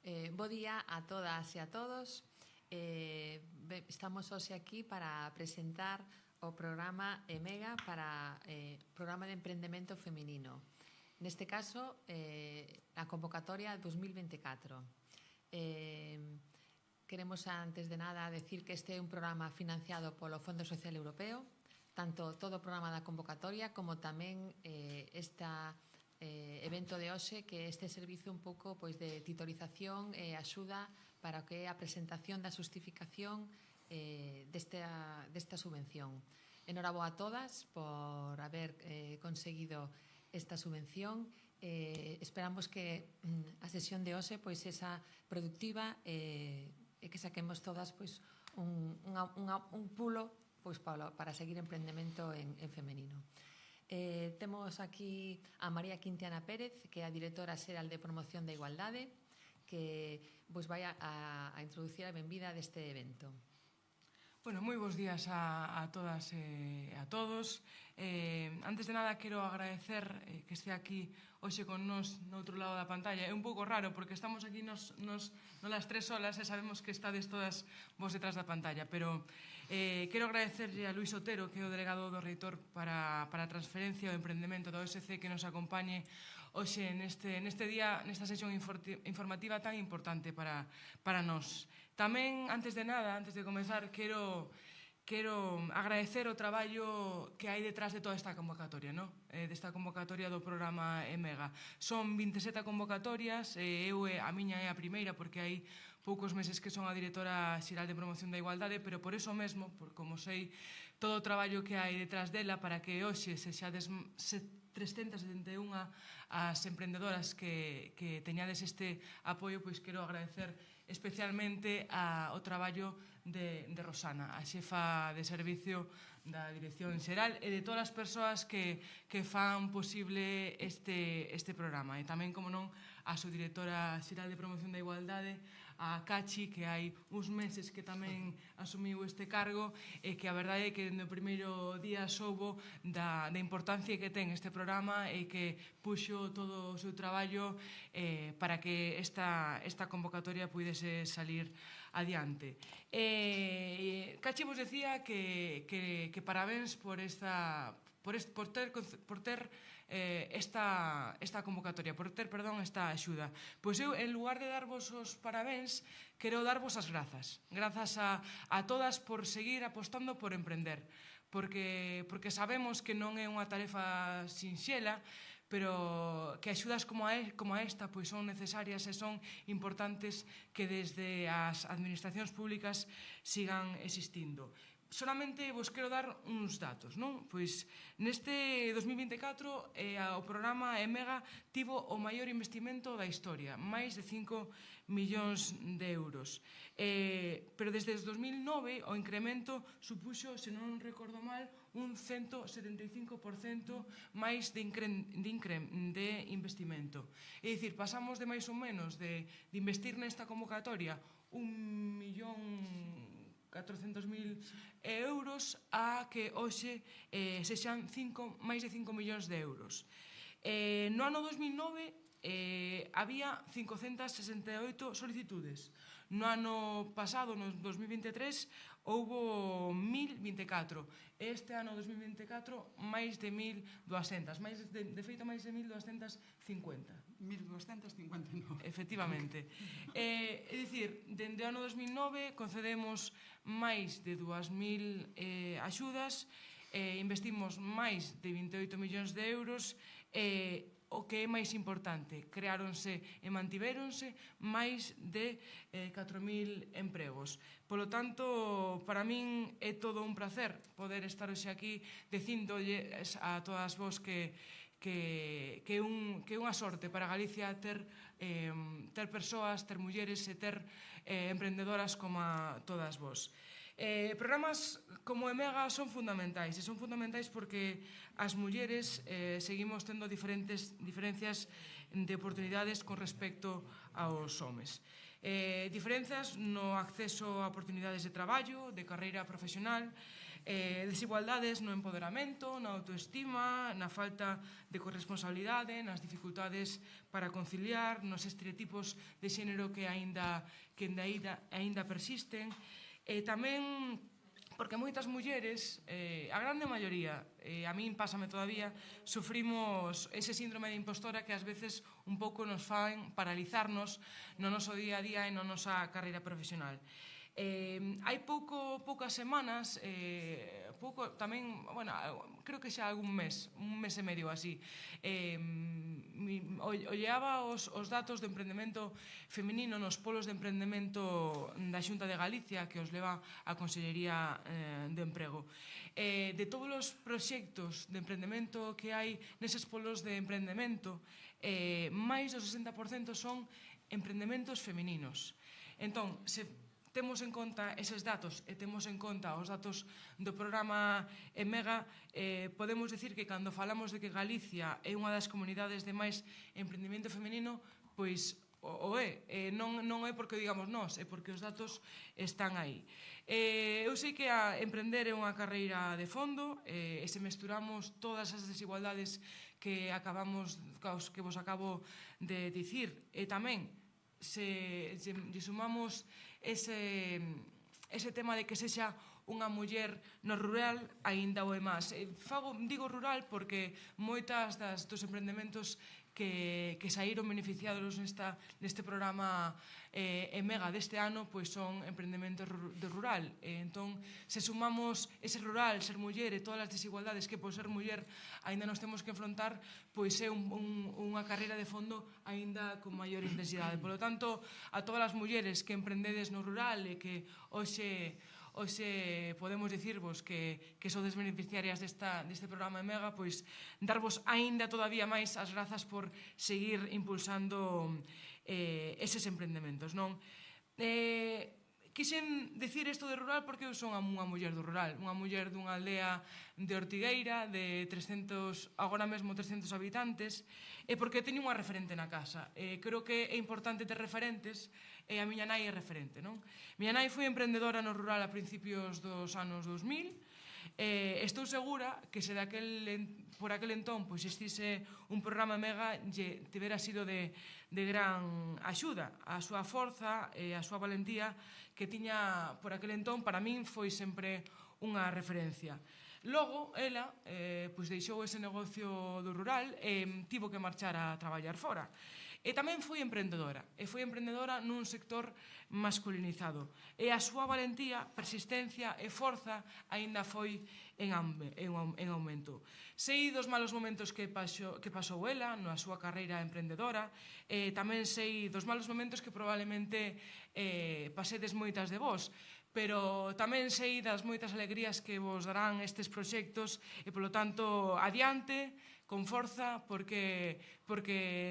Bo día a todas e a todos. Estamos hoxe aquí para presentar o programa EMEGA para Programa de Emprendemento Feminino. Neste caso, a convocatoria 2024. Queremos, antes de nada, decir que este é un programa financiado polo Fondo Social Europeo, tanto todo o programa da convocatoria como tamén esta evento de hoxe, que este servizo un pouco de titorización e axuda para o que é a presentación da justificación desta subvención. Enhoraboa a todas por haber conseguido esta subvención. Esperamos que a sesión de hoxe esa productiva e que saquemos todas un pulo para seguir emprendemento en femenino. Temos aquí a María Quintiana Pérez, que é a directora xeral de Promoción da Igualdade, que vos vai a introducir a benvida deste evento. Bueno, moi bons días a todas e a todos. Antes de nada, quero agradecer que este aquí hoxe con nos no outro lado da pantalla. É un pouco raro porque estamos aquí nas tres solas e sabemos que estades todas vos detrás da pantalla, pero quero agradecerlle a Luis Otero, que é o delegado do reitor para a transferencia e o emprendemento da OSC, que nos acompañe hoxe neste día, nesta sesión informativa tan importante para nós. Tamén, antes de nada, antes de comenzar, quero agradecer o traballo que hai detrás de toda esta convocatoria, desta convocatoria do programa EMEGA. Son 27 convocatorias, eu a miña é a primeira porque hai poucos meses que son a directora xeral de Promoción da Igualdade, pero por eso mesmo, como sei todo o traballo que hai detrás dela, para que hoxe sexades 371 as emprendedoras que teñades este apoio, pois quero agradecer especialmente ao traballo de Rosana, a xefa de servicio da Dirección Xeral, e de todas as persoas que fan posible este programa. E tamén, como non, a subdirectora xeral de Promoción da Igualdade, a Cachi, que hai uns meses que tamén asumiu este cargo, e que a verdade é que no primeiro día soubo da importancia que ten este programa e que puxo todo o seu traballo para que esta convocatoria puidese salir adiante. Cachi vos decía que parabéns por ter esta convocatoria, por ter, esta axuda. Pois eu, en lugar de darvos os parabéns, quero darvos as grazas. Grazas a todas por seguir apostando por emprender, porque sabemos que non é unha tarefa sinxela, pero que axudas como esta son necesarias e son importantes que desde as administracións públicas sigan existindo. Solamente vos quero dar uns datos, non? Pois neste 2024 o programa EMEGA tivo o maior investimento da historia, máis de 5 millóns de euros. Pero desde 2009 o incremento supuxo, se non recordo mal, un 175% máis de investimento. É dicir, pasamos de máis ou menos de investir nesta convocatoria 1.400.000 euros a que hoxe sexan máis de 5 millóns de euros. No ano 2009 había 568 solicitudes. No ano pasado, no 2023, houbo 1.024. Este ano 2024, máis de 1.200. De feito, máis de 1.250. 1.259. Efectivamente. É dicir, dende o ano 2009 concedemos máis de 2.000 axudas, investimos máis de 28 millóns de euros, o que é máis importante, creáronse e mantivéronse máis de 4.000 empregos. Polo tanto, para min é todo un placer poder estar hoxe aquí dicindolles a todas vos que é unha sorte para Galicia ter persoas, ter mulleres e ter emprendedoras como todas vos. Programas como EMEGA son fundamentais, e son fundamentais porque as mulleres seguimos tendo diferencias de oportunidades con respecto aos homes. Diferenzas no acceso a oportunidades de traballo, de carreira profesional, Desigualdades no empoderamento, na autoestima, na falta de corresponsabilidade, nas dificultades para conciliar, nos estereotipos de xénero que aínda persisten. Tamén porque moitas mulleres, a grande maioría, a min pásame todavía, sufrimos ese síndrome de impostora que ás veces un pouco nos fan paralizarnos no noso día a día e na nosa carreira profesional. Hai poucas semanas, tamén, bueno, creo que xa un mes e medio así, olleaba os datos de emprendemento feminino nos polos de emprendemento da Xunta de Galicia que os leva a Consellería de Emprego. De todos os proxectos de emprendemento que hai neses polos de emprendemento, máis do 60% son emprendementos femininos. Entón, se temos en conta eses datos e temos en conta os datos do programa EMEGA, podemos dicir que cando falamos de que Galicia é unha das comunidades de máis emprendemento feminino, pois o é. Non é porque digamos nós, é porque os datos están aí. Eu sei que emprender é unha carreira de fondo e se mesturamos todas as desigualdades que vos acabo de dicir e tamén se sumamos ese tema de que sexa unha muller no rural, aínda o é máis. Digo rural porque moitas dos empreendementos que saíron beneficiados neste programa EMEGA deste ano pois son empreendementos de rural. Entón, se sumamos ese rural, ser muller e todas as desigualdades que por ser muller aínda nos temos que enfrontar, pois é unha carreira de fondo aínda con maior intensidade. Por lo tanto, a todas as mulleres que emprendedes no rural e que hoxe podemos dicirvos que sodes beneficiarias deste programa EMEGA, pois darvos aínda todavía máis as grazas por seguir impulsando eses empreendementos, non? Quixen dicir isto de rural porque eu son unha muller do rural, unha muller dunha aldea de Ortigueira de agora mesmo 300 habitantes, e porque teño unha referente na casa. Creo que é importante ter referentes e a miña nai é referente, non? Miña nai foi emprendedora no rural a principios dos anos 2000. Estou segura que se por aquel entón existise un programa EMEGA tivera sido de gran axuda. A súa forza e a súa valentía que tiña por aquel entón para min foi sempre unha referencia. Logo, ela deixou ese negocio do rural e tivo que marchar a traballar fora. E tamén foi emprendedora nun sector masculinizado. E a súa valentía, persistencia e forza aínda foi en aumento. Sei dos malos momentos que pasou ela na súa carreira emprendedora, e tamén sei dos malos momentos que probablemente pasedes moitas de vós, pero tamén sei das moitas alegrías que vos darán estes proxectos e, polo tanto, adiante, con forza, porque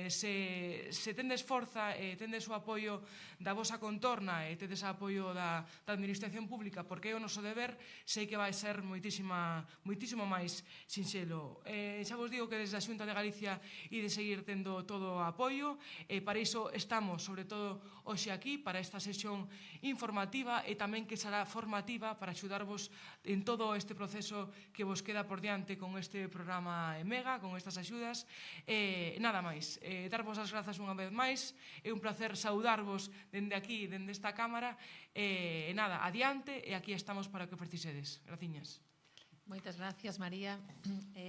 se tendes forza e tendes o apoio da vosa contorna e tendes o apoio da administración pública, porque é o noso deber, sei que vai ser moitísimo máis sinxelo. Xa vos digo que desde a Xunta de Galicia ide seguir tendo todo o apoio, e para iso estamos, sobre todo, hoxe aquí, para esta sesión informativa e tamén que será formativa para axudarvos en todo este proceso que vos queda por diante con este programa EMEGA, con estas axudas. Nada máis, darvos as grazas unha vez máis, é un placer saudarvos dende aquí, dende esta cámara, e nada, adiante, e aquí estamos para o que precisedes. Graciñas. Moitas gracias, María.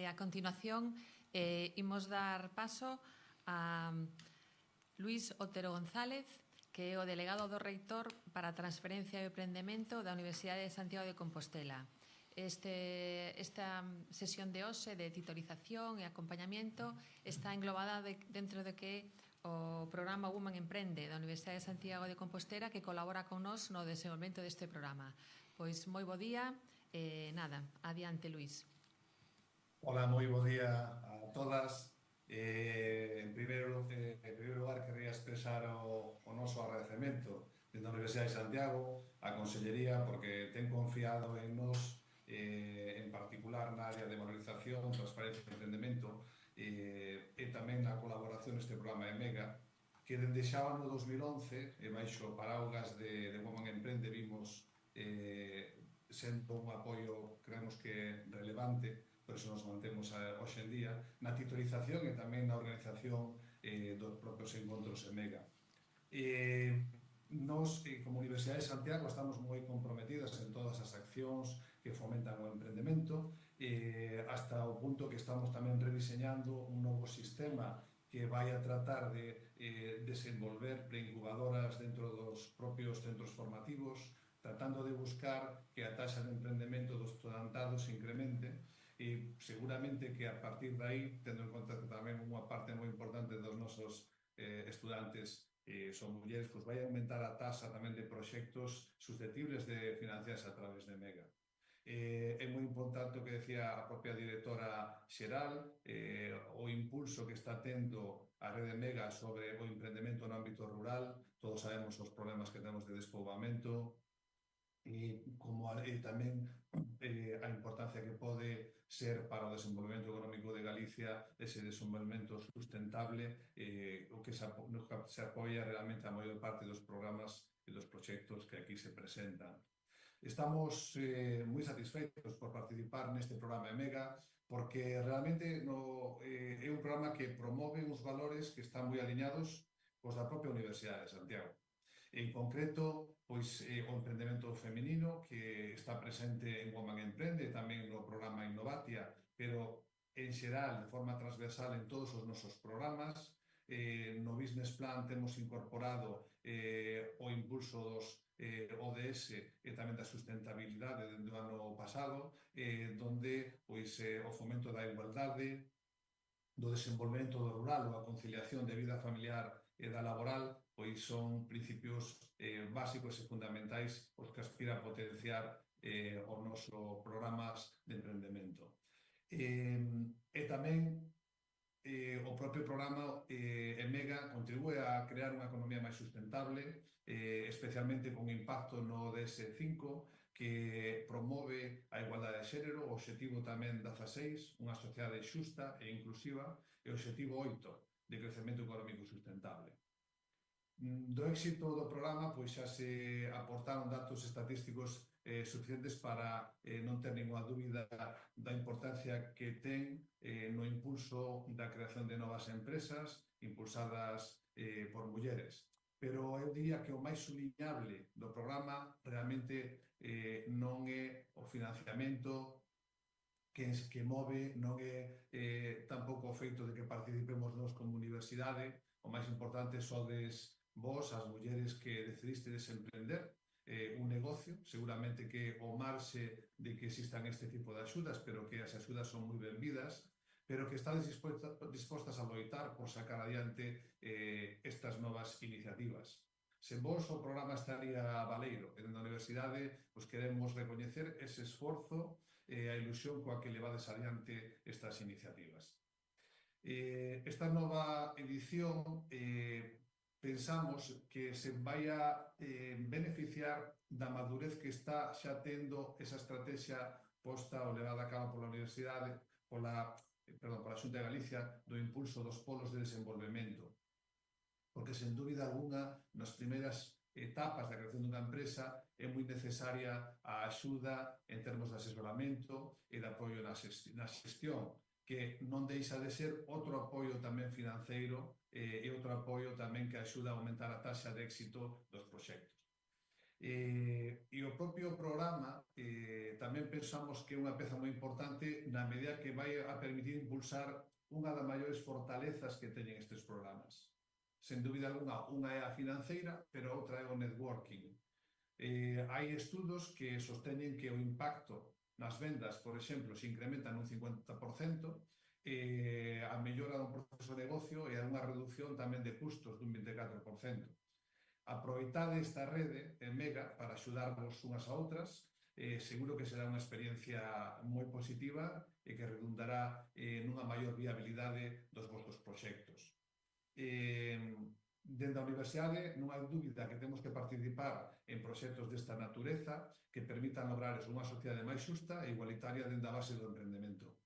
A continuación, imos dar paso a Luís Otero González, que é o delegado do reitor para a transferencia e o emprendemento da Universidade de Santiago de Compostela. Esta sesión de hoxe de titorización e acompañamiento está englobada dentro de que o programa Woman Emprende da Universidade de Santiago de Compostela, que colabora con nós no desenvolvemento deste programa. Pois moi bo día, nada, adiante, Luís. Hola, moi bo día a todas. En primeiro lugar, querría expresar o noso agradecemento dende a Universidade de Santiago, a Consellería, porque ten confiado en nós, en particular na área de valorización, transparencia e emprendemento, e tamén na colaboración neste programa EMEGA, que dende xa o ano 2011, baixo paraugas de Woman Emprende, vimos sendo un apoio, creemos que relevante, por iso nos mantemos hoxe en día, na titurización e tamén na organización dos propios encontros EMEGA. Nos, como Universidade de Santiago, estamos moi comprometidas en todas as accións que fomentan o emprendemento, hasta o punto que estamos tamén rediseñando un novo sistema que vai a tratar de desenvolver preincubadoras dentro dos propios centros formativos, tratando de buscar que a taxa de emprendemento dos estudantado se incremente e seguramente que a partir de aí, tendo en conta que tamén unha parte moi importante dos nosos estudantes son mulleres, pois vai aumentar a taxa tamén de proxectos susceptibles de financiarse a través de MEGA. É moi importante o que decía a propia directora xeral, o impulso que está tendo a rede MEGA sobre o emprendemento no ámbito rural. Todos sabemos os problemas que temos de despoboamento e tamén a importancia que pode ser para o desenvolvemento económico de Galicia ese desenvolvemento sustentable, o que se apoia realmente a maior parte dos programas e dos proxectos que aquí se presentan. Estamos moi satisfeitos por participar neste programa EMEGA porque realmente é un programa que promove uns valores que están moi alineados cos da propia Universidade de Santiago. En concreto, pois, o emprendemento feminino que está presente en Woman Emprende, tamén no programa Innovatia, pero en xeral, de forma transversal en todos os nosos programas. No Business Plan temos incorporado o impulso dos ODS e tamén da sustentabilidade dende o ano pasado, donde pois, o fomento da igualdade, do desenvolvemento do rural ou a conciliación de vida familiar e da laboral, pois son principios básicos e fundamentais os que aspira a potenciar os nosos programas de emprendemento. E tamén o propio programa EMEGA contribúe a crear unha economía máis sustentable, especialmente con impacto no DS5, que promove a igualdade de xénero, o obxectivo tamén 16, unha sociedade xusta e inclusiva, e o obxectivo 8, de crecemento económico sustentable. Do éxito do programa, pois xa se aportaron datos estatísticos suficientes para non ter ninguna dúbida da importancia que ten no impulso da creación de novas empresas impulsadas por mulleres. Pero eu diría que o máis subliñable do programa realmente non é o financiamento que move, non é tampouco o feito de que participemos nós como universidade. O máis importante sodes vos, as mulleres que decidistedes emprender un negocio, seguramente que o marxe de que existan este tipo de axudas, pero que as axudas son moi benvidas, pero que estades dispostas a loitar por sacar adiante estas novas iniciativas. Sen vos o programa estaría baleiro, e na universidade pues, queremos recoñecer ese esforzo e a ilusión coa que levades adiante estas iniciativas. Esta nova edición pensamos que se vai a beneficiar da madurez que está xa tendo esa estrategia posta ou levada a cabo pola Universidade, pola Xunta de Galicia, do impulso dos polos de desenvolvemento. Porque, sen dúbida alguna, nas primeiras etapas da creación dunha empresa é moi necesaria a axuda en termos de asesoramento e de apoio na xestión, que non deixa de ser outro apoio tamén financeiro e outro apoio tamén que axuda a aumentar a taxa de éxito dos proxectos. E o propio programa tamén pensamos que é unha peza moi importante na medida que vai a permitir impulsar unha das maiores fortalezas que teñen estes programas. Sen dúbida alguna, unha é a financeira, pero outra é o networking. Hai estudos que sosteñen que o impacto nas vendas, por exemplo, se incrementan un 50%, a mellora do proceso de negocio e a unha reducción tamén de custos dun 24%. Aproveitade esta rede EMEGA para axudarvos unhas a outras, seguro que será unha experiencia moi positiva e que redundará nunha maior viabilidade dos vosos proxectos. Dende a Universidade non hai dúbida que temos que participar en proxectos desta natureza que permitan lograr unha sociedade máis xusta e igualitaria dende a base do emprendemento.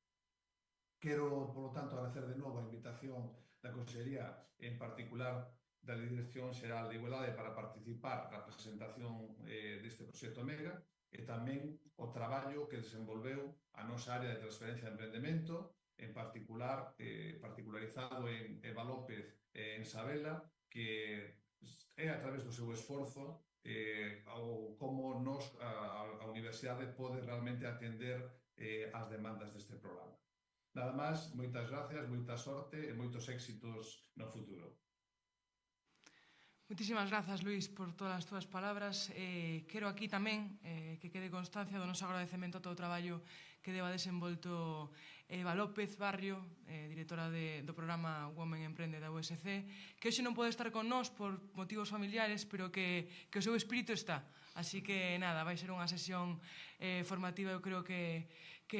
Quero, polo tanto, agradecer de novo a invitación da Consellería, en particular da Dirección Xeral de Igualdade, para participar na presentación deste proxecto MEGA e tamén o traballo que desenvolveu a nosa área de transferencia de emprendemento, en particular, particularizado en Eva López en Sabela, que é a través do seu esforzo como a Universidade pode realmente atender as demandas deste programa. Nada máis, moitas gracias, moita sorte e moitos éxitos no futuro. Moitísimas grazas, Luís, por todas as túas palabras. Quero aquí tamén que quede constancia do noso agradecemento a todo o traballo que deba desenvolto Eva López Barrio, directora do programa Women Emprende da USC, que hoxe non pode estar con nós por motivos familiares, pero que o seu espírito está. Así que, nada, vai ser unha sesión formativa, eu creo que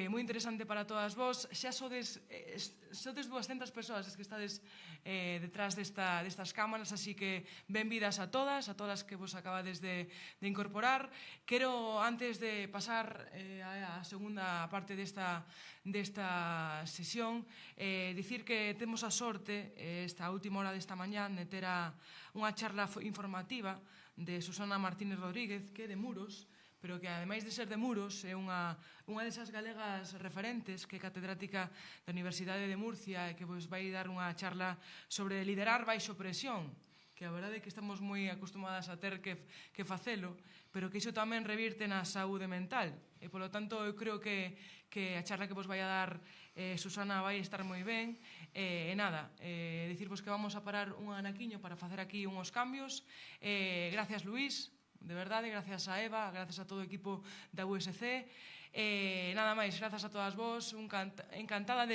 moi interesante para todas vos. Xa sodes 200 persoas as que estades detrás destas cámaras, así que benvidas a todas que vos acabades de incorporar. Quero, antes de pasar a segunda parte desta sesión, dicir que temos a sorte, esta última hora desta mañá, de ter unha charla informativa de Susana Martínez Rodríguez, que é de Muros, pero que, ademais de ser de Muros, é unha desas galegas referentes, que é catedrática da Universidade de Murcia e que vos vai dar unha charla sobre liderar baixo presión, que a verdade é que estamos moi acostumadas a ter que facelo, pero que iso tamén revirte na saúde mental. E, polo tanto, eu creo que a charla que vos vai a dar Susana vai estar moi ben. E nada, dicirvos que vamos a parar un anaquiño para facer aquí uns cambios. Gracias, Luís. De verdade, gracias a Eva, gracias a todo o equipo da USC. Nada máis, grazas a todas vos, encantada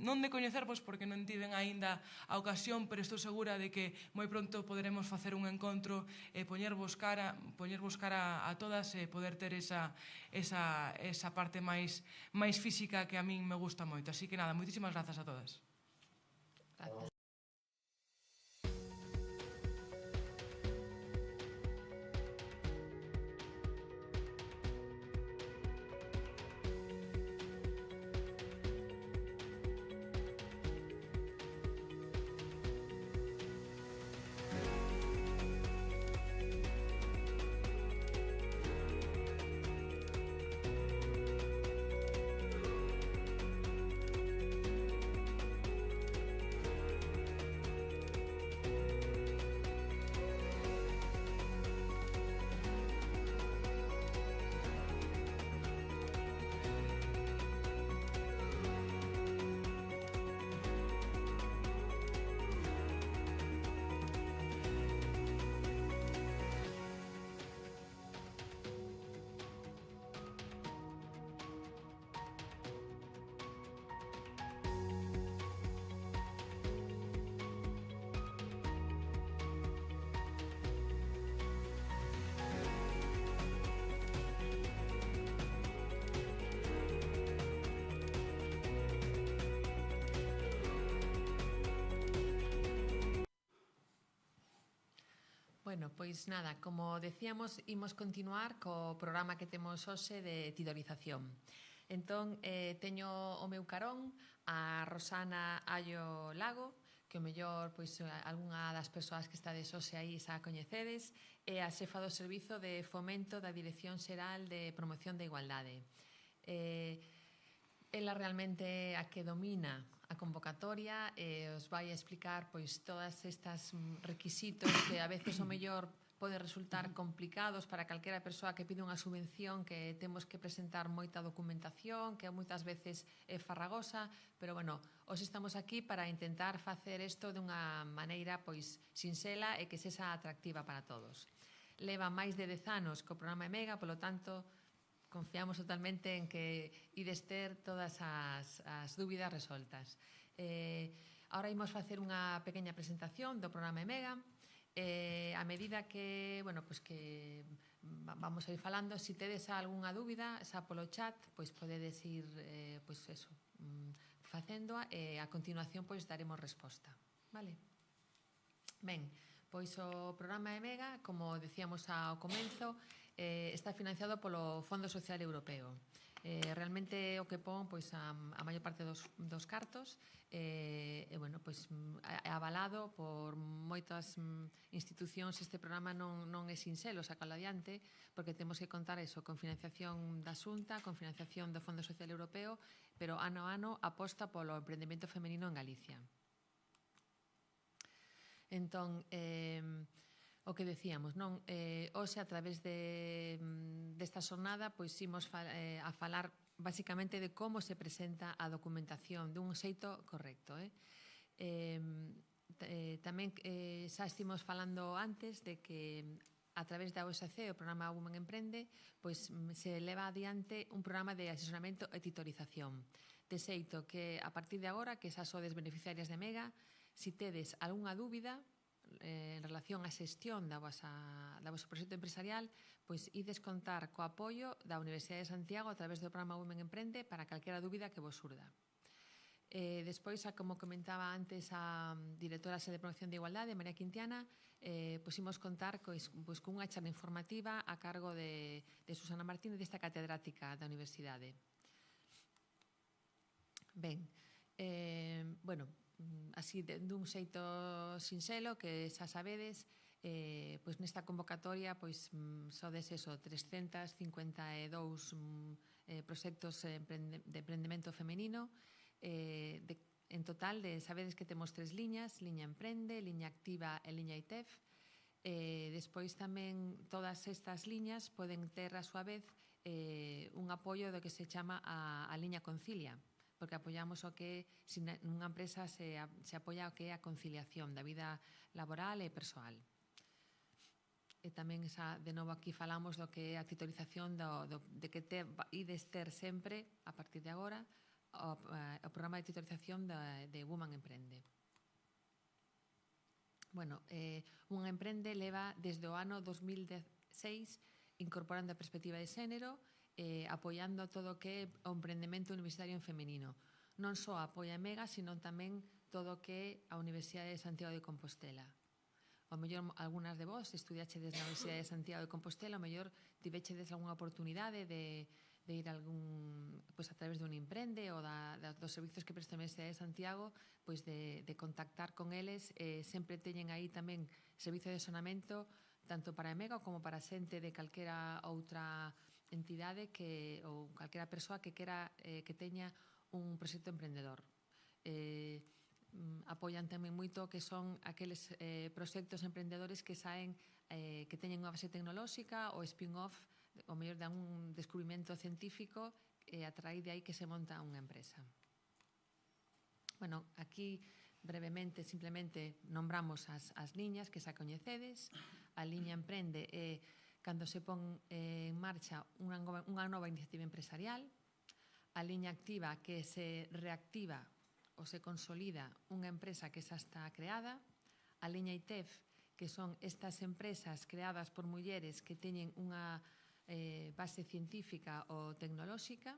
non de coñecervos porque non tiven aínda a ocasión, pero estou segura de que moi pronto poderemos facer un encontro e poñervos cara a todas e poder ter esa parte máis física que a min me gusta moito. Así que nada, moitísimas grazas a todas. Gracias. Bueno, pois nada, como decíamos, imos continuar co programa que temos hoxe de tidorización. Entón, teño o meu carón a Rosana Allo Lago, que o mellor, pois, algunha das persoas que estades hoxe aí xa coñecedes, é a xefa do Servizo de Fomento da Dirección Xeral de Promoción da Igualdade. Ela realmente a que domina a convocatoria e os vai a explicar pois todas estas requisitos que a veces o mellor pode resultar complicados para calquera persoa que pide unha subvención, que temos que presentar moita documentación, que moitas veces é farragosa, pero bueno, hoxe estamos aquí para intentar facer isto dunha maneira pois sinxela e que sexa atractiva para todos. Leva máis de 10 anos co programa EMEGA, polo tanto, confiamos totalmente en que ides ter todas as dúbidas resoltas. Ahora imos facer unha pequena presentación do programa EMEGA. A medida que, bueno, pues que vamos a ir falando, se tedes algunha dúbida, xa polo chat, pois podedes ir pois eso, facéndoa e a continuación pois daremos resposta. Vale? Ben, pois o programa EMEGA, como decíamos ao comezo, está financiado polo Fondo Social Europeo. Realmente o que pon pois, a maior parte dos cartos bueno, pois, é avalado por moitas institucións. Este programa non é sinxelo sacalo adiante, porque temos que contar eso, con financiación da Xunta, con financiación do Fondo Social Europeo, pero ano a ano aposta polo emprendemento femenino en Galicia. Entón, o que decíamos, non? Hoxe, a través desta xornada, pois imos a falar basicamente de como se presenta a documentación dun xeito correcto. Tamén xa estimos falando antes de que a través da OSC, o programa Women Emprende, pois se leva adiante un programa de asesoramento e titorización. De xeito que a partir de agora, que xa sodes beneficiarias de Mega, se tedes algunha dúbida en relación á xestión da vosso proxecto empresarial, pois ides contar co apoio da Universidade de Santiago a través do programa Women Emprende para calquera dúbida que vos surda. Despois, como comentaba antes a directora de Promoción de Igualdade, María Quintiana, pois imos contar cunha charla informativa a cargo de Susana Martínez, desta catedrática da Universidade. Ben, bueno, así dun xeito sinxelo, que xa sabedes, pois nesta convocatoria pois sodes 352 proxectos de emprendemento femenino. En total, sabedes que temos 3 liñas: liña Emprende, liña Activa e liña ITEF. Despois tamén todas estas liñas poden ter a súa vez un apoio do que se chama a liña Concilia, porque apoiamos o que nunha empresa se apoia o que é a conciliación da vida laboral e persoal. E tamén de novo aquí falamos do que é a titorización de que ides ter sempre, a partir de agora, o programa de titorización de Women Emprende. Bueno, Women Emprende leva desde o ano 2016 incorporando a perspectiva de xénero, apoiando todo o que é o emprendemento universitario en femenino. Non só apoia a Mega, sino tamén todo o que é a Universidade de Santiago de Compostela. O mellor, algunhas de vos estudiachedes na Universidade de Santiago de Compostela, o mellor tivechedes algunha oportunidade de ir a través dun Emprende ou dos servizos que presta a Universidade de Santiago, pois de contactar con eles. Sempre teñen aí tamén servizo de asesoramento tanto para a Mega como para a xente de calquera outra entidade ou calquera persoa que quera que teña un proxecto emprendedor. Apoian tamén moito que son aqueles proxectos emprendedores que saen, que teñen unha base tecnolóxica ou spin-off, o mellor dan un descubrimento científico e a través de aí que se monta unha empresa. Bueno, aquí brevemente, simplemente nombramos as liñas que xa coñecedes. A liña Emprende é cando se pon en marcha unha nova iniciativa empresarial. A liña Activa, que se reactiva ou se consolida unha empresa que xa está creada. A liña ITEF, que son estas empresas creadas por mulleres que teñen unha base científica ou tecnolóxica.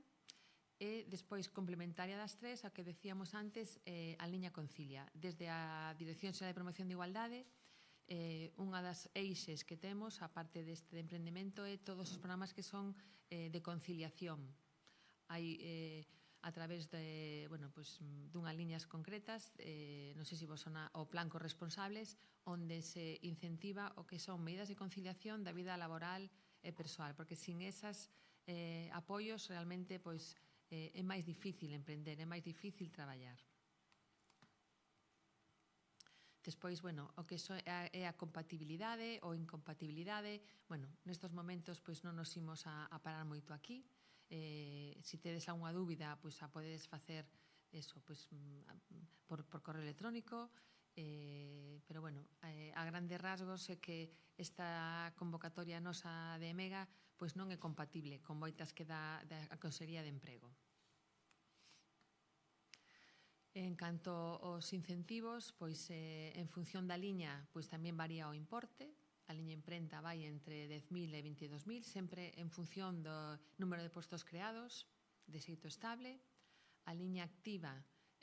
E despois, complementaria das tres, a que decíamos antes, a liña Concilia. Desde a Dirección Xeral de Promoción de Igualdade, unha das eixes que temos, a parte deste emprendemento, é todos os programas que son de conciliación. Hai, a través dunhas liñas concretas, non sei se vos sona o Plan Corresponsables, onde se incentiva o que son medidas de conciliación da vida laboral e persoal, porque sin esas apoios realmente é máis difícil emprender, é máis difícil traballar. Despois, o que é a compatibilidade ou incompatibilidade, nestes momentos non nos imos a parar moito aquí. Se tedes algunha dúbida, a podedes facer por correo electrónico, pero a grandes rasgos é que esta convocatoria nosa de Mega non é compatible con moitas que dá a Consellería de Emprego. En canto aos incentivos, en función da liña tamén varía o importe. A liña Imprenta vai entre 10.000 e 22.000, sempre en función do número de postos creados, de xeito estable. A liña Activa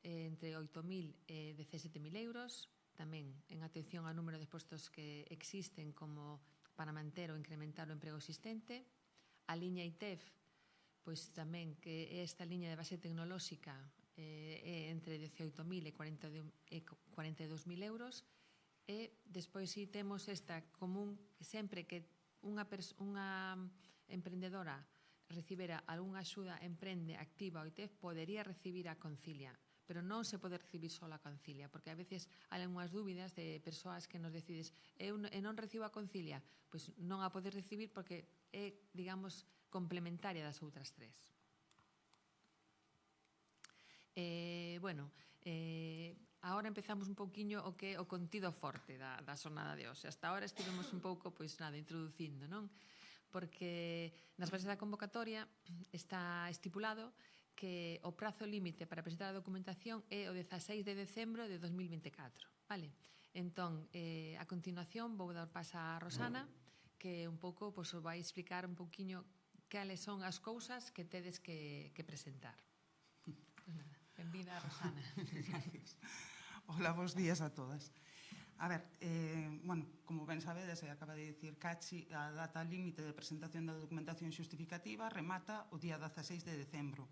entre 8.000 e 17.000 euros, tamén en atención ao número de postos que existen como para manter ou incrementar o emprego existente. A liña ITEF pois tamén que esta liña de base tecnolóxica é entre 18.000 e 42.000 euros, e despois si temos esta común, sempre que unha emprendedora recibera algunha axuda Emprende, Activa ou ITEF, podería recibir a Concilia, pero non se pode recibir só a Concilia, porque a veces hai unhas dúbidas de persoas que nos decides e non recibo a Concilia, pois non a podes recibir porque é, digamos, complementaria das outras tres. Agora empezamos un pouquiño o que é o contido forte da xornada de hoxe. Hasta ahora estivemos un pouco, pois nada, introducindo, non? Porque nas bases da convocatoria está estipulado que o prazo límite para presentar a documentación é o 16 de decembro de 2024, vale? Entón, a continuación vou dar paso a Rosana, que un pouco os vai explicar un pouquiño cales son as cousas que tedes que presentar. Pues nada, benvida, Rosana. Hola, bons días a todas. A ver, como ben sabedes, acaba de dicir Cachi, a data límite de presentación da documentación xustificativa remata o día 16 de decembro.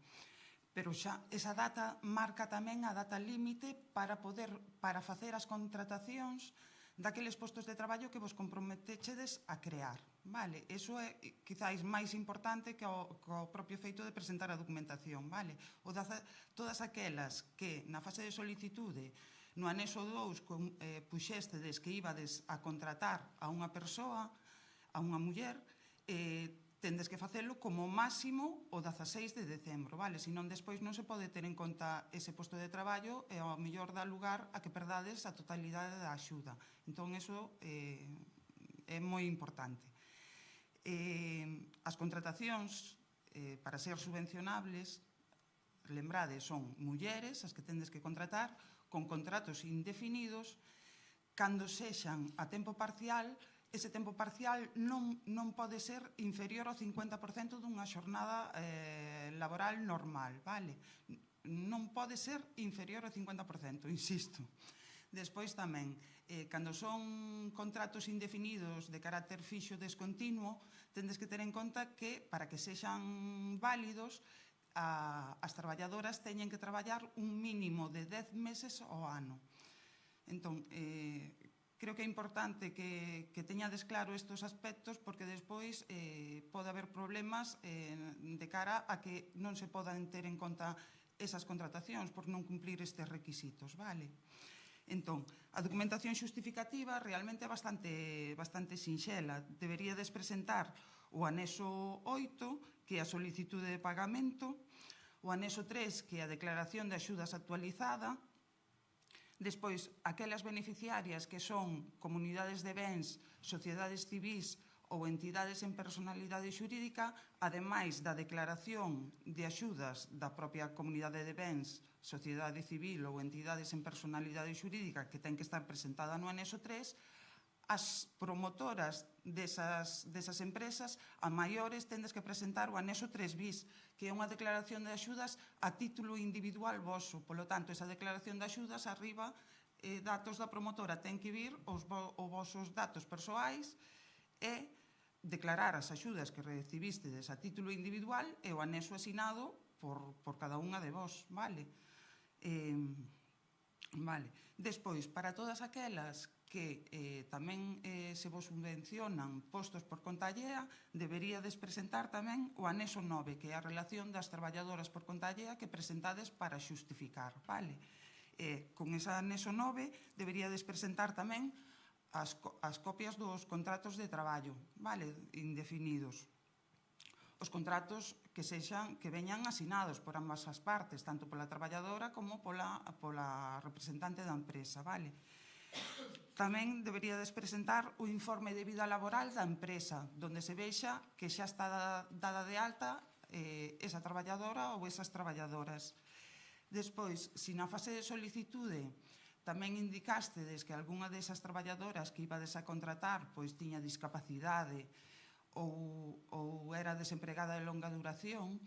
Pero xa esa data marca tamén a data límite para facer as contratacións daqueles postos de traballo que vos comprometechedes a crear. Vale? Iso é quizáis máis importante que o propio feito de presentar a documentación. Vale? Todas aquelas que na fase de solicitude no anexo 2 puxéstedes que ibades a contratar a unha persoa, a unha muller, tendes que facelo como máximo o 16 de decembro, vale? Senón despois non se pode ter en conta ese posto de traballo e ao mellor dá lugar a que perdades a totalidade da axuda. Entón, iso é moi importante. As contratacións para ser subvencionables, lembrades, son mulleres as que tendes que contratar con contratos indefinidos. Cando sexan a tempo parcial, ese tempo parcial non pode ser inferior ao 50% dunha xornada laboral normal, vale? Non pode ser inferior ao 50%, insisto. Despois tamén, cando son contratos indefinidos de carácter fixo descontinuo, tendes que ter en conta que, para que sexan válidos, as traballadoras teñen que traballar un mínimo de 10 meses ao ano. Entón, creo que é importante que teñades claro estes aspectos, porque despois pode haber problemas de cara a que non se podan ter en conta esas contratacións por non cumplir estes requisitos, vale? Entón, a documentación xustificativa realmente é bastante sinxela. Deberíades presentar o anexo 8, que é a solicitude de pagamento, o anexo 3, que é a declaración de axudas actualizada, despois, aquelas beneficiarias que son comunidades de bens, sociedades civís ou entidades en personalidade xurídica, ademais da declaración de axudas da propia comunidade de bens, sociedade civil ou entidades en personalidade xurídica que ten que estar presentada no anexo 3, as promotoras desas empresas, a maiores, tendes que presentar o anexo 3 bis, que é unha declaración de axudas a título individual voso. Polo tanto, esa declaración de axudas arriba, datos da promotora, ten que vir os vosos datos persoais e declarar as axudas que recibistedes a título individual e o anexo asinado por cada unha de vos, vale? Despois, para todas aquelas que tamén se vos subvencionan postos por conta allea, deberíades presentar tamén o anexo 9, que é a relación das traballadoras por conta allea que presentades para xustificar, vale? Con ese anexo 9 deberíades presentar tamén as copias dos contratos de traballo, vale? Indefinidos. Os contratos que veñan asinados por ambas as partes, tanto pola traballadora como pola representante da empresa, vale? Tamén deberíades presentar o informe de vida laboral da empresa, onde se vexa que xa está dada de alta esa traballadora ou esas traballadoras. Despois, se na fase de solicitude tamén indicastedes que algunha desas traballadoras que ibades a contratar pois tiña discapacidade ou era desempregada de longa duración,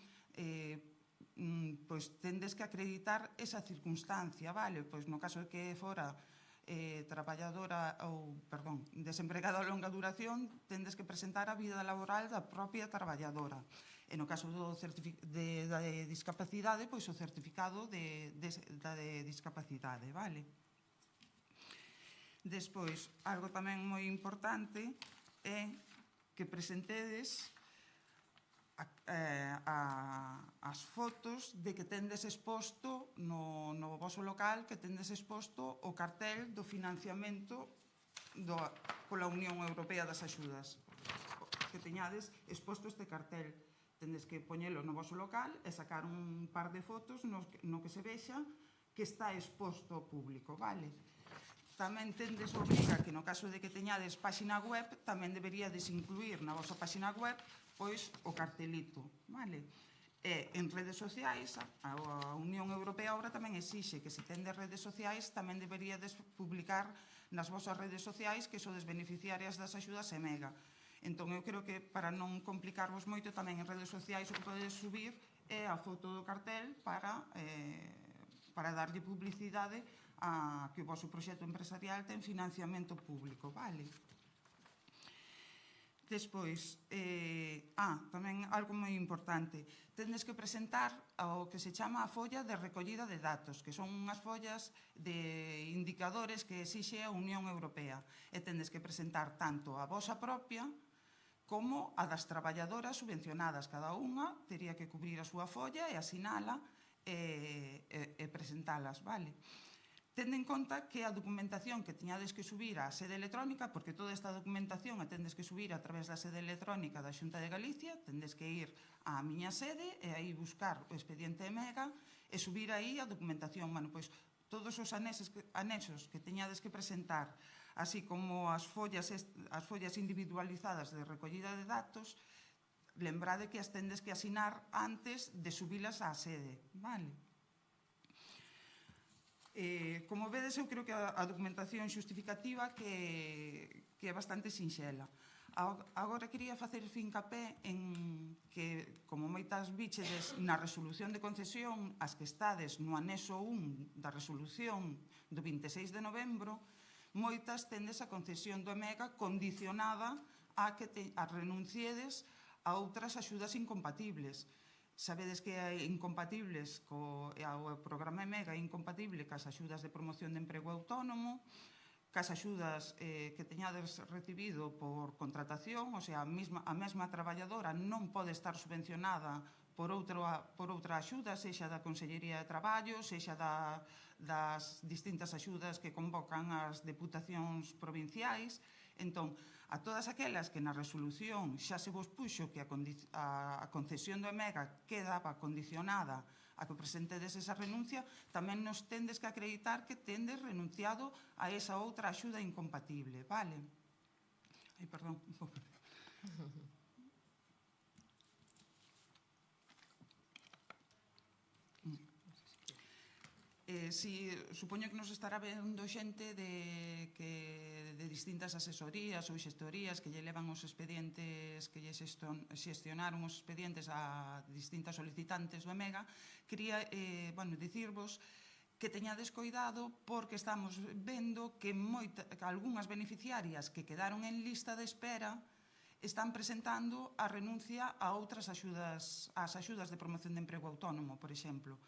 pois tendes que acreditar esa circunstancia, vale? Pois no caso de que fora traballadora ou, perdón, desempregada a longa duración, tendes que presentar a vida laboral da propia traballadora. E no caso da discapacidade, pois o certificado da discapacidade, vale? Despois, algo tamén moi importante é que presentedes as fotos de que tendes exposto no vosso local, que tendes exposto o cartel do financiamento pola Unión Europea das Axudas, que teñades exposto este cartel. Tendes que poñelo no voso local e sacar un par de fotos no que se vexa que está exposto ao público, vale? Tamén tendes obriga que no caso de que teñades páxina web, tamén deberíades incluir na vosa páxina web pois o cartelito, vale? E en redes sociais, a Unión Europea agora tamén exixe que se tendes redes sociais tamén deberíades publicar nas vosas redes sociais que sodes beneficiarias das axudas EMEGA. Entón, eu creo que para non complicarvos moito tamén en redes sociais o que podedes subir é a foto do cartel para darlle publicidade a que o voso proxecto empresarial ten financiamento público, vale? Despois, tamén algo moi importante, tendes que presentar o que se chama a folla de recollida de datos, que son unhas follas de indicadores que exixe a Unión Europea, e tendes que presentar tanto a vosa propia como a das traballadoras subvencionadas. Cada unha tería que cubrir a súa folla e asinala e presentalas, vale? Tende en conta que a documentación que tiñades que subir á sede electrónica, porque toda esta documentación a tendes que subir a través da sede electrónica da Xunta de Galicia, tendes que ir á miña sede e aí buscar o expediente EMEGA e subir aí a documentación. Bueno, pois todos os anexos que teñades que presentar, así como as follas individualizadas de recollida de datos, lembrade que as tendes que asinar antes de subilas á sede, vale? Como vedes, eu creo que a documentación xustificativa que é bastante sinxela. Agora quería facer fincapé en que, como moitas bichedes na resolución de concesión, as que estades no anexo 1 da resolución do 26 de novembro, moitas tendes a concesión do EMEGA condicionada a que renunciedes a outras axudas incompatibles. Sabedes que é incompatibles o programa EMEGA é incompatible cas axudas de promoción de emprego autónomo, cas axudas que teñades recibido por contratación, o sea, a mesma traballadora non pode estar subvencionada por outra axuda, sexa da Consellería de Traballo, sexa das distintas axudas que convocan as deputacións provinciais. Entón, a todas aquelas que na resolución xa se vos puxo que a concesión do EMEGA quedaba condicionada a que presentedes esa renuncia, tamén nos tendes que acreditar que tendes renunciado a esa outra axuda incompatible, vale? Ai, perdón, un pouco. Supoño que nos estará vendo xente de distintas asesorías ou xestorías que lle levan os expedientes, que lle xestionaron os expedientes a distintas solicitantes do EMEGA. Quería dicirvos que teñades coidado porque estamos vendo que algunhas beneficiarias que quedaron en lista de espera están presentando a renuncia a outras axudas, as axudas de promoción de emprego autónomo, por exemplo.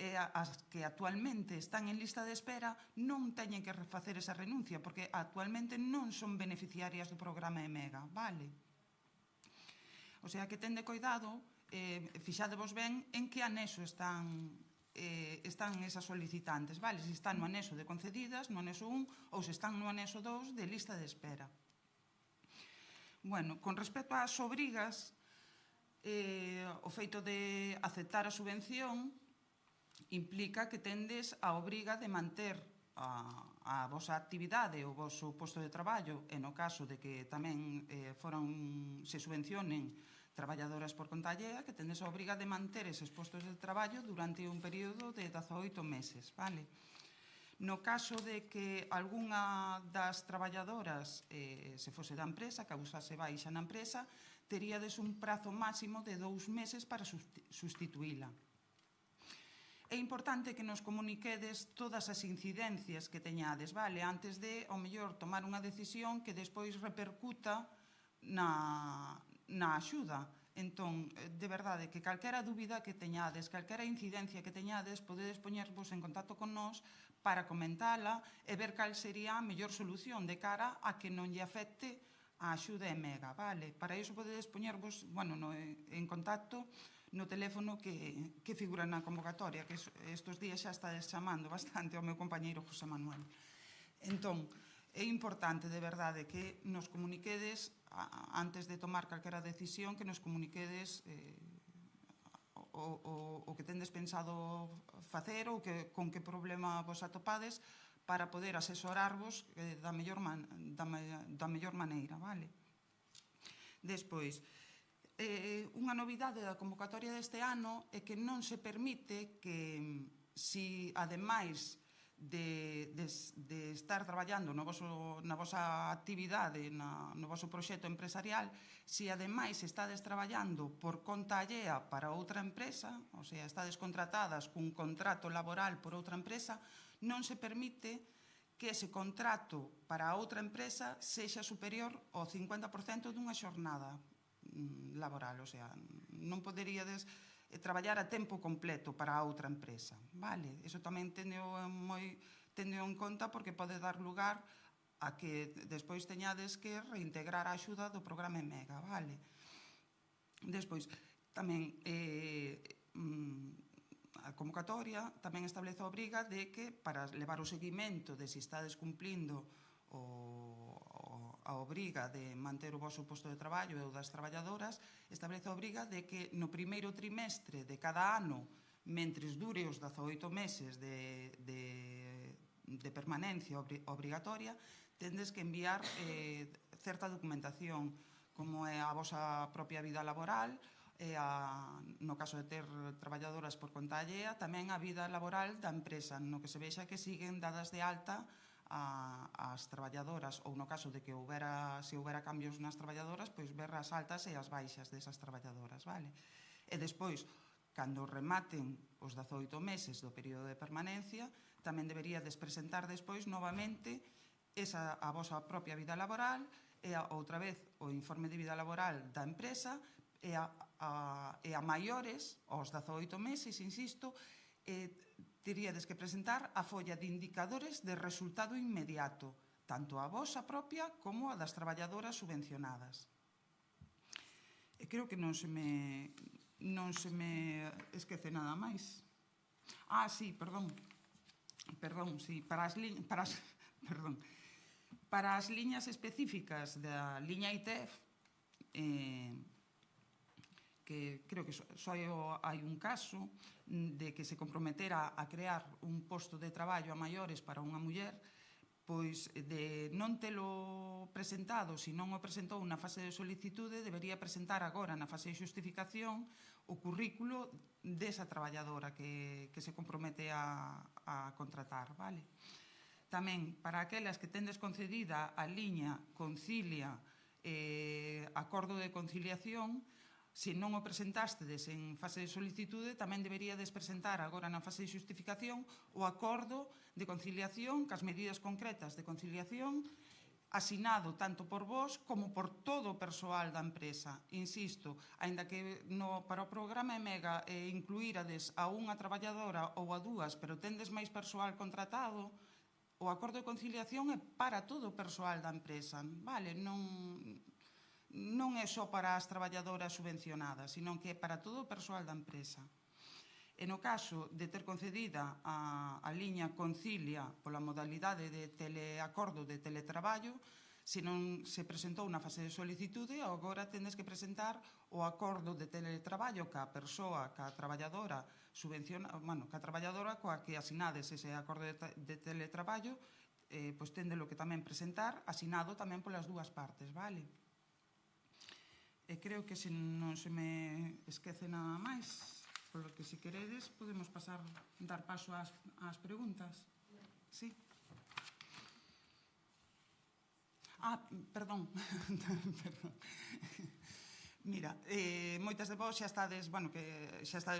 E as que actualmente están en lista de espera non teñen que refacer esa renuncia porque actualmente non son beneficiarias do programa EMEGA, vale? O sea que tende coidado, fixadevos ben en que anexo están esas solicitantes, vale? Se están no anexo de concedidas, no anexo 1, ou se están no anexo 2 de lista de espera. Bueno, con respecto ás obrigas, o feito de aceptar a subvención implica que tendes a obriga de manter a vosa actividade, o voso posto de traballo, e no caso de que tamén se subvencionen traballadoras por conta allea, que tendes a obriga de manter eses postos de traballo durante un período de 18 meses, vale? No caso de que algunha das traballadoras se fose da empresa, causase baixa na empresa, teríades un prazo máximo de 2 meses para sustituíla. é importante que nos comuniquedes todas as incidencias que teñades, vale? Antes de, ao mellor, tomar unha decisión que despois repercuta na axuda. Entón, de verdade, que calquera dúbida que teñades, calquera incidencia que teñades, podedes poñervos en contacto con nós para comentala e ver cal sería a mellor solución de cara a que non lle afecte a axuda EMEGA, vale? Para iso podedes poñervos, en contacto no teléfono que figura na convocatoria, que estes días xa estades chamando bastante ao meu compañeiro José Manuel. Entón, é importante, de verdade, que nos comuniquedes antes de tomar calquera decisión, que nos comuniquedes o que tendes pensado facer ou con que problema vos atopades para poder asesorarvos da mellor maneira, vale? Despois, unha novidade da convocatoria deste ano é que non se permite que, si ademais de estar traballando na vosa actividade, no voso proxecto empresarial, si ademais estades traballando por conta allea para outra empresa, ou sea, estades contratadas cun contrato laboral por outra empresa, non se permite que ese contrato para outra empresa sexa superior ao 50% dunha xornada laboral, ou sea, non poderíades traballar a tempo completo para outra empresa, vale? Iso tamén tendeo en conta porque pode dar lugar a que despois teñades que reintegrar a axuda do programa EMEGA, vale? Despois, tamén a convocatoria tamén establece a obriga de que para levar o seguimento de se estades cumplindo a obriga de manter o voso posto de traballo e o das traballadoras, establece a obriga de que no primeiro trimestre de cada ano, mentres dure os 18 meses de permanencia obrigatoria, tendes que enviar certa documentación, como é a vosa propia vida laboral, no caso de ter traballadoras por conta allea, tamén a vida laboral da empresa, no que se vexa que siguen dadas de alta as traballadoras, ou no caso de que se houbera cambios nas traballadoras, pois ver as altas e as baixas desas traballadoras, vale? E despois, cando rematen os 18 meses do período de permanencia, tamén deberíades presentar despois novamente a vosa propia vida laboral e outra vez o informe de vida laboral da empresa e a maiores, aos 18 meses, insisto, teríades que presentar a folla de indicadores de resultado inmediato, tanto a vosa propia como a das traballadoras subvencionadas. E creo que non se me esquece nada máis. Sí, perdón, sí, para as liñas específicas da liña ITEF, que creo que só hai un caso de que se comprometera a crear un posto de traballo a maiores para unha muller, pois de non telo presentado, se non o presentou na fase de solicitude, debería presentar agora na fase de xustificación o currículo desa traballadora que se compromete a contratar, vale? Tamén, para aquelas que tendes concedida a liña Concilia acordo de conciliación, se non o presentástedes en fase de solicitude, tamén deberíades presentar agora na fase de xustificación o acordo de conciliación, cas medidas concretas de conciliación, asinado tanto por vos como por todo o persoal da empresa. Insisto, aínda que para o programa EMEGA incluírades a unha traballadora ou a dúas, pero tendes máis persoal contratado, o acordo de conciliación é para todo o persoal da empresa, vale? Non é só para as traballadoras subvencionadas, sino que é para todo o persoal da empresa. E no caso de ter concedida a liña Concilia pola modalidade de teleacordo de teletraballo, se non se presentou na fase de solicitude, agora tendes que presentar o acordo de teletraballo ca persoa, ca traballadora coa que asinades ese acordo de teletraballo, pois tendelo que tamén presentar, asinado tamén polas dúas partes, vale? E creo que se non se me esquece nada máis, polo que se queredes podemos dar paso ás preguntas. Sí? Perdón. Mira, moitas de vós xa estades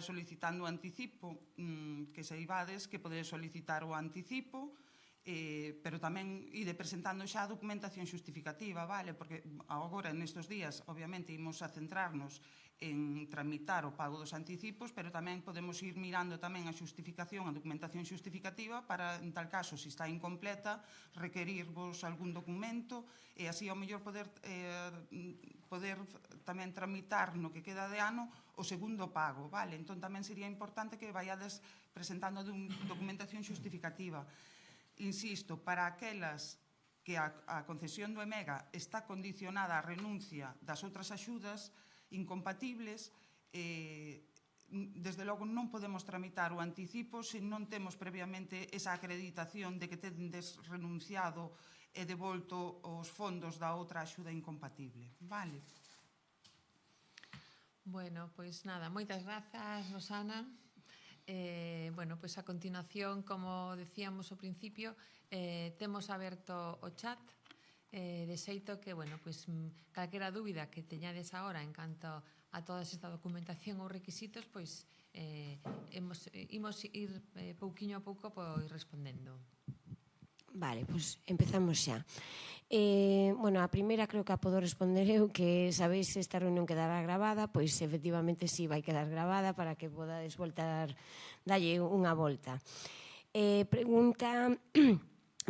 solicitando o anticipo, que se ibades que podedes solicitar o anticipo, pero tamén ide presentando xa a documentación xustificativa, vale? Porque agora, nestes días, obviamente, imos a centrarnos en tramitar o pago dos anticipos, pero tamén podemos ir mirando tamén a xustificación, a documentación xustificativa, para, en tal caso, se está incompleta, requerirvos algún documento, e así, ao mellor, poder tamén tramitar no que queda de ano o segundo pago, vale? Entón, tamén sería importante que vaiades presentando documentación xustificativa. Insisto, para aquelas que a concesión do EMEGA está condicionada á renuncia das outras axudas incompatibles, desde logo non podemos tramitar o anticipo se non temos previamente esa acreditación de que tendes renunciado e devolto os fondos da outra axuda incompatible. Vale? Bueno, pois nada, moitas grazas, Rosana. Bueno, pois a continuación, como decíamos ao principio, temos aberto o chat, de xeito que, bueno, pois calquera dúbida que teñades agora en canto a toda esta documentación ou requisitos, pois imos ir pouquiño a pouco pois respondendo. Vale, pois empezamos xa. Bueno, a primeira creo que a podo responder eu, que sabéis se esta reunión quedará grabada, pois efectivamente sí vai quedar grabada para que podades voltar, dalle unha volta.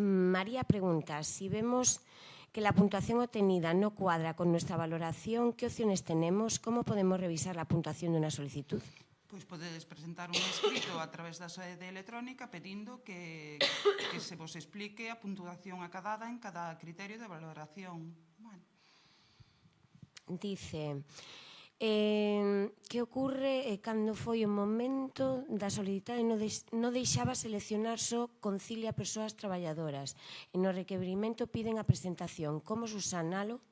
María pregunta, si vemos que la puntuación obtenida no cuadra con nuestra valoración, ¿qué opciones tenemos? ¿Cómo podemos revisar la puntuación de una solicitud? Pois podedes presentar un escrito a través da sede electrónica pedindo que se vos explique a puntuación acadada en cada criterio de valoración. Bueno. Dice, que ocurre cando foi o momento da solicitade non deixaba seleccionar só concilia persoas traballadoras e no requerimento piden a presentación. Como subsanalo?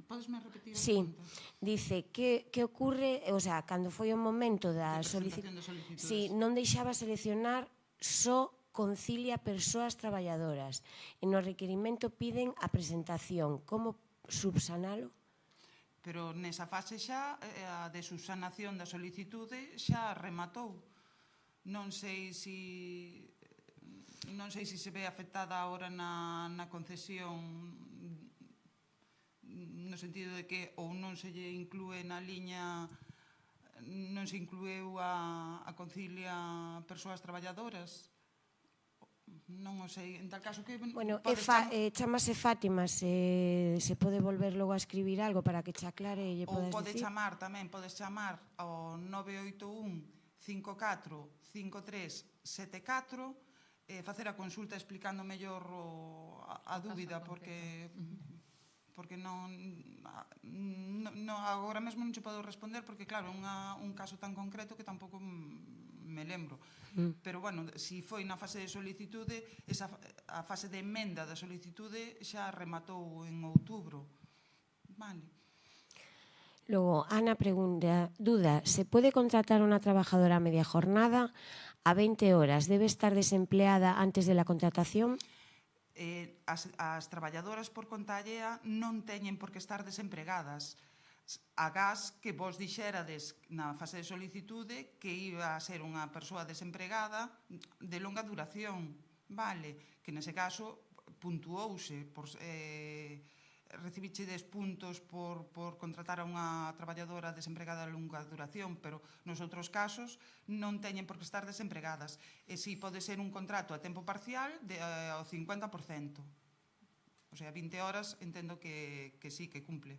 Podesme repetir a Sí, pregunta? dice que ocurre, o sea, cando foi o momento da presentación de solicitudes. Sí, non deixaba seleccionar só concilia persoas traballadoras e no requerimento piden a presentación. Como subsanalo? Pero nesa fase xa, a de subsanación da solicitude xa rematou. Non sei se se ve afectada agora na concesión, no sentido de que ou non se lle inclúe na liña, non se inclueu a concilia persoas traballadoras. Non o sei, en tal caso que... Bueno, chamase Fátima, se pode volver logo a escribir algo para que che aclare e lle podes Ou dicir. podes chamar ao 981 54 53 74 e facer a consulta explicando mellor a dúbida, porque non agora mesmo non che podo responder, porque claro, é un caso tan concreto que tampouco me lembro. Pero, bueno, si foi na fase de solicitude, a fase de emenda da solicitude xa rematou en outubro. Vale. Logo, Ana pregunta, duda, ¿se puede contratar a una trabajadora a media jornada a 20 horas? ¿Debe estar desempleada antes de la contratación? As traballadoras por conta allea non teñen por que estar desempregadas. Agás que vos dixérades na fase de solicitude que iba a ser unha persoa desempregada de longa duración, vale? Que nese caso puntuouse, recibichedes puntos por contratar a unha traballadora desempregada de longa duración, pero nos outros casos non teñen por que estar desempregadas. E si pode ser un contrato a tempo parcial ao 50%. O sea, 20 horas entendo que sí, que cumple.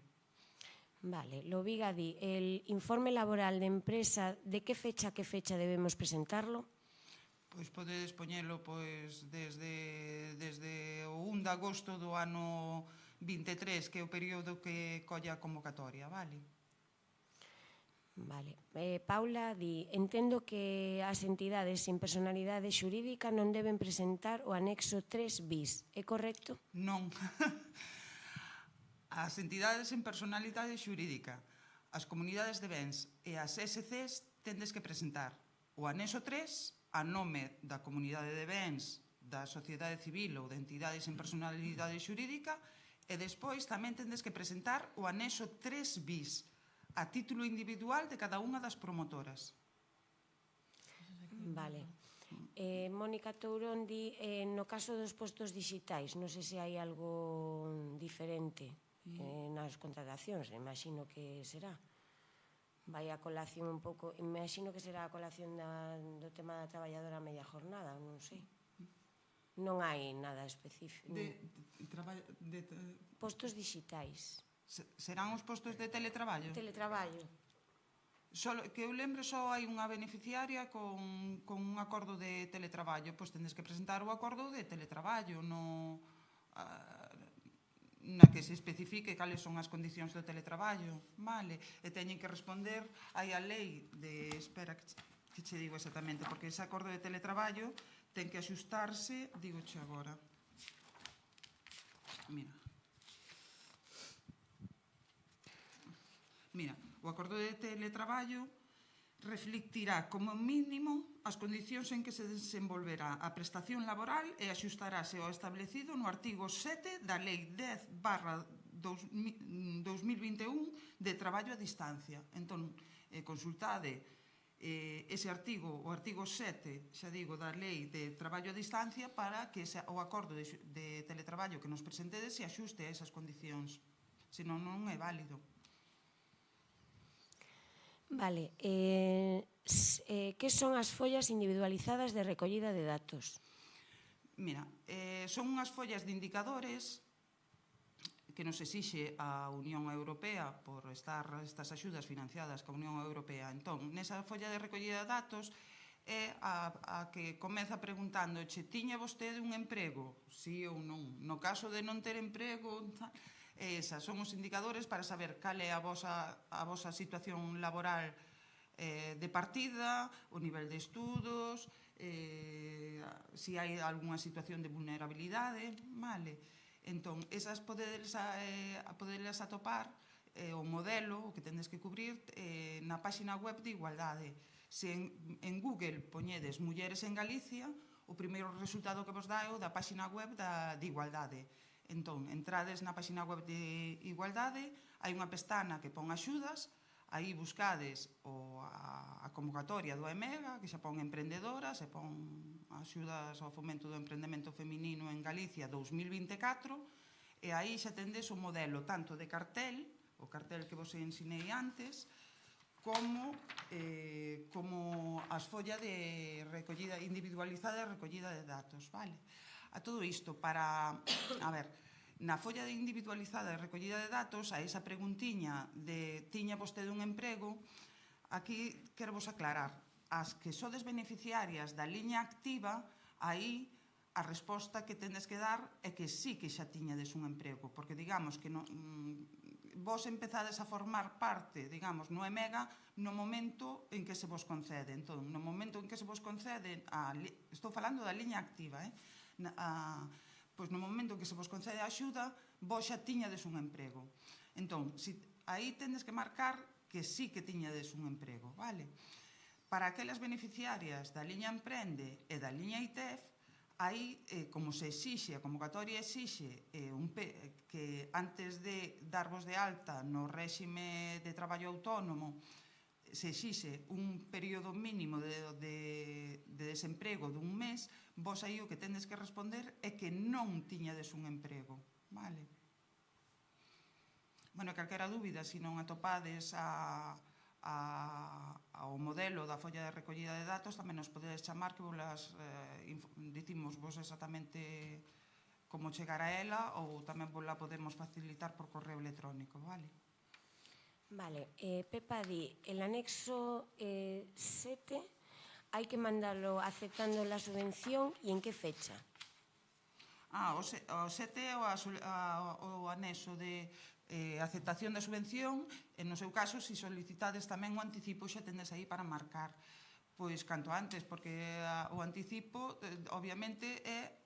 Vale, Lobiga di, el informe laboral de empresa, ¿de qué fecha a qué fecha debemos presentarlo? Pois podedes poñelo desde o 1 de agosto do ano 23, que é o período que colle a convocatoria, vale? Vale. Paula di, entendo que as entidades sin personalidade xurídica non deben presentar o anexo 3 bis, é correcto? Non. As entidades en personalidade xurídica, as comunidades de bens e as SCs tendes que presentar o anexo 3 a nome da comunidade de bens, da sociedade civil ou de entidades en personalidade xurídica E despois tamén tendes que presentar o anexo 3 bis a título individual de cada unha das promotoras. Vale. Mónica Tourón di, no caso dos postos digitais, non sei se hai algo diferente nas contratacións, imagino que será. Vai a colación un pouco, imagino que será a colación do tema da traballadora a media jornada, non sei. Non hai nada específico. Postos digitais. Serán os postos de teletraballo? Teletraballo. Que eu lembro, só hai unha beneficiaria con un acordo de teletraballo. Pois tendes que presentar o acordo de teletraballo na que se especifique cales son as condicións do teletraballo, vale? E teñen que responder, hai a lei de... Espera, que che digo exactamente, porque ese acordo de teletraballo ten que axustarse, digoche agora. Mira, o acordo de teletraballo reflectirá como mínimo as condicións en que se desenvolverá a prestación laboral e axustarase ao establecido no artigo 7 da Lei 10/2021 de traballo a distancia. Entón, consultade ese artigo, o artigo 7, xa digo, da Lei de traballo a distancia para que o acordo de teletraballo que nos presentedes se axuste a esas condicións. Senón non é válido. Vale, que son as follas individualizadas de recollida de datos? Mira, son unhas follas de indicadores que nos exixe a Unión Europea por estas axudas financiadas coa Unión Europea. Entón, nesa folla de recollida de datos é a que comeza preguntándoche: tiña vostede un emprego? Sí ou non? No caso de non ter emprego... Esas son os indicadores para saber cal é a vosa situación laboral de partida, o nivel de estudos, se hai algunha situación de vulnerabilidade, vale? Entón, esas poderes atopar o modelo, o que tendes que cubrir na páxina web de Igualdade. Se en Google poñedes Mulleres en Galicia, o primeiro resultado que vos dá é o da páxina web de Igualdade. Entón, entrades na páxina web de Igualdade, hai unha pestana que pon axudas, aí buscades a convocatoria do EMEGA, que xa pon emprendedoras, e pon axudas ao fomento do emprendemento feminino en Galicia 2024, e aí xa tendes o modelo tanto de cartel, o cartel que vos ensinei antes, como as follas de recollida individualizada e recollida de datos, vale? A todo isto, na folla de individualizada e recollida de datos, a esa preguntiña de tiña vostede un emprego, aquí quero vos aclarar, as que sodes beneficiarias da liña activa, aí a resposta que tendes que dar é que sí que xa tiñades un emprego, porque digamos que vos empezades a formar parte, digamos, no EMEGA no momento en que se vos concede. Entón, no momento en que se vos concede, estou falando da liña activa, pois no momento en que se vos concede a axuda, vos xa tiñades un emprego. Entón, aí tendes que marcar que sí que tiñades un emprego, vale? Para aquelas beneficiarias da liña Emprende e da liña ITEF, aí, como se exixe, a convocatoria exixe que antes de darvos de alta no réxime de traballo autónomo se exixe un período mínimo de desemprego dun mes, vos aí o que tendes que responder é que non tiñades un emprego, vale? Bueno, calquera dúbida, se non atopades ao modelo da folla de recollida de datos, tamén nos podedes chamar que dicimos vos exactamente como chegar a ela, ou tamén vos la podemos facilitar por correo electrónico, vale? Vale, Pepa di, el anexo 7 hai que mandarlo aceptando la subvención e en que fecha? O 7 é o anexo de aceptación da subvención, e no seu caso, se solicitades tamén o anticipo, xa tendes aí para marcar, pois canto antes, porque o anticipo, obviamente, é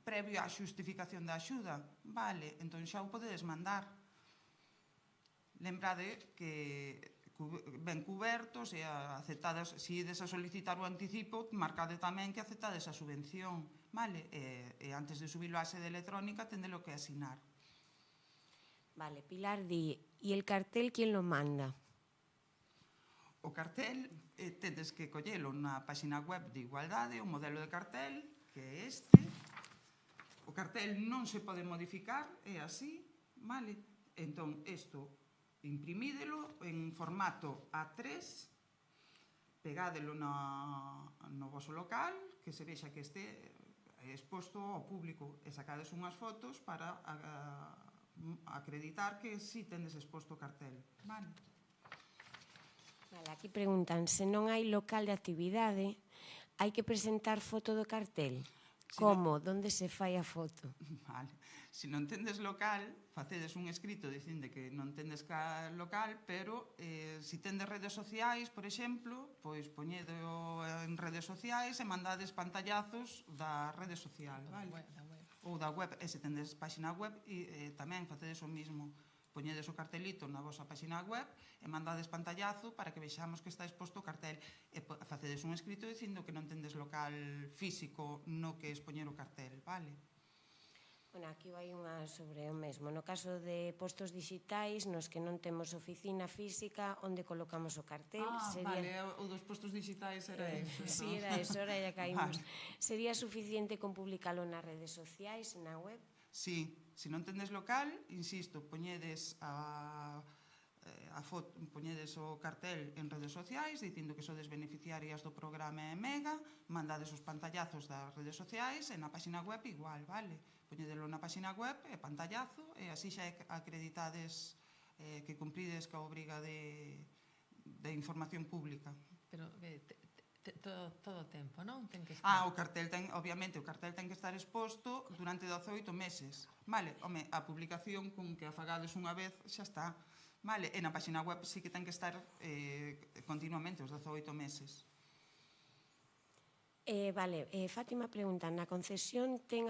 previo á xustificación da axuda, vale? Entón xa o podedes mandar. Lembrade que ben cubertos e aceptadas, se ides a solicitar o anticipo, marcade tamén que aceptades a subvención, vale? E antes de subirlo á sede electrónica, tendelo que asinar. Vale, Pilar di, e el cartel, ¿quién lo manda? O cartel tedes que collelo na página web de Igualdade, o modelo de cartel, que é este. O cartel non se pode modificar, é así, vale? Entón, isto, imprimídelo en formato A3, pegádelo no voso local, que se vexa que este exposto ao público, e sacades unhas fotos para acreditar que si tendes exposto o cartel, vale? Vale, aquí preguntan, se non hai local de actividade, hai que presentar foto do cartel? Como? Donde se fai a foto? Vale. Se non tendes local, facedes un escrito dicindo que non tendes local, pero se tendes redes sociais, por exemplo, pois poñedo en redes sociais e mandades pantallazos da rede social, vale? Ou da web, e se tendes página web, tamén facedes o mismo. Poñedes o cartelito na vosa página web e mandades pantallazo para que vexamos que está exposto o cartel. E facedes un escrito dicindo que non tendes local físico no que expoñer o cartel, vale? Bueno, aquí vai unha sobre o mesmo. No caso de postos digitais, nos que non temos oficina física, onde colocamos o cartel? Vale, o dos postos digitais era eso. Si, era eso, ahora ya caímos. Sería suficiente con publicalo nas redes sociais, na web? Sí, se non tendes local, insisto, poñedes poñedes o cartel en redes sociais dicindo que sodes beneficiarias do programa EMEGA, mandades os pantallazos das redes sociais e na página web igual, vale? Poñedelo na página web e pantallazo e así xa acreditades que cumprides coa obriga de información pública. Pero todo o tempo, non? Ten que estar. O cartel obviamente, o cartel ten que estar exposto durante 18 meses. Vale, home, a publicación con que a fagades unha vez xa está. Vale, e na página web sí que ten que estar continuamente os 18 meses. Vale, Fátima pregunta, na concesión ten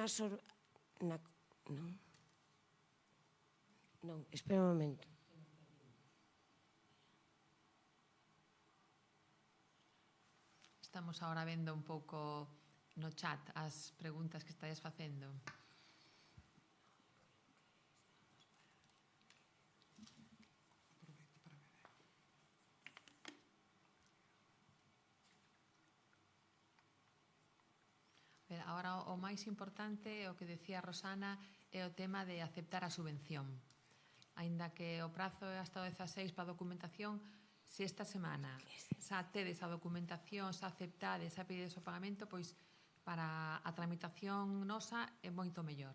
Non, espera un momento. Estamos agora vendo un pouco no chat as preguntas que estáis facendo. Agora o máis importante, o que decía Rosana, é o tema de aceptar a subvención. Aínda que o prazo é hasta o 16 para a documentación, se esta semana xa tedes a documentación, xa aceptades, xa pides o pagamento, pois para a tramitación nosa é moito mellor.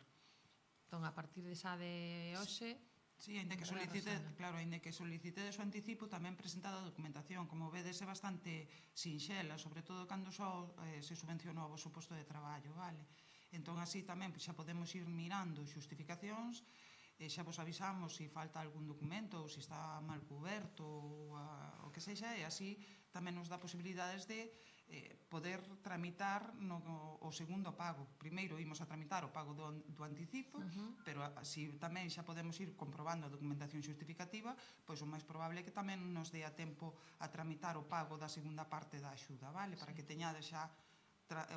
Entón, a partir de xa de hoxe... Sí, ainda que solicitedes o anticipo, tamén presentada a documentación. Como vedes, é bastante sinxela, sobre todo cando só se subvencionou o voso posto de traballo, vale? Entón, así tamén xa podemos ir mirando xustificacións, xa vos avisamos se falta algún documento ou se está mal cuberto ou o que sexa, e así tamén nos dá posibilidades de poder tramitar o segundo pago. Primeiro imos a tramitar o pago do anticipo, pero se tamén xa podemos ir comprobando a documentación xustificativa, pois o máis probable é que tamén nos dé a tempo a tramitar o pago da segunda parte da axuda, vale? Para que teñades xa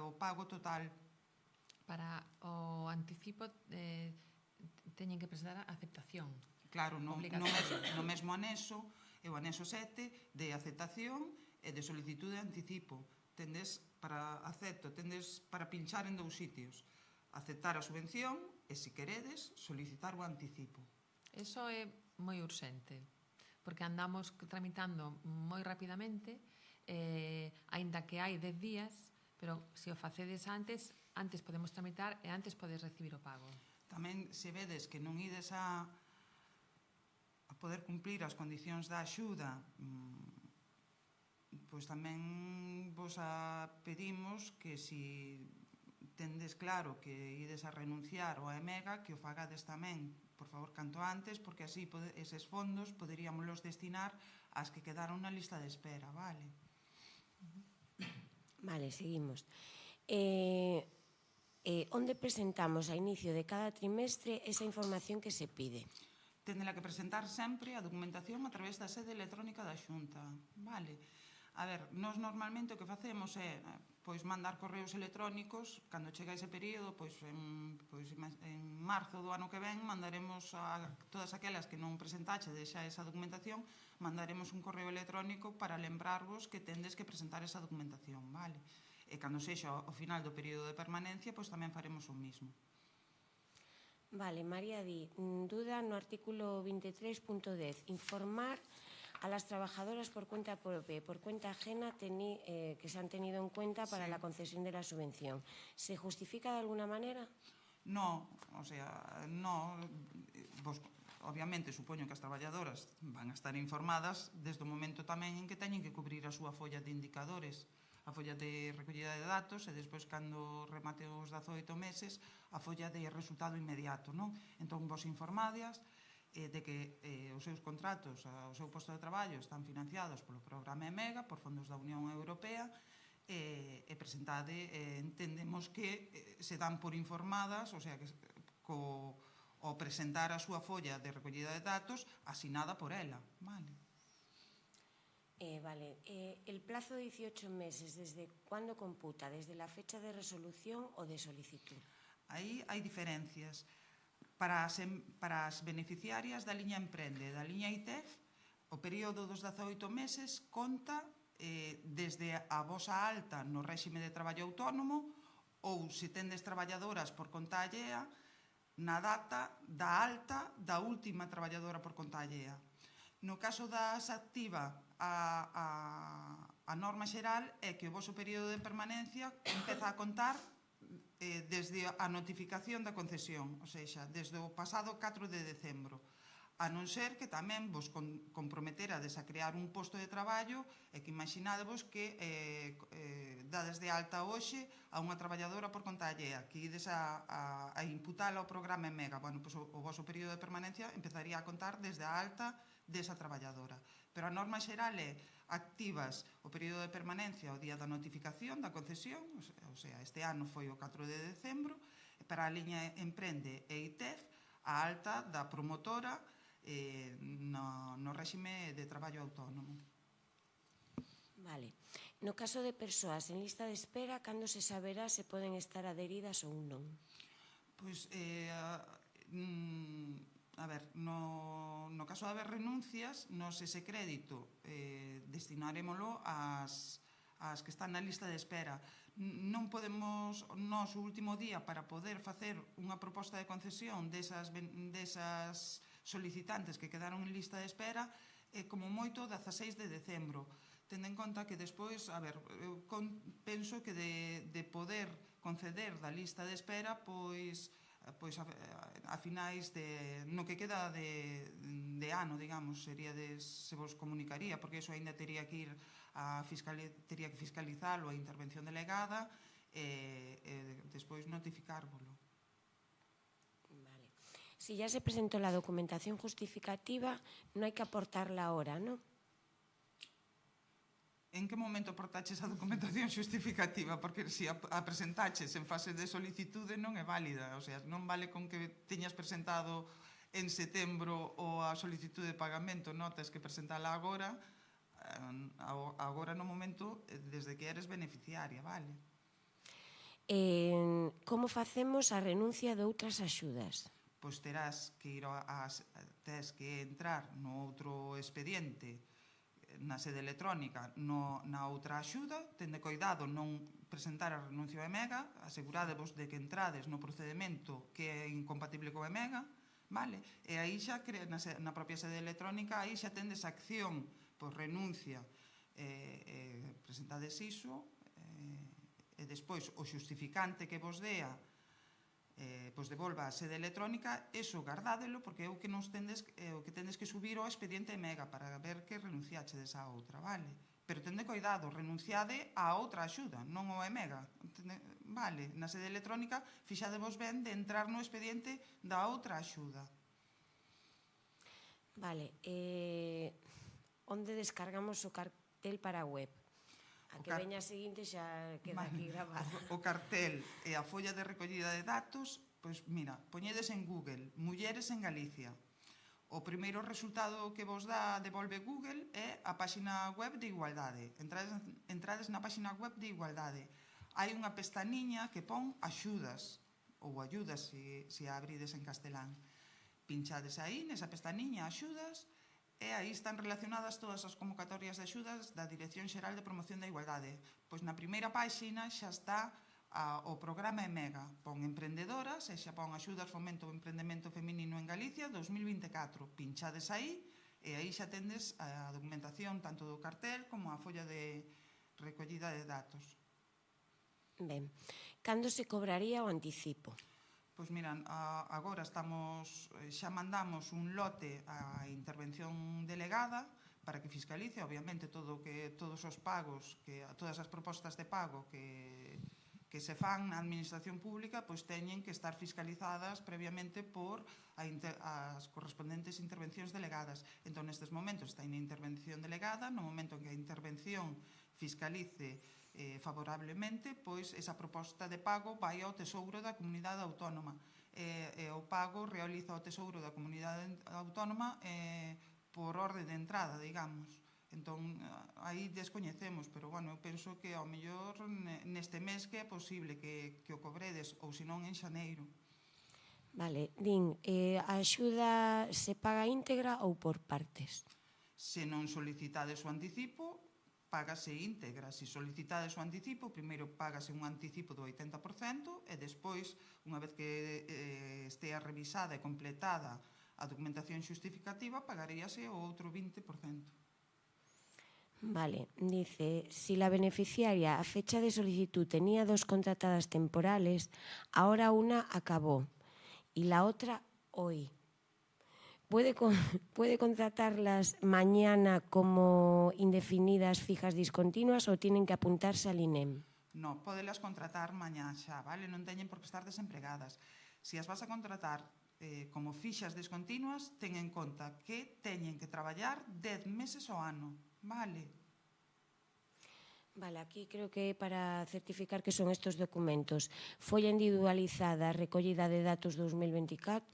o pago total. Para o anticipo teñen que presentar a aceptación. Claro, no mesmo anexo, é o anexo 7 de aceptación e de solicitude de anticipo. Tendes para pinchar en 2 sitios. Aceptar a subvención e, se queredes, solicitar o anticipo. Eso é moi urxente, porque andamos tramitando moi rapidamente, aínda que hai 10 días, pero se o facedes antes podemos tramitar e antes podes recibir o pago. Tamén, se vedes que non ides a poder cumplir as condicións da axuda, pois tamén vos pedimos que se tendes claro que ides a renunciar ao EMEGA, que o fagades tamén, por favor, canto antes, porque así eses fondos poderíamolos destinar ás que quedaron na lista de espera, vale? Vale, seguimos. Onde presentamos a inicio de cada trimestre esa información que se pide? Tendela que presentar sempre a documentación a través da sede electrónica da Xunta, vale? A ver, nós normalmente o que facemos é mandar correos electrónicos cando chega ese período, en marzo do ano que ven mandaremos a todas aquelas que non presentaxe xa esa documentación, mandaremos un correo electrónico para lembrarvos que tendes que presentar esa documentación, vale? E cando sexa ao final do período de permanencia, pois tamén faremos o mismo. Vale, María di, duda no artículo 23.10, informar a las trabajadoras por cuenta propia y por cuenta ajena que se han tenido en cuenta para la concesión de la subvención. ¿Se justifica de alguna manera? No, o sea, no, vos, obviamente, supoño que as traballadoras van a estar informadas desde o momento tamén en que teñen que cubrir a súa folla de indicadores, a folla de recollida de datos e despois, cando remate os 18 meses, a folla de resultado inmediato, non? Entón, vos informadias de que os seus contratos, o seu posto de traballo están financiados polo programa EMEGA, por fondos da Unión Europea, e presentade, entendemos que se dan por informadas, o sea, que ao presentar a súa folla de recollida de datos asinada por ela, vale? Vale, el plazo de 18 meses, ¿desde cuándo computa? ¿Desde la fecha de resolución o de solicitud? Aí hai diferencias. Para as beneficiarias da liña Emprende, da liña ITEF, o período dos 18 meses conta desde a vosa alta no réxime de traballo autónomo ou, se tendes traballadoras por conta allea, na data da alta da última traballadora por conta allea. No caso das activa, a norma xeral é que o voso período de permanencia empeza a contar desde a notificación da concesión, ou seja, desde o pasado 4 de decembro, a non ser que tamén vos comprometerades a crear un posto de traballo e que imaginadevos que dades de alta hoxe a unha traballadora por conta allea, que ides a imputala ao programa EMEGA. Bueno, pois o voso período de permanencia empezaría a contar desde a alta desa traballadora. Pero a norma xeral é activas o período de permanencia ao día da notificación da concesión, o sea, este ano foi o 4 de decembro, para a liña Emprende e ITEF, a alta da promotora no réxime de traballo autónomo. Vale. No caso de persoas en lista de espera, cando se saberá se poden estar adheridas ou non? Pois, a ver, no caso de haber renuncias, nos ese crédito destinarémolo ás que están na lista de espera. Non podemos, nos, o último día, para poder facer unha proposta de concesión desas solicitantes que quedaron en lista de espera, como moito 16 de decembro. Tendo en conta que despois, a ver, eu penso que de poder conceder da lista de espera, pois a finais no que queda de ano, digamos, sería se vos comunicaría, porque iso ainda tería que ir tería que fiscalizalo a intervención delegada e despois notificárvolo. Vale. Si ya se presentó la documentación justificativa, no hay que aportarla ahora, ¿no? En que momento aportaches a documentación xustificativa? Porque se a presentaches en fase de solicitude non é válida, o sea, non vale con que teñas presentado en setembro ou a solicitude de pagamento, notas que presentala agora no momento desde que eres beneficiaria, vale? Como facemos a renuncia de outras axudas? Pois terás que entrar no outro expediente na sede electrónica na outra axuda, tende coidado non presentar a renuncia ao EMEGA, asegurádevos de que entrades no procedimento que é incompatible co EMEGA, vale? E aí xa, na propia sede electrónica, aí xa tendes acción por renuncia, presentades iso, e despois o xustificante que vos dea pois devolva a sede electrónica, eso gardádelo, porque é o que tendes que subir ao expediente EMEGA para ver que renunciachedes a outra, vale? Pero tende coidado, renunciade a outra axuda, non ao EMEGA, vale? Na sede electrónica fixadevos ben de entrar no expediente da outra axuda. Vale, onde descargamos o cartel para a web? A que veña a seguinte xa queda aquí grabado. O cartel e a folla de recollida de datos, pois mira, poñedes en Google Mulleres en Galicia. O primeiro resultado que vos devolve Google é a páxina web de Igualdade. Entrades na páxina web de Igualdade. Hai unha pestaniña que pon axudas. ou ayudas se a abrides en castelán. Pinchades aí, nesa pestaniña axudas, e aí están relacionadas todas as convocatorias de axudas da Dirección Xeral de Promoción da Igualdade. Pois na primeira páxina xa está o programa EMEGA, pon emprendedoras e xa pon axudas fomento ao emprendemento feminino en Galicia 2024. Pinchades aí e aí xa tendes a documentación tanto do cartel como a folla de recollida de datos. Ben, cando se cobraría o anticipo? Pois miran, agora xa mandamos un lote á intervención delegada para que fiscalice, obviamente, todos os pagos, todas as propostas de pago que se fan na administración pública, pois teñen que estar fiscalizadas previamente por as correspondentes intervencións delegadas. Entón, nestes momentos está na intervención delegada, no momento en que a intervención fiscalice favorablemente, pois esa proposta de pago vai ao Tesouro da Comunidade Autónoma. E o pago realiza o Tesouro da Comunidade Autónoma por orde de entrada, digamos. Entón, aí descoñecemos, pero, bueno, eu penso que ao mellor neste mes que é posible que o cobredes, ou senón en xaneiro. Vale, din, a axuda se paga íntegra ou por partes? Se non solicitades o anticipo, págase íntegra. Se solicitades o anticipo, primeiro págase un anticipo do 80% e despois, unha vez que estea revisada e completada a documentación xustificativa, pagaríase o outro 20%. Vale, dice, si la beneficiaria a fecha de solicitud tenía 2 contratadas temporales, ahora una acabó y la otra hoy. ¿Puede contratarlas mañana como indefinidas, fijas, discontinuas o tienen que apuntarse al INEM? No, podelas contratar mañá xa, vale? Non teñen por que estar desempregadas. Se as vas a contratar como fixas discontinuas, ten en conta que teñen que traballar 10 meses ao ano. Vale. Vale, aquí creo que para certificar que son estos documentos. Folla individualizada, recollida de datos 2024,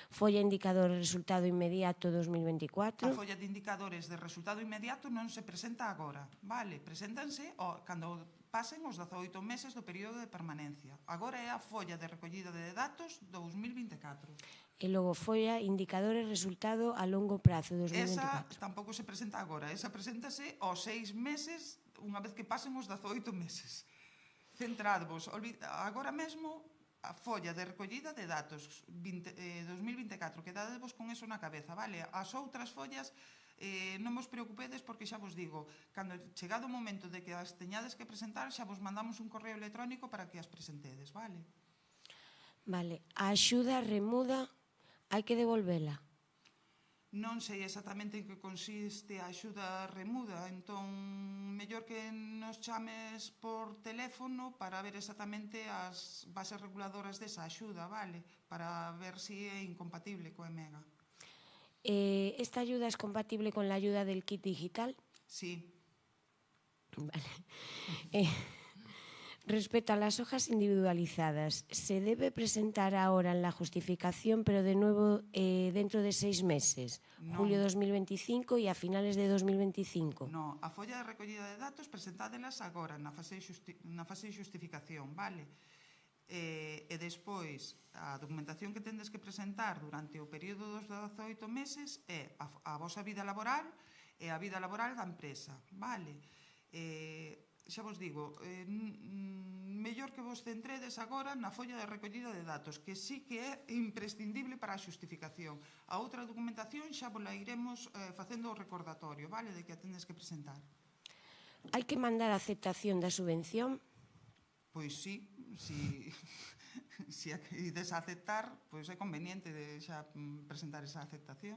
folla indicador resultado inmediato 2024. A folla de indicadores de resultado inmediato non se presenta agora, vale? Preséntanse cando pasen os 18 meses do período de permanencia. Agora é a folla de recollida de datos 2024. E logo folla indicadores resultado a longo prazo 2024. Esa tampouco se presenta agora, esa preséntase aos 6 meses, unha vez que pasen os 18 meses. Centradvos, agora mesmo a folla de recollida de datos 2024, quedadevos con eso na cabeza, vale? As outras follas non vos preocupedes porque xa vos digo, cando chegado o momento de que as teñades que presentar, xa vos mandamos un correo electrónico para que as presentedes, vale? Vale, a axuda remuda hai que devolvela? Non sei exactamente en que consiste a axuda remuda, entón mellor que nos chames por teléfono para ver exactamente as bases reguladoras desa axuda, vale? Para ver se é incompatible coa EMEGA. ¿Esta ayuda es compatible con la ayuda del kit digital? Sí. Vale. Respecto a las hojas individualizadas, ¿se debe presentar ahora en la justificación, pero de nuevo dentro de 6 meses? No. Julio 2025 y a finales de 2025. No, a folla de recollida de datos presentádelas agora na fase de xustificación, vale? E despois, a documentación que tendes que presentar durante o período dos 18 meses é a vosa vida laboral e a vida laboral da empresa, vale? Xa vos digo, mellor que vos centredes agora na folla de recollida de datos, que sí que é imprescindible para a xustificación. A outra documentación xa vos la iremos facendo o recordatorio, vale, de que a tendes que presentar. Hai que mandar a aceptación da subvención? Pois sí, se a querides aceptar, pois é conveniente de xa presentar esa aceptación.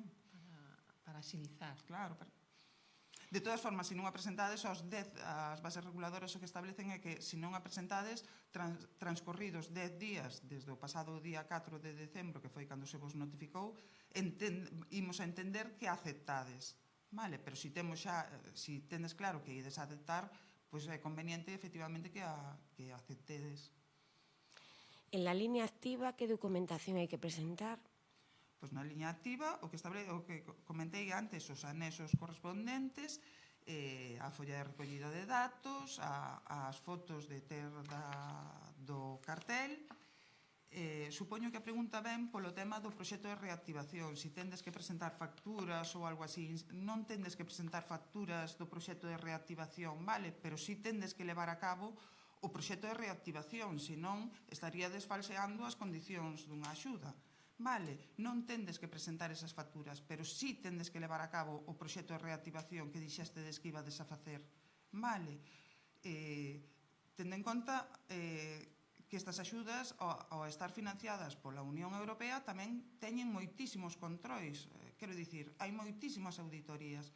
Para axilizar. Claro, de todas formas, se non a presentades, as bases reguladoras o que establecen é que se non a presentades, transcorridos 10 días desde o pasado día 4 de decembro, que foi cando se vos notificou, imos a entender que aceptades, vale? Pero se tendes claro que ides a aceptar, pois é conveniente, efectivamente, que aceptedes. En la línea activa, que documentación hai que presentar? Pois na liña activa, o que comentei antes, os anexos correspondentes, a folla de recollida de datos, as fotos de do cartel Supoño que a pregunta ven polo tema do proxecto de reactivación, si tendes que presentar facturas ou algo así. Non tendes que presentar facturas do proxecto de reactivación, vale? Pero si tendes que levar a cabo o proxecto de reactivación, senón estaría desfalseando as condicións dunha axuda. Vale, non tendes que presentar esas facturas, pero si tendes que levar a cabo o proxecto de reactivación que dixestedes que ibades a facer. Vale, tendo en conta que estas axudas, ao estar financiadas pola Unión Europea, tamén teñen moitísimos controis. Quero dicir, hai moitísimas auditorías.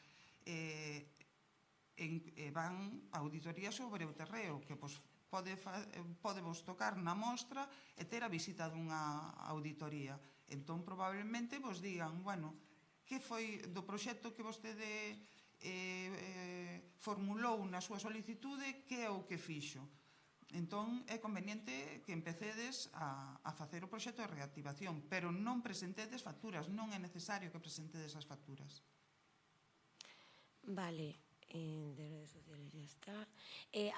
Van auditorías sobre o terreo, que pode vos tocar na mostra e ter a visita dunha auditoría. Entón, probablemente vos digan, bueno, que foi do proxecto que vostede formulou na súa solicitude, que é o que fixo. Entón, é conveniente que empecedes a facer o proxecto de reactivación, pero non presentedes facturas, non é necesario que presentedes as facturas. Vale, de redes sociales ya está.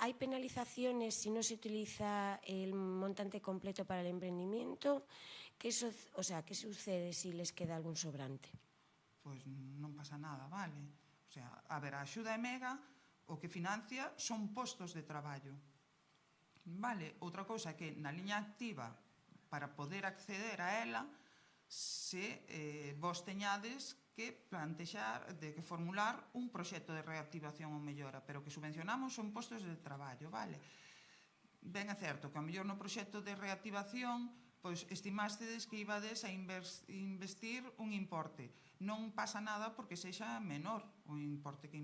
¿Hay penalizaciones si no se utiliza el montante completo para el emprendimiento? ¿Qué sucede si les queda algún sobrante? Pois non pasa nada, vale? O sea, a ver, a axuda EMEGA o que financia son postos de traballo. Vale, outra cousa é que na liña activa, para poder acceder a ela, se vos teñades que plantexar, de que formular un proxecto de reactivación ou mellora, pero que subvencionamos son postos de traballo, vale? Ben é certo que ao mellor no proxecto de reactivación pois estimástedes que ibades a investir un importe. Non pasa nada porque sexa menor o importe que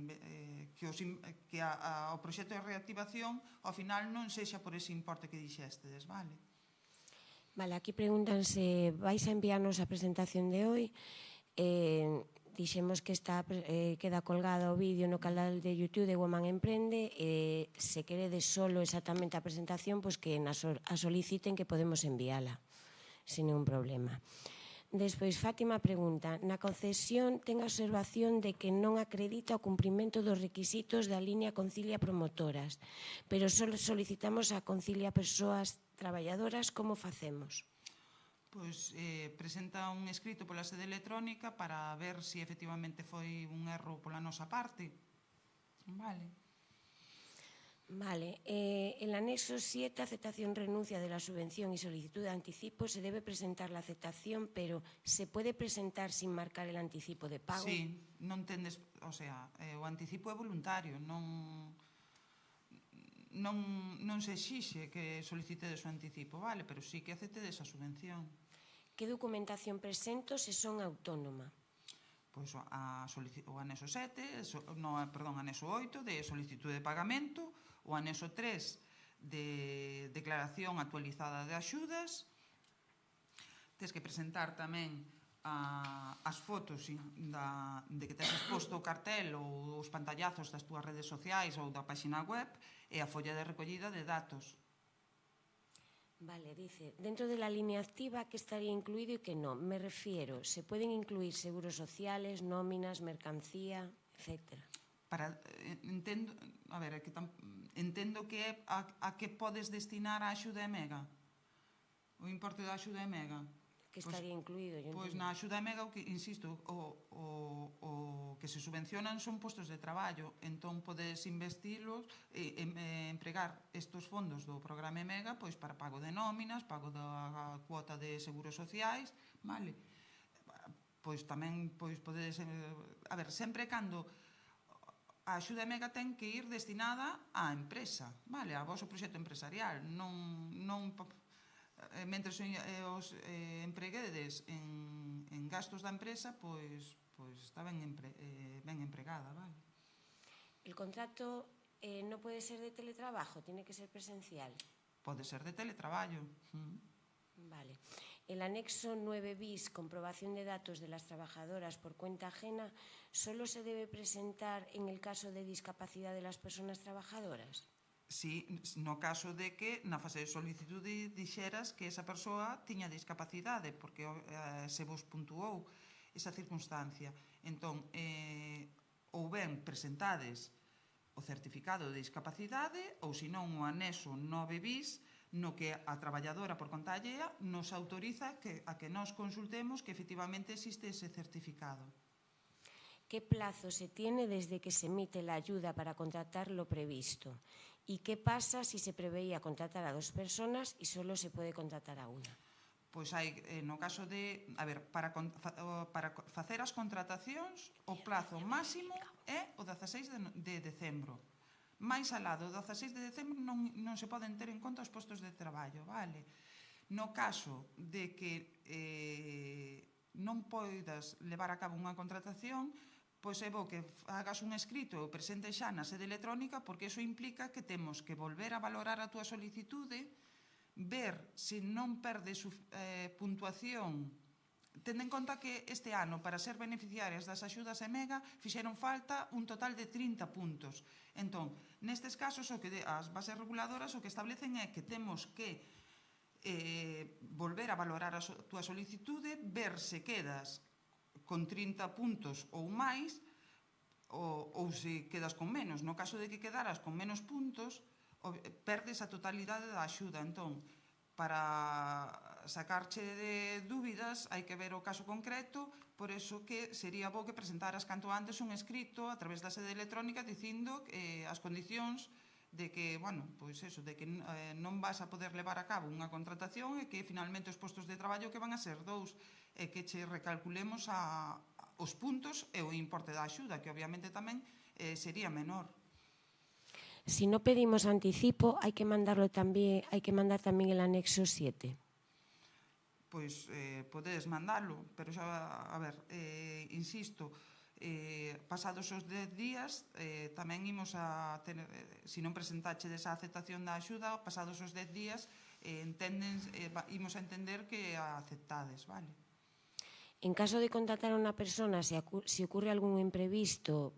o proxecto de reactivación ao final non sexa por ese importe que dixéstedes, vale? Vale, aquí preguntan se vais a enviarnos a presentación de hoy. Dixemos que queda colgado o vídeo no canal de YouTube de Woman Emprende. Se queredes solo exactamente a presentación, pois que a soliciten que podemos enviala sin ningún problema. Despois, Fátima pregunta, na concesión ten a observación de que non acredita o cumprimento dos requisitos da línea Concilia Promotoras, pero só solicitamos a Concilia Persoas Traballadoras, como facemos? Pois presenta un escrito pola sede electrónica para ver se efectivamente foi un erro pola nosa parte. Vale. Vale, el anexo 7, aceptación renuncia de la subvención y solicitud de anticipo, se debe presentar la aceptación, pero ¿se puede presentar sin marcar el anticipo de pago? Sí, non tendes, o sea, o anticipo é voluntario, non se exixe que solicitedes o anticipo, vale, pero sí que aceptedes a subvención. Que documentación presento se son autónoma? Pois o anexo 7, anexo 8 de solicitud de pagamento, o anexo 3 de declaración actualizada de axudas. Tes que presentar tamén as fotos de que tes exposto o cartel ou os pantallazos das túas redes sociais ou da página web e a folla de recollida de datos. Vale, dice, dentro de la línea activa, ¿qué estaría incluido y qué no? Me refiero, ¿se pueden incluir seguros sociales, nóminas, mercancía, etcétera? Entendo que é a que podes destinar a axuda EMEGA, o importe da axuda EMEGA. Que estaría incluído? Pois na axuda EMEGA, insisto, o que se subvencionan son postos de traballo, entón podes investilos e empregar estes fondos do programa EMEGA pois para pago de nóminas, pago da cuota de seguros sociais, vale? Pois tamén podedes, a ver, sempre cando a axuda EMEGA ten que ir destinada á empresa, vale, ao vosso proxecto empresarial, non mentre os empreguedes en gastos da empresa, pois está ben empregada, vale? El contrato non pode ser de teletrabajo, tiene que ser presencial. Pode ser de teletraballo. Vale. El anexo 9 bis, comprobación de datos de las trabajadoras por cuenta ajena, ¿solo se debe presentar en el caso de discapacidad de las personas trabajadoras? Sí, no caso de que na fase de solicitude dixeras que esa persoa tiña discapacidade, porque se vos puntuou esa circunstancia. Entón, ou ben presentades o certificado de discapacidade ou senón o anexo 9 bis no que a traballadora por conta allea nos autoriza a que nos consultemos que efectivamente existe ese certificado. ¿Qué plazo se tiene desde que se emite la ayuda para contratar lo previsto? ¿Y qué pasa si se preveía contratar a 2 personas y solo se puede contratar a una? Pois hai, no caso de, para facer as contratacións, o plazo máximo é o 16 de decembro. Mais alá do 16 de decembro non se poden ter en conta os postos de traballo, vale? No caso de que non poidas levar a cabo unha contratación, pois é bo que hagas un escrito e o presente xa na sede electrónica, porque iso implica que temos que volver a valorar a túa solicitude, ver se non perde puntuación, tendo en conta que este ano, para ser beneficiarias das axudas EMEGA, fixeron falta un total de 30 puntos. Entón, nestes casos, as bases reguladoras o que establecen é que temos que volver a valorar a túa solicitude, ver se quedas con 30 puntos ou máis, ou se quedas con menos. No caso de que quedaras con menos puntos, perdes a totalidade da axuda. Entón, para sacarche de dúbidas hai que ver o caso concreto, por eso que sería bo que presentaras canto antes un escrito a través da sede electrónica dicindo as condicións de que, bueno, pois eso, de que non vas a poder levar a cabo unha contratación e que finalmente os postos de traballo que van a ser 2 e que che recalculemos os puntos e o importe da axuda, que obviamente tamén sería menor. Si no pedimos anticipo, hai que mandar tamén el anexo 7. Pois podedes mandalo, pero xa, a ver, insisto, pasados os 10 días tamén imos a tener, se non presentachedes a aceptación da axuda, pasados os 10 días imos a entender que a aceptades, vale? En caso de contratar a una persona, si ocurre algún imprevisto,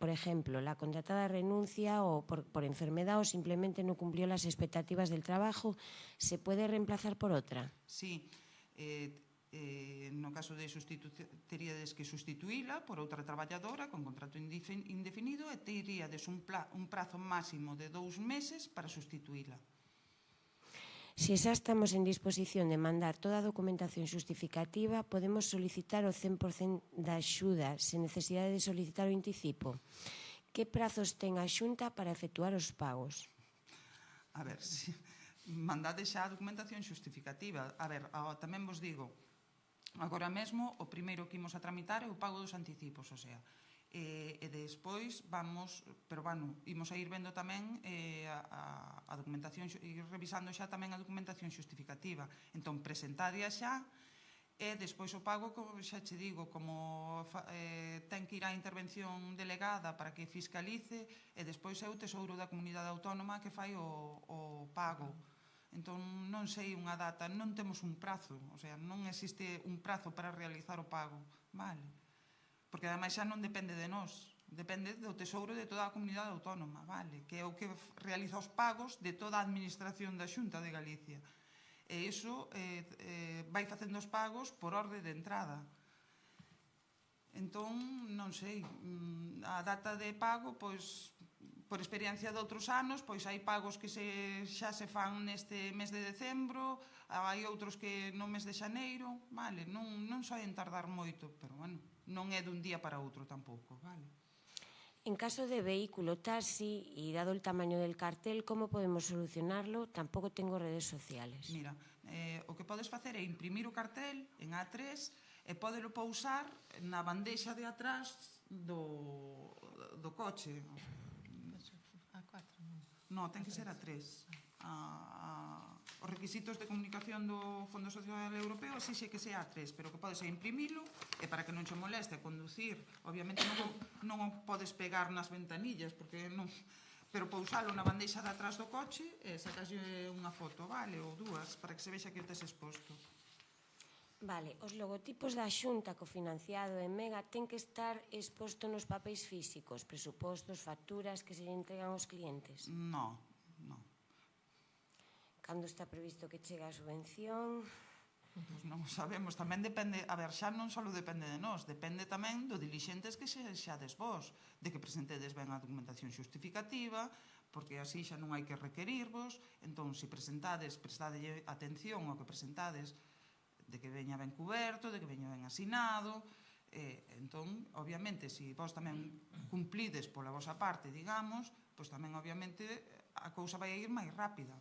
por ejemplo, la contratada renuncia o por enfermedad o simplemente no cumplió las expectativas del trabajo, ¿se puede reemplazar por otra? Sí. No caso de teríades que sustituíla por outra traballadora con contrato indefinido e teríades un prazo máximo de 2 meses para sustituíla. Si xa estamos en disposición de mandar toda a documentación xustificativa, podemos solicitar o 100% da axuda sen necesidade de solicitar o anticipo. Que prazos ten a Xunta para efectuar os pagos? A ver, mandade xa a documentación xustificativa. A ver, tamén vos digo, agora mesmo o primeiro que imos a tramitar é o pago dos anticipos, o sea, e despois vamos, pero bueno, imos a ir vendo tamén a documentación, ir revisando xa tamén a documentación xustificativa. Entón, presentadia xa, e despois o pago, xa che digo, como ten que ir á intervención delegada para que fiscalice, e despois é o Tesouro da Comunidade Autónoma que fai o pago. Entón, non sei unha data, non temos un prazo, o sea, non existe un prazo para realizar o pago, vale? Porque ademais xa non depende de nós, depende do Tesouro de toda a Comunidade Autónoma, vale? Que é o que realiza os pagos de toda a administración da Xunta de Galicia. E iso vai facendo os pagos por orde de entrada. Entón, non sei, a data de pago, pois, por experiencia de outros anos, pois hai pagos que xa se fan neste mes de decembro, hai outros que no mes de xaneiro, vale? Non soen tardar moito, pero, bueno, non é dun día para outro tampouco, vale? En caso de vehículo taxi y dado el tamaño del cartel, ¿cómo podemos solucionarlo? Tampoco tengo redes sociales. Mira, o que podes facer é imprimir o cartel en A3 e podelo pousar na bandeixa de atrás do coche. A4, non? Non, ten que ser A3. Os requisitos de comunicación do Fondo Social Europeo exixe que sea A3, pero que podes imprimilo e para que non che moleste a conducir. Obviamente non o podes pegar nas ventanillas, porque non, pero pousalo na bandeixa de atrás do coche e sacaslle unha foto, vale, ou dúas, para que se vexa que o tes exposto. Vale, os logotipos da Xunta cofinanciado en Mega ten que estar exposto nos papéis físicos, presupostos, facturas que se entregan aos clientes? Non. Cando está previsto que chegue a subvención? Pois non sabemos, tamén depende, a ver, xa non só depende de nós, depende tamén do dilixentes que xades vos, de que presentedes ben a documentación xustificativa, porque así xa non hai que requerirvos. Entón, se presentades, prestadelle atención ao que presentades, de que veña ben cuberto, de que veña ben asinado. Entón, obviamente, se vos tamén cumplides pola vosa parte, digamos, pois tamén, obviamente, a cousa vai ir máis rápida.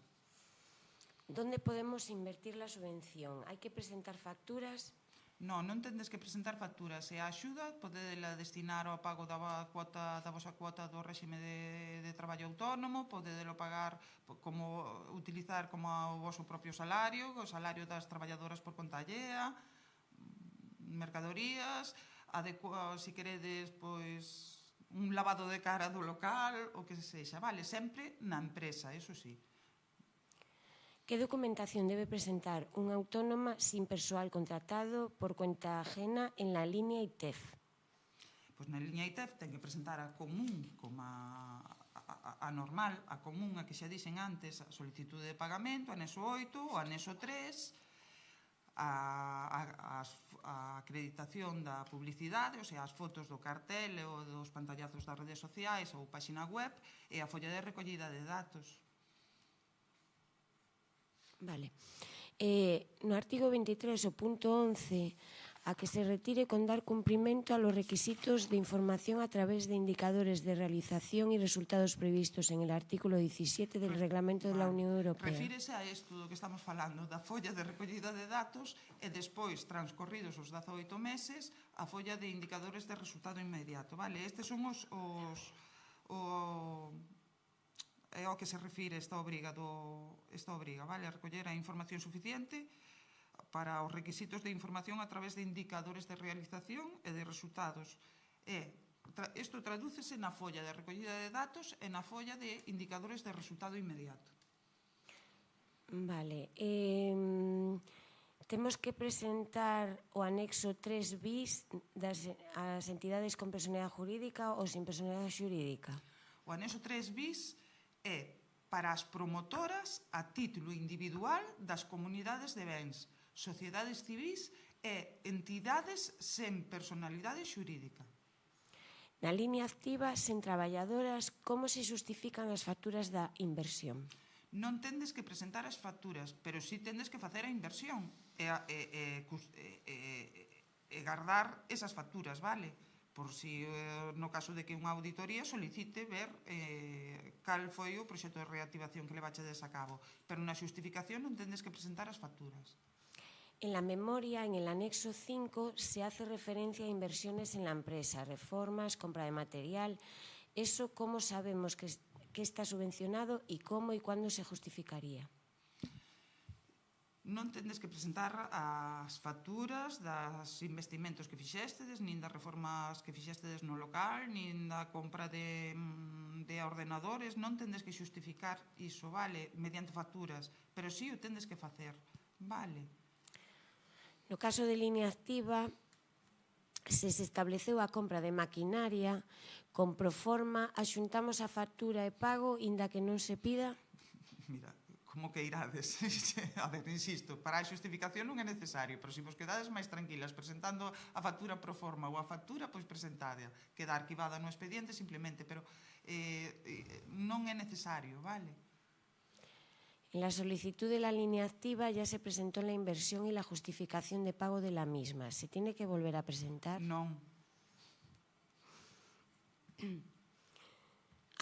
Donde podemos invertir la subvención? Hai que presentar facturas? Non tendes que presentar facturas. E a axuda podedela destinar ao pago da vosa cuota do réxime de traballo autónomo, podedelo pagar, utilizar como o voso propio salario, o salario das traballadoras por conta allea, mercadorías, se queredes, pois, un lavado de cara do local, o que sexa, vale? Sempre na empresa, eso sí. Que documentación debe presentar unha autónoma sin persoal contratado por cuenta ajena en la línea ITEF? Pois na línea ITEF ten que presentar a común como a normal, a común, a que xa dixen antes, a solicitude de pagamento, anexo 8, o anexo 3, a acreditación da publicidade, o sea, as fotos do cartel ou dos pantallazos das redes sociais ou páxina web, e a folla de recollida de datos. Vale. No artigo 23, o punto 11, a que se retire con dar cumprimento a los requisitos de información a través de indicadores de realización y resultados previstos en el artículo 17 del Reglamento de la Unión Europea. Refírese a isto do que estamos falando, da folla de recollida de datos e despois, transcorridos os 18 meses, a folla de indicadores de resultado inmediato. Vale? Estes son é ao que se refire esta obriga, vale? A recoller a información suficiente para os requisitos de información a través de indicadores de realización e de resultados. Isto tradúcese na folla de recollida de datos e na folla de indicadores de resultado inmediato. Vale. Temos que presentar o anexo 3 bis das entidades con personalidade jurídica ou sin personalidade xurídica. O anexo 3 bis é para as promotoras a título individual das comunidades de bens, sociedades civís e entidades sen personalidade xurídica. Na línea activa, sen traballadoras, como se justifican as facturas da inversión? Non tendes que presentar as facturas, pero sí tendes que facer a inversión e guardar esas facturas, vale? Por si, no caso de que unha auditoría solicite ver cal foi o proxecto de reactivación que levachedes a cabo. Pero na xustificación non tendes que presentar as facturas. En la memoria, en el anexo 5, se hace referencia a inversiones en la empresa, reformas, compra de material. ¿Eso cómo sabemos que está subvencionado y cómo y cuándo se justificaría? Non tendes que presentar as facturas das investimentos que fixestedes, nin das reformas que fixestedes no local, nin da compra de ordenadores. Non tendes que xustificar iso, vale? Mediante facturas. Pero sí o tendes que facer, vale? No caso de línea activa, se estableceu a compra de maquinaria, con proforma, axuntamos a factura e pago, inda que non se pida? Mira, como que irades? A ver, insisto, para a xustificación non é necesario, pero se vos quedades máis tranquilas presentando a factura pro forma ou a factura, pois presentade, queda arquivada no expediente simplemente, pero non é necesario, vale? En la solicitud de la línea activa ya se presentó la inversión y la justificación de pago de la misma. ¿Se tiene que volver a presentar? Non.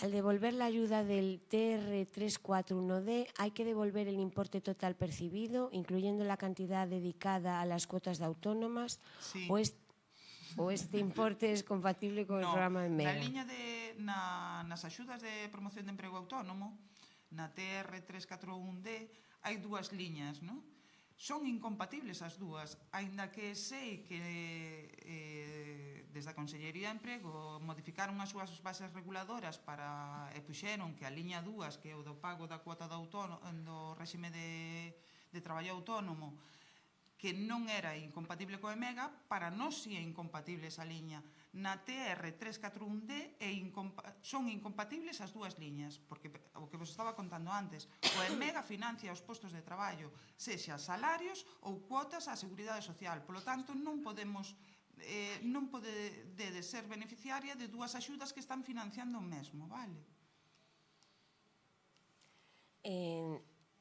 Al devolver la ayuda del TR341D, ¿hay que devolver el importe total percibido, incluyendo la cantidad dedicada a las cuotas de autónomas? Sí. ¿O este importe es compatible con el programa de MEGA? Na liña nas axudas de promoción de emprego autónomo, na TR341D, hai dúas liñas, non? Son incompatibles as dúas, aínda que sei que desde a Consellería de Emprego modificaron as súas bases reguladoras e puxeron que a liña 2, que é o do pago da cuota do réxime de traballo autónomo, que non era incompatible co EMEGA, para nós si é incompatible esa liña. Na TR341D son incompatibles as dúas liñas, porque o que vos estaba contando antes, o EMEGA financia os postos de traballo, sexa salarios ou cuotas á Seguridade Social. Polo tanto, non pode ser beneficiaria de dúas axudas que están financiando o mesmo, vale?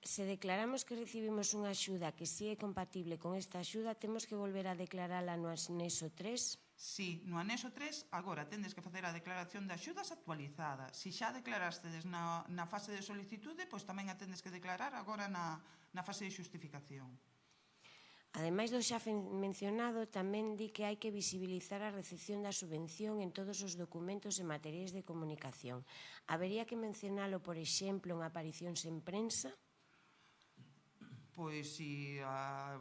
Se declaramos que recibimos unha axuda que si é compatible con esta axuda, temos que volver a declarala no anexo 3? Si, no anexo 3, agora tendes que facer a declaración de axudas actualizada. Si xa declarastedes na fase de solicitude, pois tamén a tendes que declarar agora na fase de xustificación. Ademais do xa mencionado, tamén di que hai que visibilizar a recepción da subvención en todos os documentos e materiais de comunicación. Habería que mencionalo, por exemplo, en aparicións en prensa? Pois se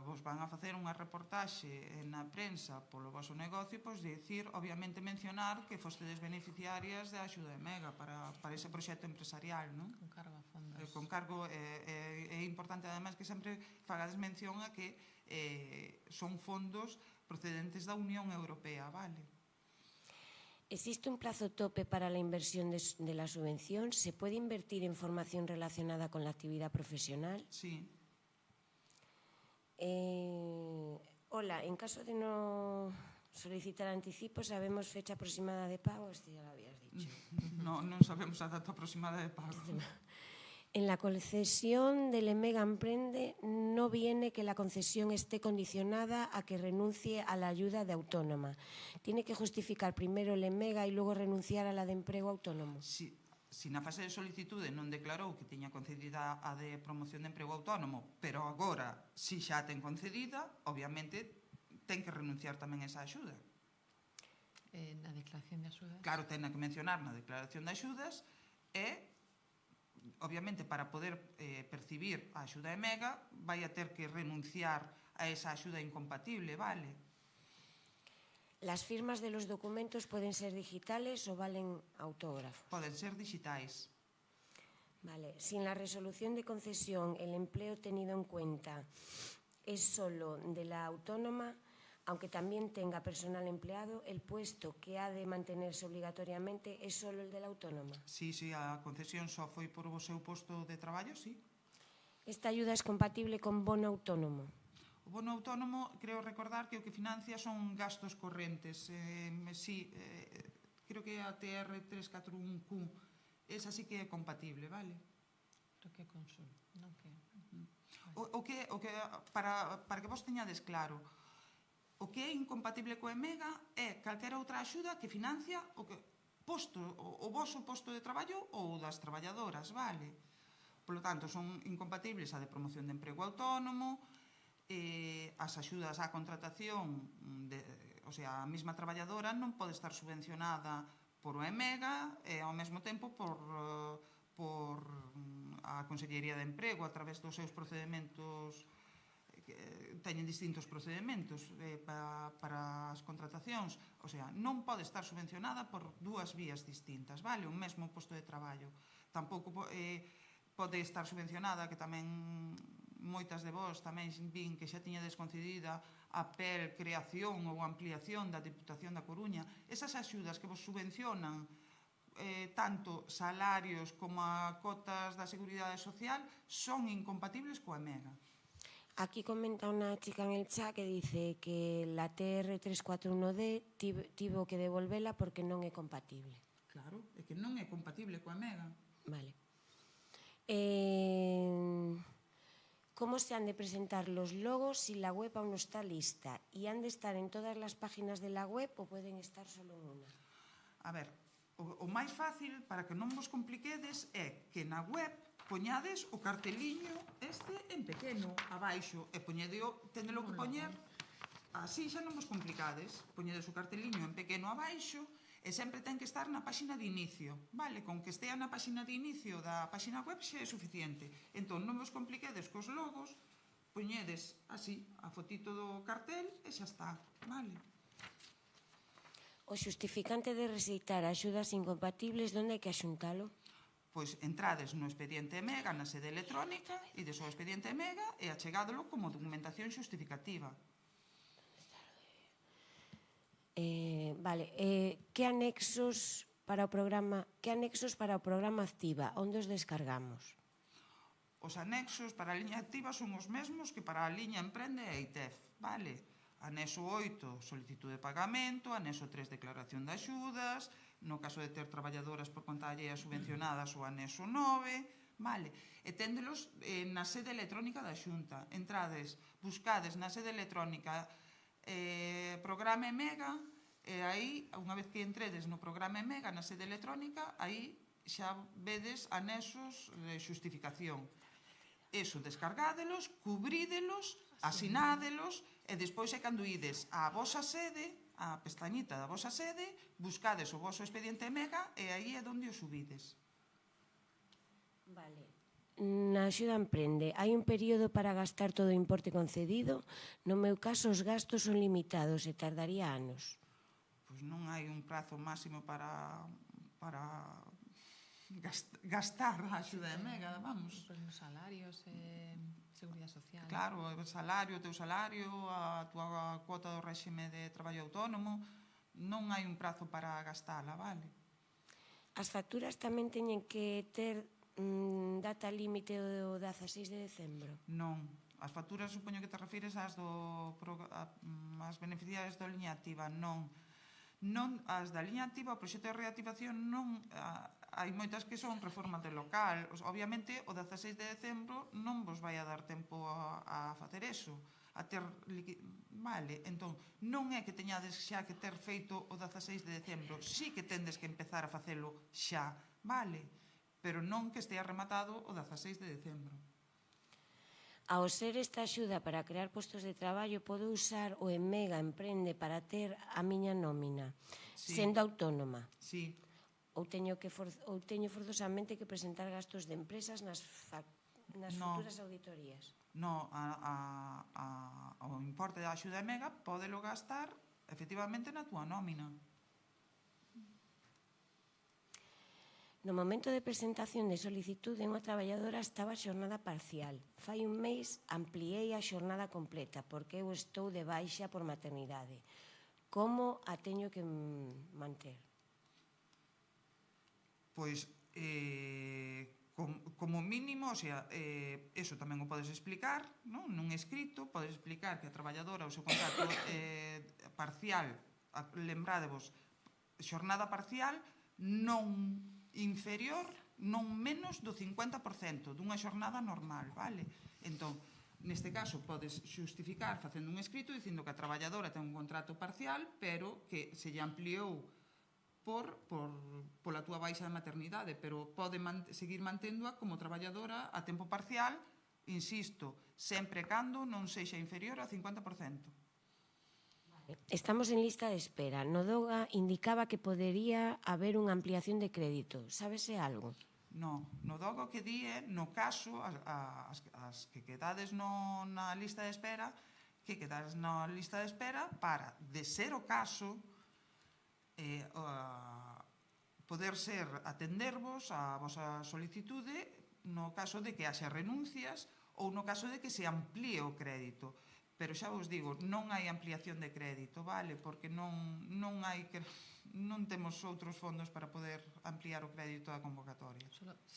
vos van a facer unha reportaxe na prensa polo voso negocio, pois dicir, obviamente mencionar que fostedes beneficiarias da axuda de Mega para ese proxecto empresarial, non? Con cargo a fondos. Con cargo, é importante ademais que sempre fagades mención a que son fondos procedentes da Unión Europea, vale? ¿Existe un plazo tope para la inversión de la subvención? ¿Se puede invertir en formación relacionada con la actividad profesional? Sí. Hola, en caso de no solicitar anticipo, ¿sabemos fecha aproximada de pago? Esto ya lo habías dicho. Non sabemos a data aproximada de pago. En la concesión del Emega Emprende no viene que la concesión esté condicionada a que renuncie a la ayuda de autónoma. Tiene que justificar primero el Emega y luego renunciar a la de empleo autónomo. Si na fase de solicitude non declarou que tiña concedida a de promoción de emprego autónomo, pero agora, si xa ten concedida, obviamente ten que renunciar tamén a esa axuda. Na declaración de axudas? Claro, ten que mencionar na declaración de axudas e, obviamente, para poder percibir a axuda de Mega, vai a ter que renunciar a esa axuda incompatible, vale? ¿Las firmas de los documentos pueden ser digitales o valen autógrafos? Poden ser digitais. Vale. Si en la resolución de concesión el empleo tenido en cuenta es solo de la autónoma, aunque también tenga personal empleado, el puesto que ha de mantenerse obligatoriamente es solo el de la autónoma. Si a concesión só foi por o seu posto de traballo, sí. ¿Esta ayuda es compatible con bono autónomo? O bono autónomo, creo recordar que o que financia son gastos correntes. Creo que a TR341Q, esa sí que é compatible, vale? Creo que consul, non que... Para que vos teñades claro, o que é incompatible co Emega é calquera outra axuda que financia o voso posto de traballo ou das traballadoras, vale? Por lo tanto, son incompatibles a de promoción de emprego autónomo, as axudas á contratación, o sea, a mesma traballadora non pode estar subvencionada por o Emega e ao mesmo tempo por a Consellería de Emprego a través dos seus procedementos, teñen distintos procedementos para as contratacións, o sea, non pode estar subvencionada por dúas vías distintas, vale? Un mesmo posto de traballo. Tampouco pode estar subvencionada, que tamén moitas de vós tamén vin que xa tiña desconcedida a PEL creación ou ampliación da Deputación da Coruña. Esas axudas que vos subvencionan tanto salarios como a cotas da Seguridade Social son incompatibles coa Emega. Aquí comenta una chica en el chat que dice que la TR341D tivo que devolvela porque non é compatible. Claro, é que non é compatible coa Emega. Vale. ¿Cómo se han de presentar los logos si la web aún no está lista? ¿Y han de estar en todas las páginas de la web o pueden estar solo en una? A ver, o máis fácil, para que non vos compliquedes, é que na web poñades o carteliño en pequeno, abaixo, e tendelo que poñer, así xa non vos complicades, poñedes o carteliño en pequeno abaixo, e sempre ten que estar na páxina de inicio, vale? Con que estea na páxina de inicio da páxina web xa é suficiente. Entón, non vos compliquedes cos logos, poñedes así a fotito do cartel e xa está, vale? O xustificante de recitar axudas incompatibles, onde hai que axuntalo? Pois entrades no expediente Emega, na sede electrónica, ides ao expediente Emega e achegádolo como documentación xustificativa. Que anexos para o programa Activa? Onde os descargamos? Os anexos para a liña activa son os mesmos que para a liña Emprende e ITEF, vale? Anexo 8, solicitud de pagamento, anexo 3, declaración de axudas, no caso de ter traballadoras por conta allea subvencionadas o anexo 9, Vale, e téndelos na sede electrónica da Xunta. Entrades, buscades na sede electrónica programa Emega, e aí, unha vez que entredes no programa Emega, na sede electrónica, aí xa vedes anexos de xustificación. Eso, descargádelos, cubrídelos, asinádelos, e despois é cando ides á vosa sede, á pestañita da vosa sede, buscades o voso expediente Emega e aí é onde o subides. Vale. Na axuda emprende, hai un período para gastar todo o importe concedido? No meu caso, os gastos son limitados e tardaría anos. Pois non hai un prazo máximo para gastar a axuda Emega, vamos. Pois nos salarios, seguridade social. Claro, o salario, o teu salario, a tua cuota do réxime de traballo autónomo, non hai un prazo para gastala, vale? As facturas tamén teñen que ter data límite o 16 de decembro? Non. As facturas supoño que te refires ás beneficiarias da liña activa, non. Non, as da liña activa, o proxecto de reactivación non, hai moitas que son reformas de local. Obviamente, o 16 de decembro non vos vai a dar tempo a facer eso, a ter, vale, entón, non é que teñades xa que ter feito o 16 de decembro, sí que tendes que empezar a facelo xa, vale, pero non que estea rematado o 16 de decembro. Ao ser esta axuda para crear postos de traballo, podo usar o Emega Emprende para ter a miña nómina, sendo autónoma? Sí. Ou teño forzosamente que presentar gastos de empresas nas futuras auditorías? No, o importe da axuda Emega pódelo gastar efectivamente na túa nómina. No momento de presentación de solicitude, unha traballadora estaba a xornada parcial. Fai un mes ampliei a xornada completa porque eu estou de baixa por maternidade. Como a teño que manter? Pois, como mínimo, o sea, eso tamén o podes explicar, non? Nun escrito, podes explicar que a traballadora o seu contrato parcial, lembrádevos, xornada parcial non inferior, non menos do 50% dunha xornada normal, vale? Entón, neste caso, podes xustificar facendo un escrito dicindo que a traballadora ten un contrato parcial, pero que se lle ampliou pola túa baixa de maternidade, pero pode seguir mantendo-a como traballadora a tempo parcial, insisto, sempre cando non sexa inferior ao 50%. Estamos en lista de espera. No DOGA indicaba que podería haber unha ampliación de crédito. Sábese algo? No DOGA o que di é, no caso, as que quedades na lista de espera, que quedades na lista de espera para, de ser o caso, poder ser atendervos a vosa solicitude no caso de que haxa renuncias ou no caso de que se amplíe o crédito. Pero xa vos digo, non hai ampliación de crédito, vale? Porque non temos outros fondos para poder ampliar o crédito da convocatoria.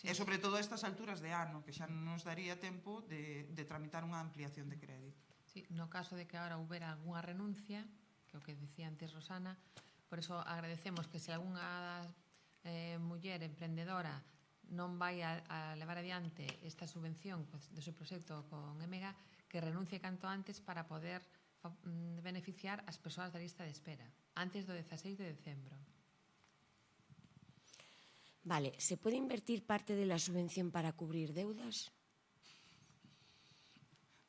E sobre todo a estas alturas de ano, que xa non nos daría tempo de tramitar unha ampliación de crédito. Sí, no caso de que agora houbera algunha renuncia, que é o que dicía antes Rosana, por eso agradecemos que se algunha muller emprendedora non vai a levar adiante esta subvención do seu proxecto con Emega, que renuncie canto antes para poder beneficiar as persoas da lista de espera, antes do 16 de decembro. Vale, se pode invertir parte de la subvención para cubrir deudas?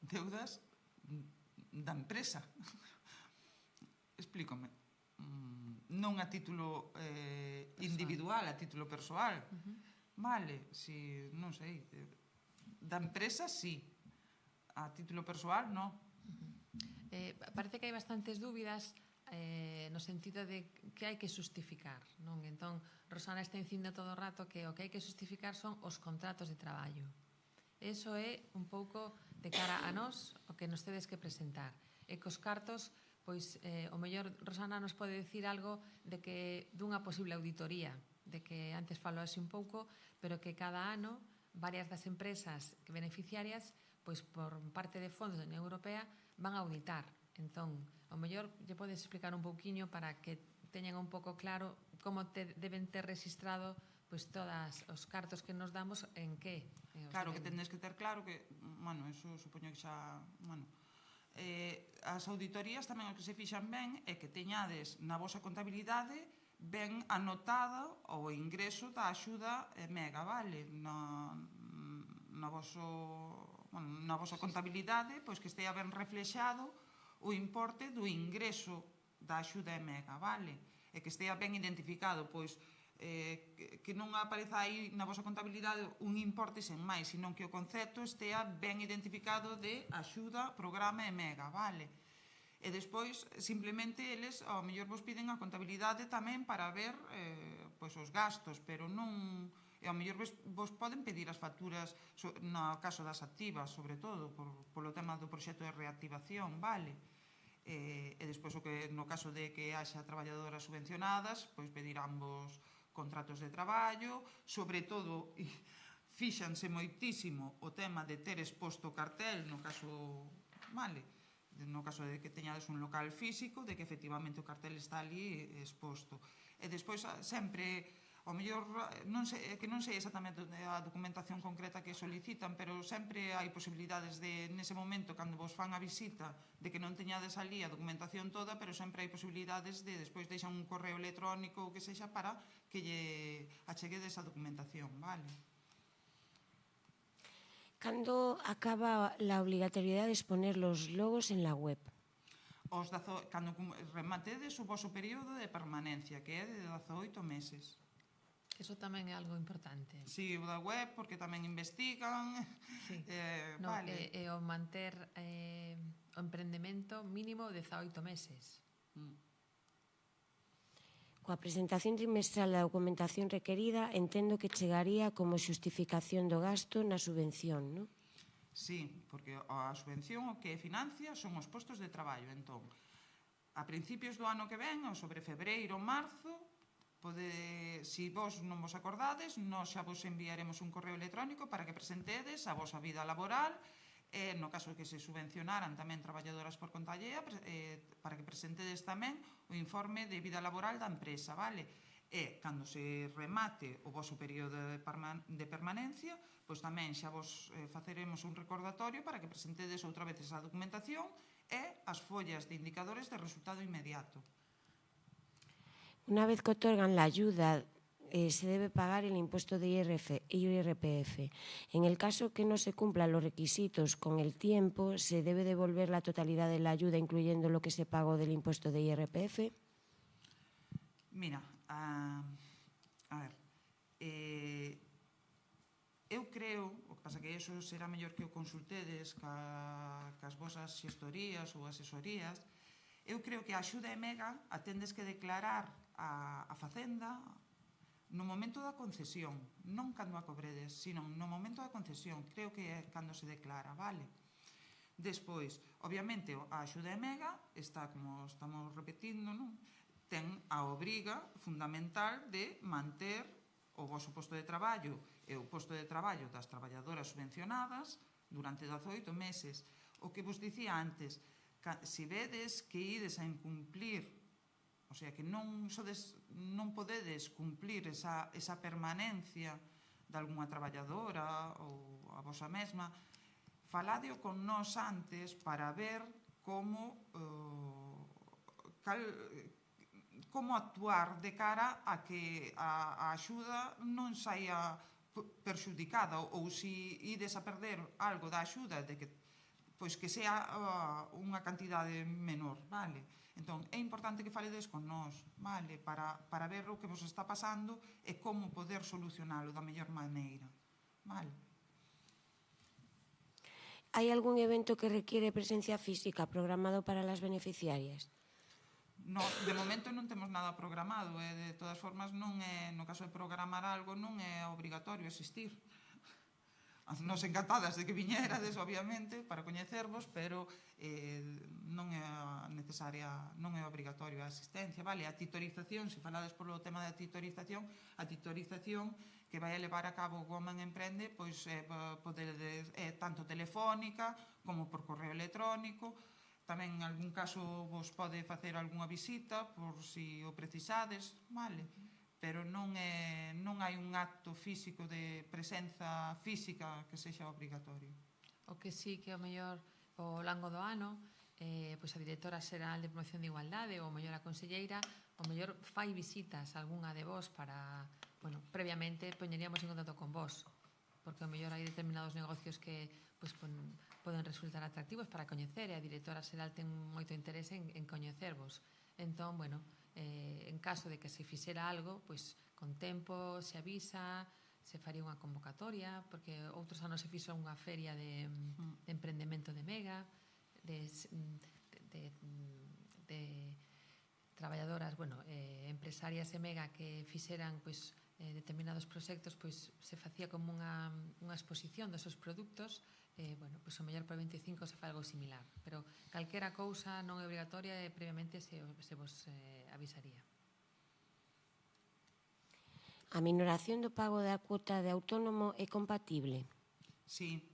Deudas da empresa. Explícome. Non a título individual, a título persoal. Vale, si, non sei, da empresa, sí. A título persoal, non. Parece que hai bastantes dúbidas no sentido de que hai que justificar, non? Entón, Rosana está dicindo todo o rato que o que hai que justificar son os contratos de traballo. Eso é un pouco de cara a nós o que nos tedes que presentar. E cos cartos, pois, o mellor Rosana nos pode dicir algo de que dunha posible auditoría, de que antes falou así un pouco, pero que cada ano varias das empresas beneficiarias, pois por parte de fondos da Unión Europea, van a auditar. Entón, o mellor lle podes explicar un pouquiño para que teñan un pouco claro como deben ter registrado pois todas os cartos que nos damos en que? Claro, que tendes que ter claro que, bueno, eso supoño que xa, bueno, as auditorías tamén o que se fixan ben é que teñades na vosa contabilidade ben anotado o ingreso da axuda mega, vale? Na vosa contabilidade, pois que estea ben reflexado o importe do ingreso da axuda mega, vale? E que estea ben identificado, pois que non apareza aí na vosa contabilidade un importe sen máis, senón que o concepto estea ben identificado de axuda, programa e mega, vale? E despois, simplemente, eles ao mellor vos piden a contabilidade tamén para ver pois os gastos, pero non... E ao mellor vos poden pedir as facturas no caso das activas, sobre todo, polo tema do proxecto de reactivación, vale? E despois, no caso de que haxa traballadoras subvencionadas, pois pedirán vos contratos de traballo, sobre todo, fíxanse moitísimo o tema de ter exposto o cartel no caso, vale, no caso de que teñades un local físico, de que efectivamente o cartel está ali exposto. E despois sempre, ao mellor, que non sei exactamente a documentación concreta que solicitan, pero sempre hai posibilidades de, nese momento, cando vos fan a visita, de que non teñades ali a documentación toda, pero sempre hai posibilidades de despois deixan un correo electrónico ou que sexa para que lle acheguedes a documentación, vale? Cando acaba la obligatoriedad de exponer los logos en la web? Cando rematedes o voso período de permanencia, que é de 18 meses. Eso tamén é algo importante. Sí, o da web, porque tamén investigan. Sí. Vale. E o manter o emprendemento mínimo 18 meses. Coa presentación trimestral da documentación requerida, entendo que chegaría como xustificación do gasto na subvención, non? Sí, porque a subvención o que financia son os postos de traballo. Entón, a principios do ano que ven, ou sobre febreiro, marzo, se vos non vos acordades, nós xa vos enviaremos un correo electrónico para que presentedes a vosa vida laboral, e no caso que se subvencionaran tamén traballadoras por conta allea, para que presentedes tamén o informe de vida laboral da empresa, vale? E cando se remate o voso período de permanencia, pois tamén xa vos faceremos un recordatorio para que presentedes outra vez esa documentación e as follas de indicadores de resultado inmediato. Una vez que otorgan la ayuda, se debe pagar el impuesto de IRPF. En el caso que no se cumplan los requisitos con el tiempo, ¿se debe devolver la totalidad de la ayuda, incluyendo lo que se pagó del impuesto de IRPF? Mira, a ver, eu creo, o que pasa que eso será mellor que o consultedes cas vosas xestorías ou asesorías, eu creo que a axuda mega a tendes que declarar a Facenda no momento da concesión, non cando a cobredes, sino no momento da concesión, creo que é cando se declara, vale? Despois, obviamente, a axuda mega está, como estamos repetindo, non? Ten a obriga fundamental de manter o voso posto de traballo e o posto de traballo das traballadoras subvencionadas durante 18 meses. O que vos dicía antes, se vedes que ides a incumplir, o sea, que non podedes cumplir esa permanencia de algunha traballadora ou a vosa mesma, faladeo con nós antes para ver como actuar de cara a que a axuda non saia perxudicada, ou se ides a perder algo da axuda, de que pois que sea unha cantidade menor, vale? Entón, é importante que faledes con nós, vale? Para ver o que vos está pasando e como poder solucionalo da mellor maneira, vale? ¿Hay algún evento que requiere presencia física programado para las beneficiarias? No, de momento non temos nada programado, e de todas formas non é, no caso de programar algo, non é obrigatorio existir. Nos encantadas de que viñerades, obviamente, para coñecervos, pero non é necesaria, non é obrigatorio a asistencia, vale? A titorización, se falades polo tema da titorización, a titorización que vai a levar a cabo o Women Emprende, pois é tanto telefónica como por correo electrónico. Tamén en algún caso vos pode facer algunha visita por si o precisades, vale? pero non hai un acto físico de presenza física que sexa obrigatorio. O que sí que o mellor ao longo do ano pois a directora xeral de promoción de igualdade ou mellor a conselleira o mellor fai visitas a algunha de vos para, bueno, previamente poñeríamos en contacto con vos, porque o mellor hai determinados negocios que pois poden resultar atractivos para coñecer e a directora xeral ten moito interese en coñecervos. Entón, bueno, en caso de que se fixera algo, pois con tempo se avisa, se faría unha convocatoria, porque outros anos se fixo unha feria de emprendemento de Mega, de traballadoras, bueno, empresarias de Mega que fixeran pois determinados proxectos, pois se facía como unha exposición dos seus produtos. Bueno, pois o mellor para o 25 se fai algo similar, pero calquera cousa non é obrigatoria e previamente se vos avisaría. A minoración do pago da cuota de autónomo é compatible? Sí.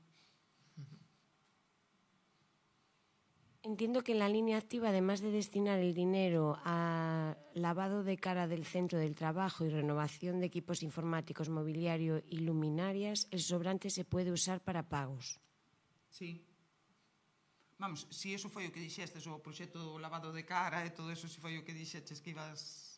Entiendo que en la línea activa, además de destinar el dinero a lavado de cara del centro del trabajo y renovación de equipos informáticos, mobiliario y luminarias, el sobrante se puede usar para pagos. Sí. Vamos, si eso foi o que dixestes, o proxecto do lavado de cara e todo eso, si foi o que dixeches que ibas,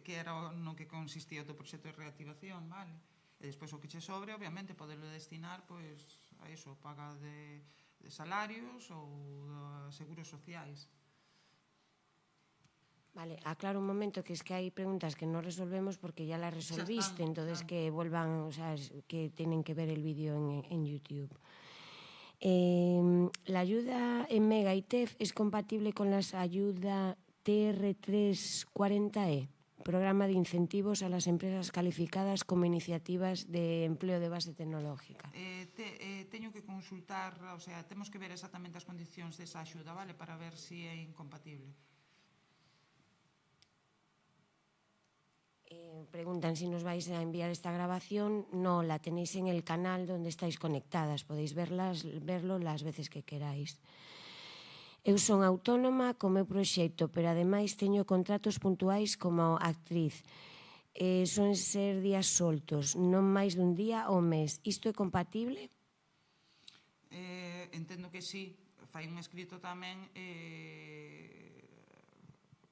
que era no que consistía o teu proxecto de reactivación, vale? E despois o que che sobre, obviamente, poderlo destinar, pois, a iso, paga de salarios ou de seguros sociais. Vale, aclaro un momento que es que hay preguntas que no resolvemos porque ya las resolviste, entonces que vuelvan, o sea, que tienen que ver el vídeo en YouTube. La ayuda en Mega y TEF es compatible con las ayudas TR340E, programa de incentivos a las empresas calificadas como iniciativas de empleo de base tecnológica. Teño que consultar, o sea, temos que ver exactamente as condicións desa axuda, vale, para ver se é incompatible. Preguntan si nos vais a enviar esta grabación. No, la tenéis en el canal donde estáis conectadas. Podéis verlo las veces que queráis. Eu son autónoma co meu proxecto, pero ademais teño contratos puntuais como actriz. Son ser días soltos, non máis dun día ao mes. Isto é compatible? Entendo que sí. Fai un escrito tamén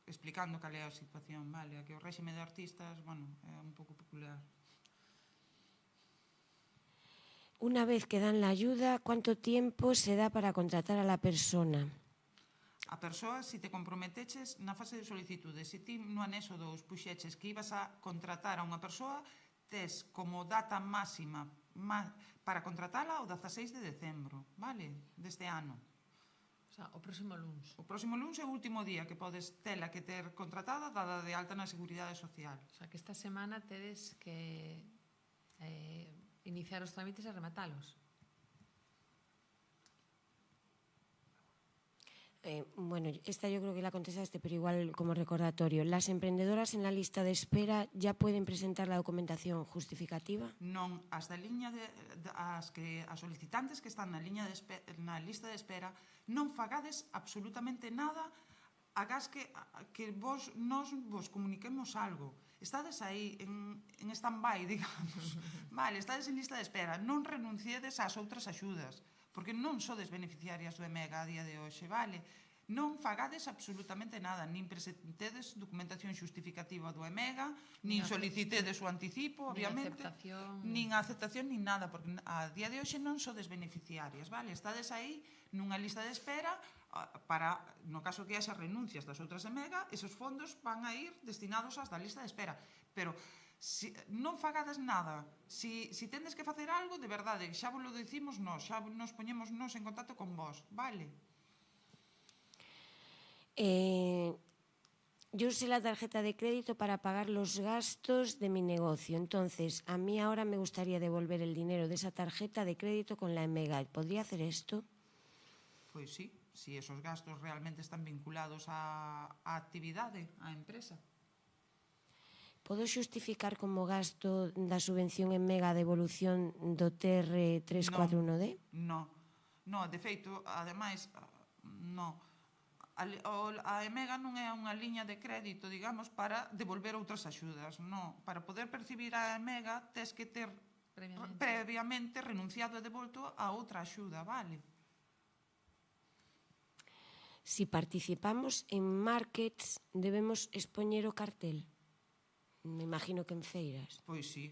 explicando cal é a situación, vale? Que o réxime de artistas, bueno, é un pouco peculiar. Una vez que dan la ayuda, ¿cuánto tiempo se da para contratar a la persona? A persoa, se te comprometeches na fase de solicitude, se ti no anexo 2 puxeches que ibas a contratar a unha persoa, tes como data máxima para contratala o 16 de decembro, vale? Deste ano. O sea, o próximo luns. O próximo luns é o último día que podes tela que ter contratada dada de alta na Seguridade Social. O sea, que esta semana tedes que iniciar os trámites e rematalos. Bueno, esta yo creo que la contestaste, pero igual como recordatorio. ¿Las emprendedoras en la lista de espera ya pueden presentar la documentación justificativa? Non, as solicitantes que están na lista de espera non fagades absolutamente nada agás que nos vos comuniquemos algo. Estades aí en stand-by, digamos. Vale, estades en lista de espera. Non renunciedes ás outras axudas, porque non sodes beneficiarias do EMEGA a día de hoxe, vale? Non fagades absolutamente nada, nin presentedes documentación xustificativa do EMEGA, nin solicitedes o anticipo, obviamente, nin a aceptación, nin nada, porque a día de hoxe non sodes beneficiarias, vale? Estades aí nunha lista de espera para, no caso que haxa renuncias das outras EMEGA, esos fondos van a ir destinados ás da lista de espera, pero non fagades nada. Si tendes que facer algo, de verdade, xa vos lo decimos nós, xa nos poñemos nós en contacto con vos, vale? Yo usé la tarjeta de crédito para pagar los gastos de mi negocio. Entonces, a mí ahora me gustaría devolver el dinero de esa tarjeta de crédito con la EMEGA. ¿Podría hacer esto? Pois sí, si esos gastos realmente están vinculados á actividade, á empresa. Podo xustificar como gasto da subvención en Mega a devolución do TR341D? No, de feito, ademais, no. A EMEGA non é unha liña de crédito, digamos, para devolver outras axudas, non. Para poder percibir a EMEGA tes que ter previamente renunciado e devolto a outra axuda, vale? Si participamos en markets, debemos expoñer o cartel? Me imagino que en feiras. Pois sí.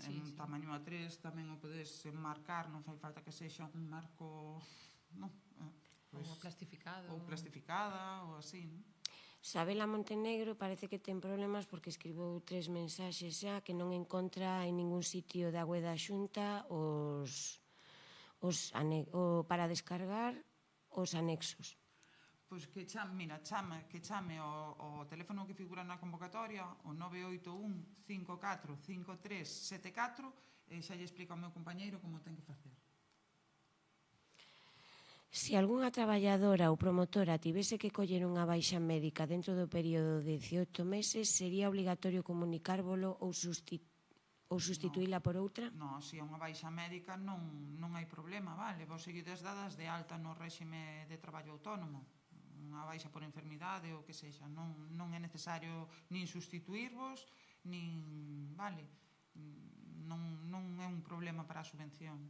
En tamaño A3 tamén o podes enmarcar, non fai falta que sexa un marco, non? Ou plastificado. Ou plastificada, ou así, non? Sabela Montenegro parece que ten problemas porque escribou 3 mensaxes xa que non encontra en ningún sitio da web da Xunta para descargar os anexos. Pois que chame ao teléfono que figura na convocatoria, o 981 54 53 74, e xa lle explica ao meu compañeiro como ten que facer. Se algunha traballadora ou promotora tivese que coller unha baixa médica dentro do período de 18 meses, sería obligatorio comunicárvolo ou sustituíla por outra? Non, se é unha baixa médica non hai problema, vale? Vos seguides dadas de alta no réxime de traballo autónomo. Unha baixa por enfermidade ou que sexa. Non é necesario nin sustituirvos, nin... Vale? Non é un problema para a subvención.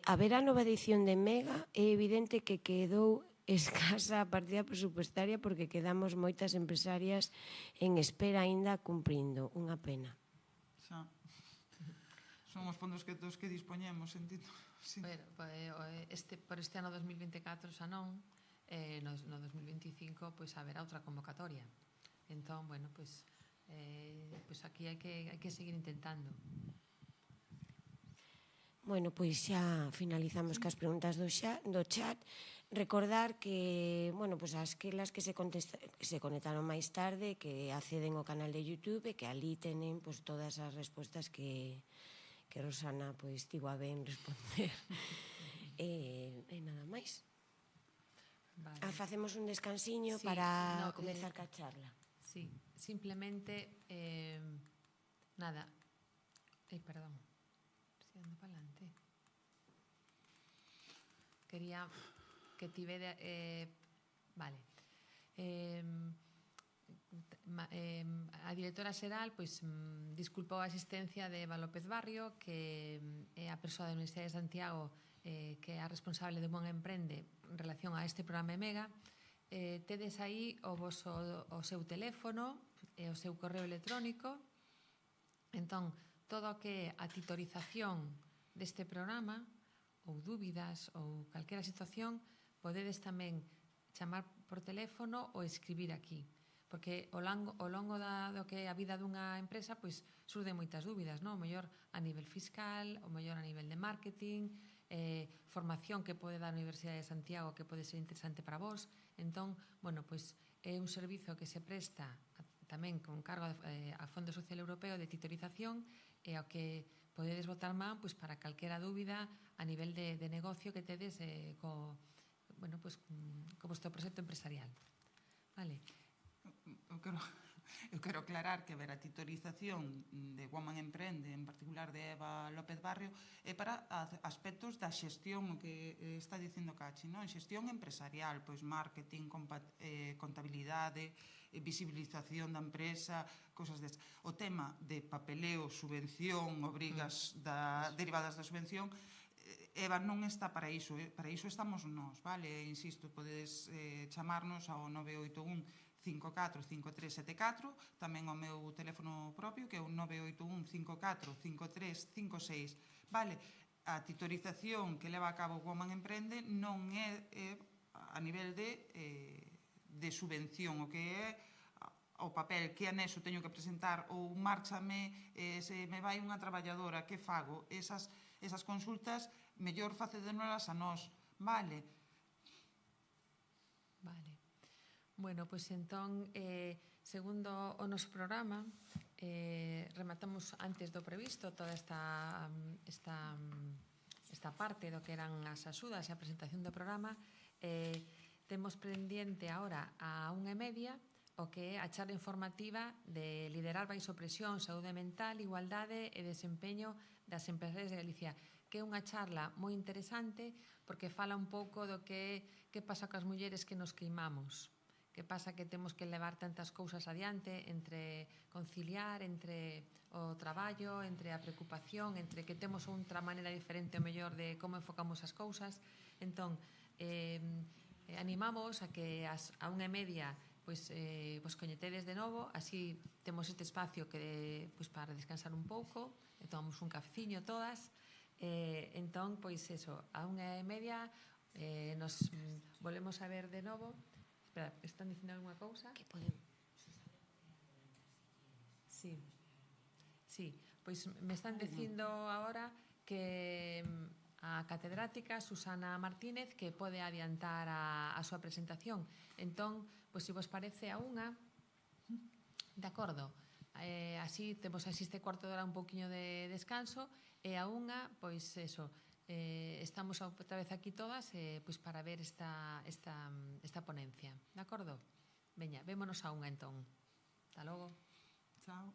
Haberá nova edición de Mega, é evidente que quedou escasa a partida presupuestaria porque quedamos moitas empresarias en espera aínda cumprindo. Unha pena. Xa. Son os fondos dos que dispoñemos, entendo. Sí. Por este ano 2024 xa non, no 2025 pois haberá outra convocatoria. Entón, bueno, pois aquí hai que seguir intentando. Bueno, pois xa finalizamos cas preguntas do chat. Recordar que, bueno, pois asquelas que se conectaron máis tarde, que acceden ao canal de YouTube e que ali tenen pois todas as respostas que Rosana pois tivo a ben responder. E nada máis. Vale. Facemos un descansiño para comezar ca charla. Sí, simplemente nada. Perdón. Ando para adelante. Quería que tivera vale. A directora xeral pois disculpou a asistencia de Eva López Barrio, que é a persoa da Universidade de Santiago que é a responsable de Mon Emprende en relación a este programa EMEGA. Tedes aí o seu teléfono e o seu correo electrónico. Entón, todo o que é a titorización deste programa, ou dúbidas, ou calquera situación, podedes tamén chamar por teléfono ou escribir aquí. Porque ao longo do que é a vida dunha empresa, pois surden moitas dúbidas, non? O mellor a nivel fiscal, o mellor a nivel de marketing, formación que pode dar a Universidade de Santiago que pode ser interesante para vos. Entón, bueno, pois é un servizo que se presta tamén con cargo a Fondo Social Europeo de titorización e ao que podedes botar man pois, para calquera dúbida a nivel de negocio que tedes co vostro proxecto empresarial. Vale. Eu quero aclarar que a titorización de Woman Emprende, en particular de Eva López Barrio, é para aspectos da xestión, o que está dicindo Cachi, non? Xestión empresarial, pois marketing, contabilidade, visibilización da empresa, cosas destas. O tema de papeleo, subvención, obrigas derivadas da subvención, Eva non está para iso estamos nós, vale? Insisto, podedes chamarnos ao 981 54 53 74, tamén ao meu teléfono propio, que é o 981 54 53 56, vale? A titorización que leva a cabo Woman Emprende non é a nivel de subvención, o que é o papel, que anexo teño que presentar, ou márchame, se me vai unha traballadora, que fago? Esas consultas, mellor facedémolas a nós, vale? Vale. Bueno, pois entón, segundo o noso programa, rematamos antes do previsto toda esta parte do que eran as axudas e a presentación do programa. Temos pendiente agora a 1:30 o que é a charla informativa de liderar baixo presión, saúde mental, igualdade e desempeño das empresarias de Galicia. que é unha charla moi interesante porque fala un pouco do que pasa cas mulleres que nos queimamos. Que pasa que temos que levar tantas cousas adiante entre conciliar, entre o traballo, entre a preocupación, entre que temos outra maneira diferente o mellor de como enfocamos as cousas. Entón, animamos a que a 1:30 vos coñetedes de novo, así temos este espacio que para descansar un pouco, e tomamos un cafeciño todas. Entón, eso, a 1:30 nos volvemos a ver de novo. Espera, están dicindo alguna cousa? Que podemos... Sí. Sí, pois me están dicindo agora que a catedrática Susana Martínez que pode adiantar a súa presentación. Entón, pois se vos parece a unha, de acordo, así temos este cuarto de hora un poquinho de descanso, e a unha, pois eso, estamos outra vez aquí todas pois para ver esta ponencia. De acordo? Veña, vémonos a unha entón. Hasta logo. Chao.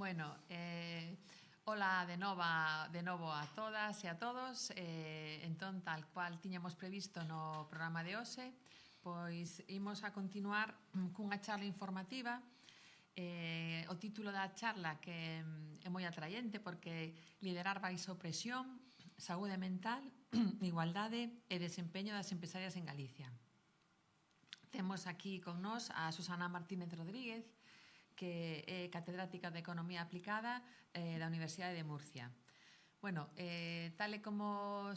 Bueno, hola de novo a todas e a todos. Entón, tal cual tiñamos previsto no programa de hoxe, pois imos a continuar cunha charla informativa. O título da charla que é moi atraente porque liderar baixo presión, saúde mental, igualdade e desempeño das empresarias en Galicia. Temos aquí con nós a Susana Martínez Rodríguez, que é catedrática de Economía Aplicada da Universidade de Murcia. Bueno, tal e como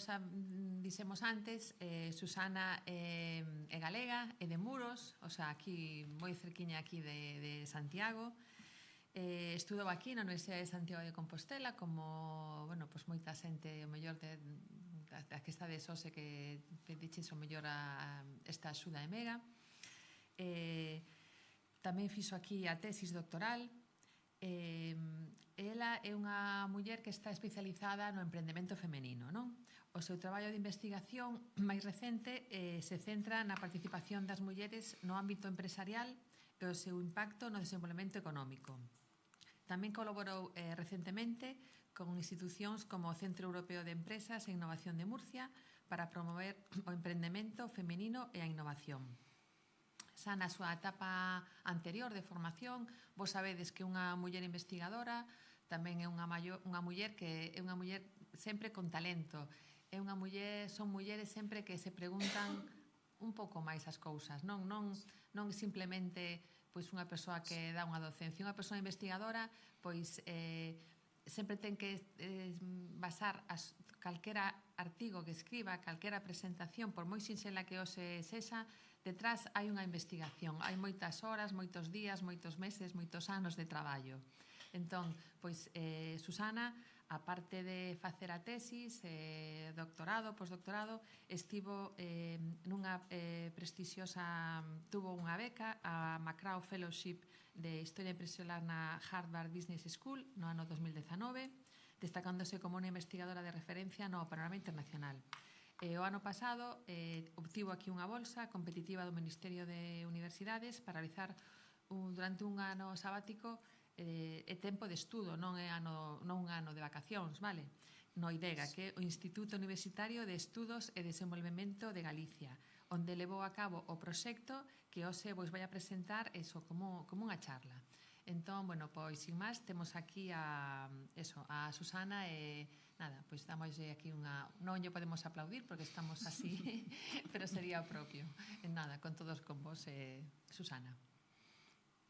dixemos antes, Susana é galega, é de Muros, o sea, aquí moi cerquiña aquí de Santiago. Estudou aquí na Universidade de Santiago de Compostela, como, bueno, pues moita xente, o mellor da que está de SOSE que pediches o mellor a esta axuda de Mega. Tamén fixo aquí a tesis doctoral. Ela é unha muller que está especializada no emprendemento femenino, non? O seu traballo de investigación máis recente se centra na participación das mulleres no ámbito empresarial e o seu impacto no desenvolvemento económico. Tamén colaborou recentemente con institucións como o Centro Europeo de Empresas e Innovación de Murcia para promover o emprendemento femenino e a innovación. Xa na súa etapa anterior de formación, vos sabedes que unha muller investigadora tamén é unha muller que é unha muller sempre con talento. Son mulleres sempre que se preguntan un pouco máis as cousas, non simplemente pois unha persoa que dá unha docencia. Unha persoa investigadora pois sempre ten que basar calquera artigo que escriba, calquera presentación, por moi sinxela que hoxe sexa, detrás hai unha investigación, hai moitas horas, moitos días, moitos meses, moitos anos de traballo. Entón, pois, Susana, aparte de facer a tesis, doctorado, postdoctorado, estivo nunha prestixiosa, tuvo unha beca, a McGraw Fellowship de Historia Empresarial na Harvard Business School no ano 2019, destacándose como unha investigadora de referencia no panorama internacional. O ano pasado obtivo aquí unha bolsa competitiva do Ministerio de Universidades para realizar durante un ano sabático tempo de estudo, non un ano de vacacións, vale? No IDEGA, que é o Instituto Universitario de Estudos e Desenvolvemento de Galicia, onde levou a cabo o proxecto que hoxe vos vai a presentar como unha charla. Entón, bueno, pois, sin máis, temos aquí a Susana e nada, pois damoslle aquí unha... Non lle podemos aplaudir porque estamos así, pero sería o propio. Nada, con todos con vos, Susana.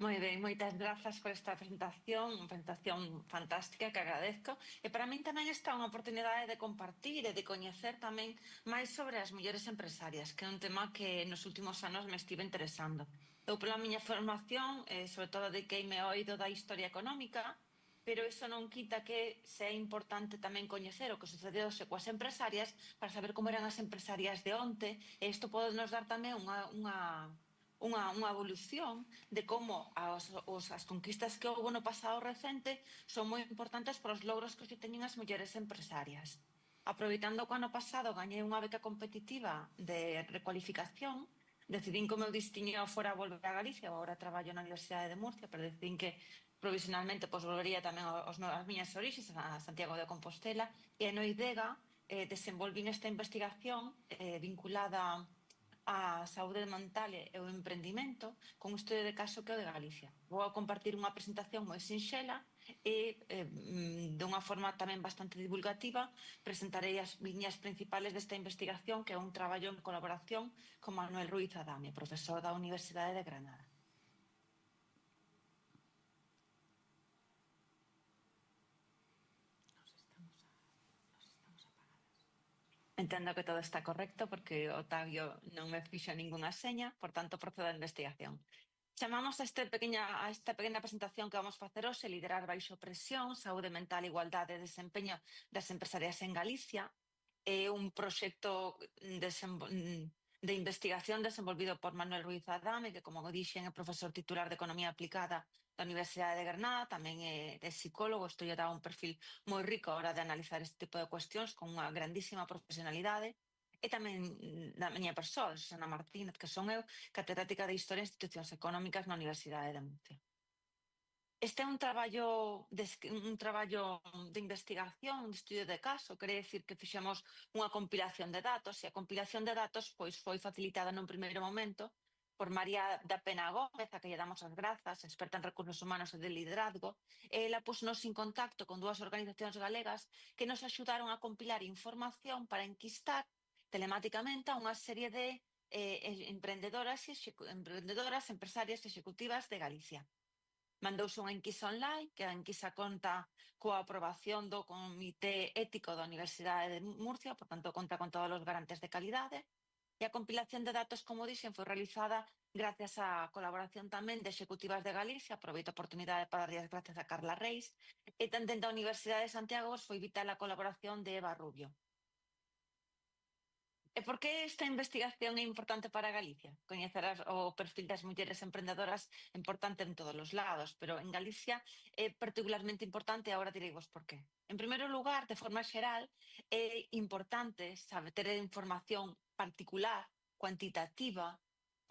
Moi ben, moitas grazas por esta presentación, unha presentación fantástica que agradezco. E para min tamén está unha oportunidade de compartir e de coñecer tamén máis sobre as mulleres empresarias, que é un tema que nos últimos anos me estive interesando. Eu, pola miña formación, sobre todo dediqueime ao eido da historia económica, pero iso non quita que sea importante tamén coñecer o que sucedeu coas empresarias para saber como eran as empresarias de onte, e isto pode nos dar tamén unha evolución de como as conquistas que houve no pasado recente son moi importantes para os logros que se teñen as mulleres empresarias. Aproveitando que o ano pasado gañei unha beca competitiva de recualificación, decidín que o meu destiño fora volver a Galicia, agora traballo na Universidade de Murcia, pero decidín que provisionalmente volvería tamén ás miñas orixes, a Santiago de Compostela, e no IDEGA desenvolvín esta investigación vinculada á saúde mental e ao emprendimento con un estudio de caso que é o de Galicia. Vou a compartir unha presentación moi sinxela e de unha forma tamén bastante divulgativa presentarei as liñas principales desta investigación, que é un traballo en colaboración con Manuel Ruiz Adame, profesor da Universidade de Granada. Entendo que todo está correcto porque Otavio non me fixo ningunha seña, por tanto procedo a investigación. Chamamos a esta pequena presentación que vamos facer hoxe liderar baixo presión, saúde mental, igualdade e desempeño das empresarias en Galicia. É un proxecto de investigación desenvolvido por Manuel Ruiz Adame, que, como dixen, é profesor titular de Economía Aplicada da Universidade de Granada, tamén é psicólogo, isto lle dá un perfil moi rico a hora de analizar este tipo de cuestións con unha grandísima profesionalidade. E tamén da miña persoa, Susana Martínez, que son eu, catedrática de Historia e Institucións Económicas na Universidade de Murcia. Este é un traballo de investigación, de estudio de caso, quere dicir que fixemos unha compilación de datos e a compilación de datos pois foi facilitada nun primeiro momento por María da Pena Gómez, a que lle damos as grazas, experta en recursos humanos e de liderazgo. Ela pusnos en contacto con dúas organizacións galegas que nos axudaron a compilar información para enquistar telemáticamente a unha serie de emprendedoras, empresarias e executivas de Galicia. Mandouse unha enquisa online, que a enquisa conta coa aprobación do Comité Ético da Universidade de Murcia, por tanto conta con todos os garantes de calidade, e a compilación de datos, como dixen, foi realizada gracias á colaboración tamén de executivas de Galicia, aproveito a oportunidade para dar as gracias a Carla Reis, e tamén da Universidade de Santiago foi vital a colaboración de Eva Rubio. E por que esta investigación é importante para Galicia? Coñecer o perfil das mulleres emprendedoras é importante en todos os lados, pero en Galicia é particularmente importante e agora direivos por qué. En primeiro lugar, de forma xeral, é importante saber ter información particular, cuantitativa,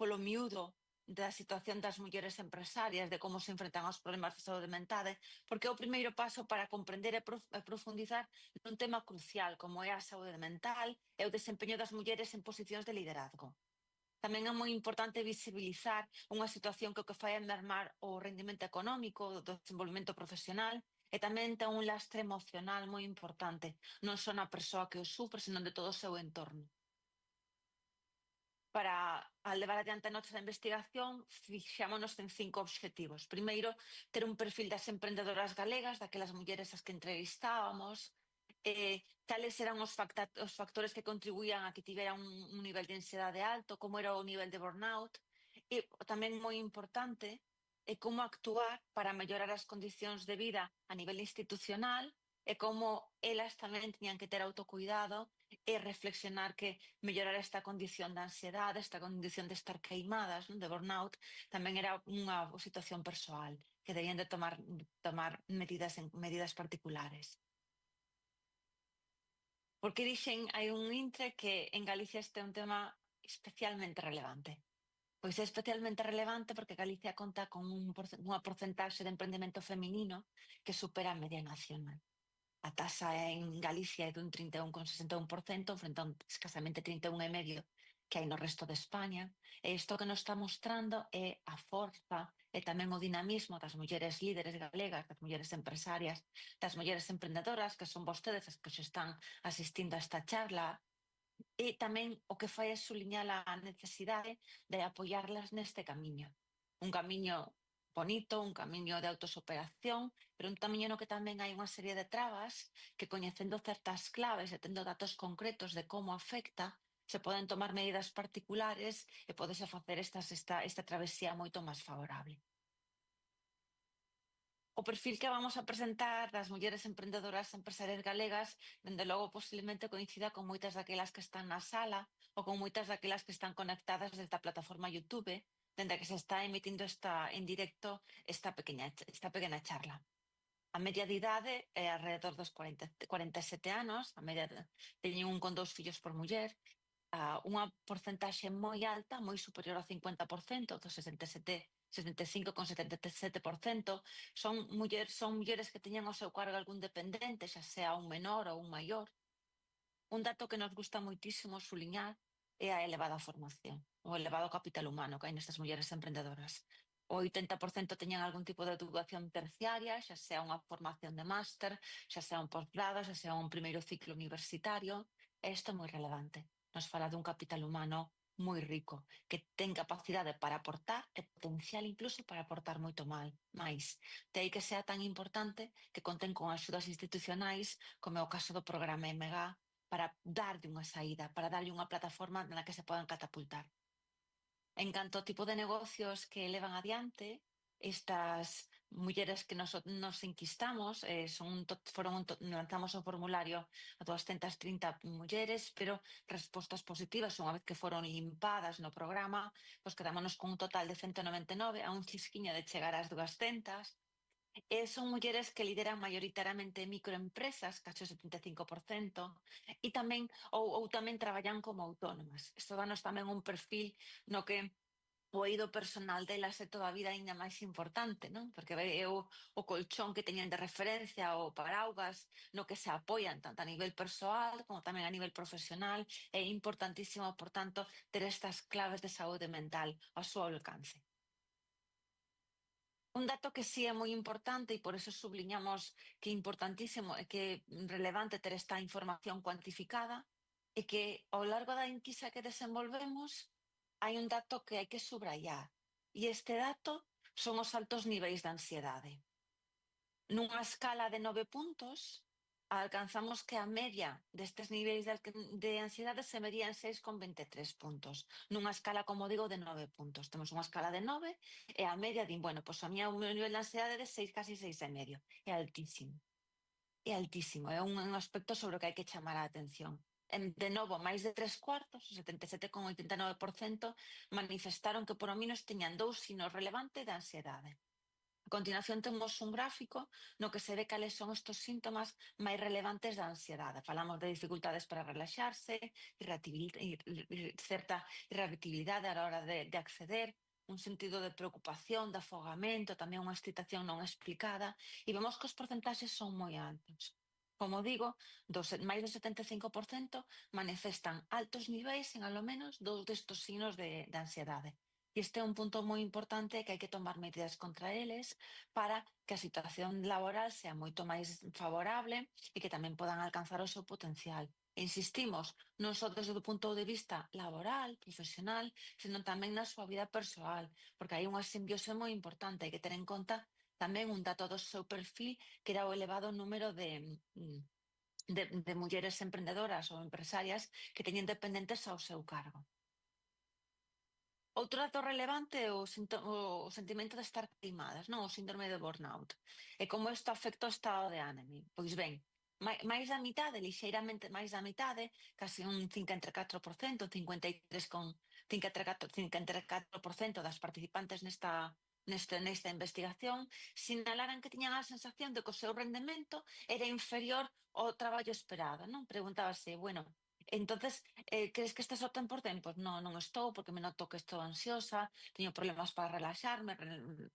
polo miúdo da situación das mulleres empresarias, de como se enfrentan aos problemas de saúde mental, porque é o primeiro paso para comprender e profundizar nun tema crucial como é a saúde mental e o desempeño das mulleres en posicións de liderazgo. Tamén é moi importante visibilizar unha situación que o que fai é mermar o rendimento económico, do desenvolvemento profesional, e tamén ten un lastre emocional moi importante, non só na persoa que o sufre, senón de todo o seu entorno. Para levar adiante a nosa investigación, fixámonos en 5 obxectivos. Primeiro, ter un perfil das emprendedoras galegas, daquelas mulleres as que entrevistábamos, cales eran os factores que contribuían a que tivera un nivel de ansiedade alto, como era o nivel de burnout, e tamén moi importante como actuar para mellorar as condicións de vida a nivel institucional e como elas tamén teñan que ter autocuidado e reflexionar que mellorar esta condición de ansiedade, esta condición de estar queimadas, de burnout, tamén era unha situación persoal, que debían de tomar medidas particulares. Porque dixen, hai un intre que en Galicia este é un tema especialmente relevante. Pois é especialmente relevante porque Galicia conta con unha porcentaxe de emprendemento feminino que supera a media nacional. A tasa en Galicia é dun 31,61%, frente a un escasamente 31,5% que hai no resto de España. E isto que nos está mostrando é a forza e tamén o dinamismo das mulleres líderes galegas, das mulleres empresarias, das mulleres emprendedoras, que son vostedes as que se están asistindo a esta charla, e tamén o que fai é suliñar a necesidade de apoiarlas neste camiño. Un camiño bonito, un camiño de autosuperación, pero un camiño no que tamén hai unha serie de trabas que, coñecendo certas claves e tendo datos concretos de como afecta, se poden tomar medidas particulares e podese facer esta travesía moito máis favorable. O perfil que vamos a presentar das mulleres emprendedoras empresarias galegas, dende logo, posiblemente coincida con moitas daquelas que están na sala ou con moitas daquelas que están conectadas desde a plataforma YouTube, dende que se está emitindo en directo esta pequena charla. A media de idade é alrededor dos 47 anos, a media teñen 1,2 fillos por muller, unha porcentaxe moi alta, moi superior ao 50%, do 65,77%, son mulleres que teñen ao seu cargo algún dependente, xa sea un menor ou un maior. Un dato que nos gusta moitísimo suliñar é a elevada formación, o elevado capital humano que hai nestas mulleres emprendedoras. O 80% teñen algún tipo de educación terciaria, xa sea unha formación de máster, xa sea un posgrado, xa sea un primeiro ciclo universitario, e isto é moi relevante. Nos fala dun capital humano moi rico, que ten capacidade para aportar e potencial incluso para aportar moito máis. De aí que sea tan importante que conten con axudas institucionais, como é o caso do programa MG, para darlle unha saída, para darlle unha plataforma na que se podan catapultar. En canto ao tipo de negocios que levan adiante, estas mulleres que nos enquistamos, lanzamos o formulario a 230 mulleres, pero respostas positivas, unha vez que foron limpadas no programa, pues quedámonos con un total de 199, a un chisquiño de chegar ás 200. Son mulleres que lideran maioritariamente microempresas, case o 75%, e tamén, ou tamén traballan como autónomas. Isto danos tamén un perfil no que o eido personal delas é toda a vida aínda máis importante, non? Porque é o colchón que teñen de referencia, o paraugas no que se apoian tanto a nivel persoal como tamén a nivel profesional. É importantísimo, por tanto, ter estas claves de saúde mental ao seu alcance. Un dato que sí é moi importante e por eso subliñamos que é importantísimo e que é relevante ter esta información cuantificada é que ao largo da enquisa que desenvolvemos hai un dato que hai que subrayar e este dato son os altos niveis de ansiedade. Nunha escala de 9 puntos alcanzamos que a media destes niveis de ansiedade se medía en 6,23 puntos. Nunha escala, como digo, de 9 puntos. Temos unha escala de 9 e a media din, bueno, pois a miña nivel de ansiedade é de 6, casi 6,5. É altísimo. É altísimo. É un aspecto sobre o que hai que chamar a atención. De novo, máis de 3/4, o 77,89%, manifestaron que por o menos teñan 2 signos relevantes de ansiedade. A continuación temos un gráfico no que se ve cales son estes síntomas máis relevantes da ansiedade. Falamos de dificultades para relaxarse, certa irritabilidade a la hora de acceder, un sentido de preocupación, de afogamento, tamén unha excitación non explicada, e vemos que os porcentaxes son moi altos. Como digo, máis do 75% manifestan altos niveis en alo menos 2 destes signos de ansiedade. E este é un punto moi importante que hai que tomar medidas contra eles para que a situación laboral sea moito máis favorable e que tamén podan alcanzar o seu potencial. E insistimos, non só desde o punto de vista laboral, profesional, sino tamén na súa vida persoal, porque hai unha simbiose moi importante, hai que ter en conta tamén un dato do seu perfil que era o elevado número de mulleres emprendedoras ou empresarias que teñen dependentes ao seu cargo. Outro dato relevante é o sentimento de estar queimadas, non? O síndrome de burnout. E como isto afecta o estado de ánimo? Pois ben, máis da mitade, lixeiramente máis da mitade, casi un 54%, 53,4% das participantes nesta investigación sinalaran que tiñan a sensación de que o seu rendemento era inferior ao traballo esperado, non? Preguntábase, bueno, entonces, crees que estás ao 100%? Pois non estou, porque me noto que estou ansiosa, teño problemas para relaxarme,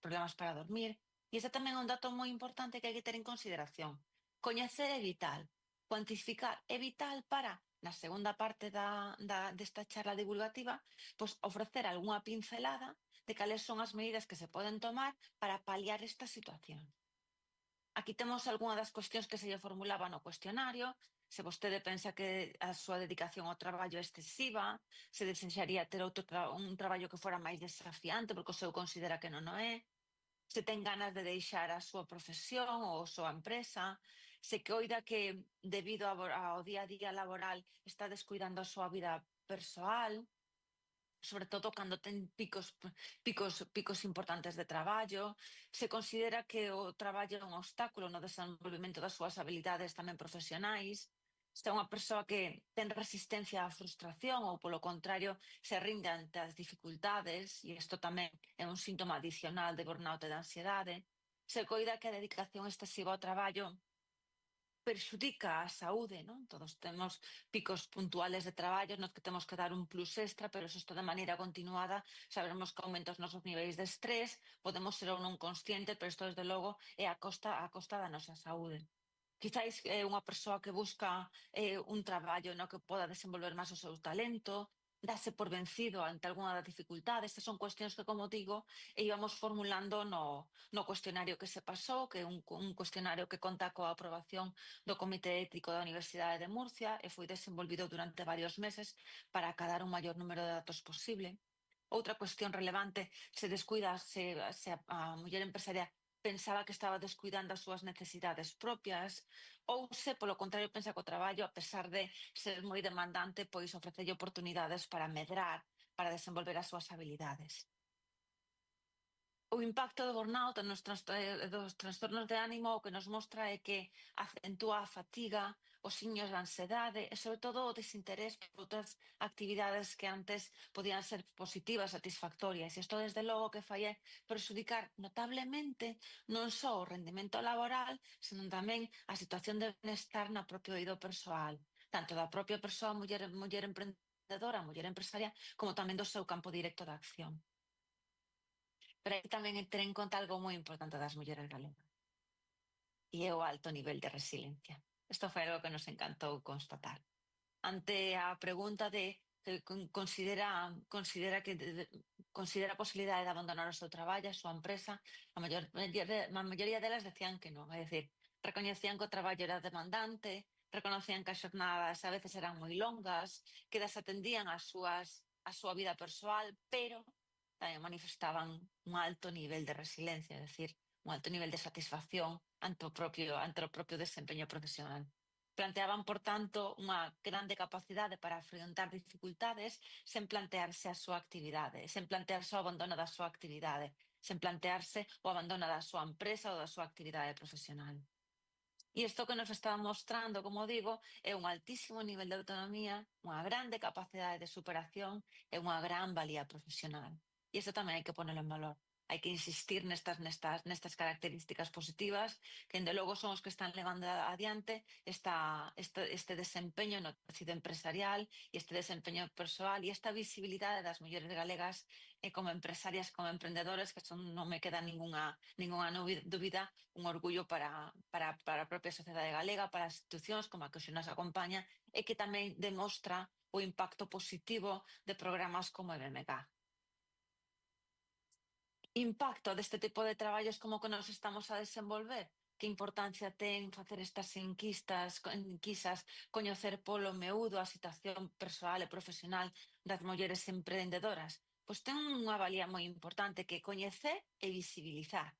problemas para dormir. E ese tamén é un dato moi importante que hai que ter en consideración. Coñecer é vital, cuantificar é vital para, na segunda parte desta charla divulgativa, pois ofrecer algunha pincelada de cales son as medidas que se poden tomar para paliar esta situación. Aquí temos algunha das cuestións que se lle formulaba no cuestionario. Se vostede pensa que a súa dedicación ao traballo é excesiva, se desexaría ter un traballo que fora máis desafiante porque o seu considera que non o é, se ten ganas de deixar a súa profesión ou a súa empresa, se coida que debido ao día a día laboral está descuidando a súa vida persoal, sobre todo cando ten picos importantes de traballo, se considera que o traballo é un obstáculo no desenvolvemento das súas habilidades tamén profesionais, se é unha persoa que ten resistencia á frustración ou, polo contrario, se rinde ante as dificultades, e isto tamén é un síntoma adicional de burnout e de ansiedade, se coida que a dedicación excesiva ao traballo perxudica a saúde, non? Todos temos picos puntuales de traballo nos que temos que dar un plus extra, pero se isto de maneira continuada, saberemos que aumenta os nosos niveis de estrés, podemos ser ou non conscientes, pero isto, desde logo, é a costa da nosa saúde. Quizáis é unha persoa que busca un traballo no que poda desenvolver máis o seu talento, dase por vencido ante algunha das dificultades. Estas son cuestións que, como digo, íbamos formulando no cuestionario que se pasou, que é un cuestionario que conta coa aprobación do Comité Ético da Universidade de Murcia e foi desenvolvido durante varios meses para acadar un maior número de datos posible. Outra cuestión relevante, se descuida se a muller empresaria pensaba que estaba descuidando as súas necesidades propias, ou se, polo contrario, pensa que o traballo, a pesar de ser moi demandante, pois ofrecelle oportunidades para medrar, para desenvolver as súas habilidades. O impacto do burnout dos trastornos de ánimo o que nos mostra é que acentúa a fatiga, os signos de ansiedade e, sobre todo, o desinterés por outras actividades que antes podían ser positivas, satisfactorias. E isto, desde logo, que fai é perxudicar notablemente non só o rendemento laboral, senón tamén a situación de benestar na propio eido persoal, tanto da propia persoa, muller emprendedora, muller empresaria, como tamén do seu campo directo de acción. Pero hai tamén ter en conta algo moi importante das mulleres galegas, e é o alto nivel de resiliencia. Isto foi algo que nos encantou constatar. Ante a pregunta de que considera a posibilidade de abandonar o seu traballo, a súa empresa, a maioría delas decían que non. É dicir, recoñecían que o traballo era demandante, reconocían que as xornadas a veces eran moi longas, que desatendían a súa vida persoal, pero tamén manifestaban un alto nivel de resiliencia, é dicir, un alto nivel de satisfacción ante o propio desempeño profesional. Planteaban, por tanto, unha grande capacidade para afrontar dificultades sen plantearse a súa actividade, sen plantearse o abandono da súa actividade, sen plantearse o abandono da súa empresa ou da súa actividade profesional. E isto que nos está mostrando, como digo, é un altísimo nivel de autonomía, unha grande capacidade de superación e unha gran valía profesional. E isto tamén hai que ponerlo en valor. Hai que insistir nestas características positivas, que, dende logo, son os que están levando adiante este desempeño no tecido empresarial e este desempeño persoal e esta visibilidade das mulleres galegas como empresarias, como emprendedoras, que non me queda ningunha dúbida, un orgullo para a propia sociedade galega, para as institucións como a que hoxe nos acompaña, e que tamén demostra o impacto positivo de programas como o BMK. Impacto deste tipo de traballos como que nos estamos a desenvolver? Que importancia ten facer estas enquisas, coñecer polo miúdo a situación persoal e profesional das mulleres emprendedoras? Pois ten unha valía moi importante, que coñecer e visibilizar.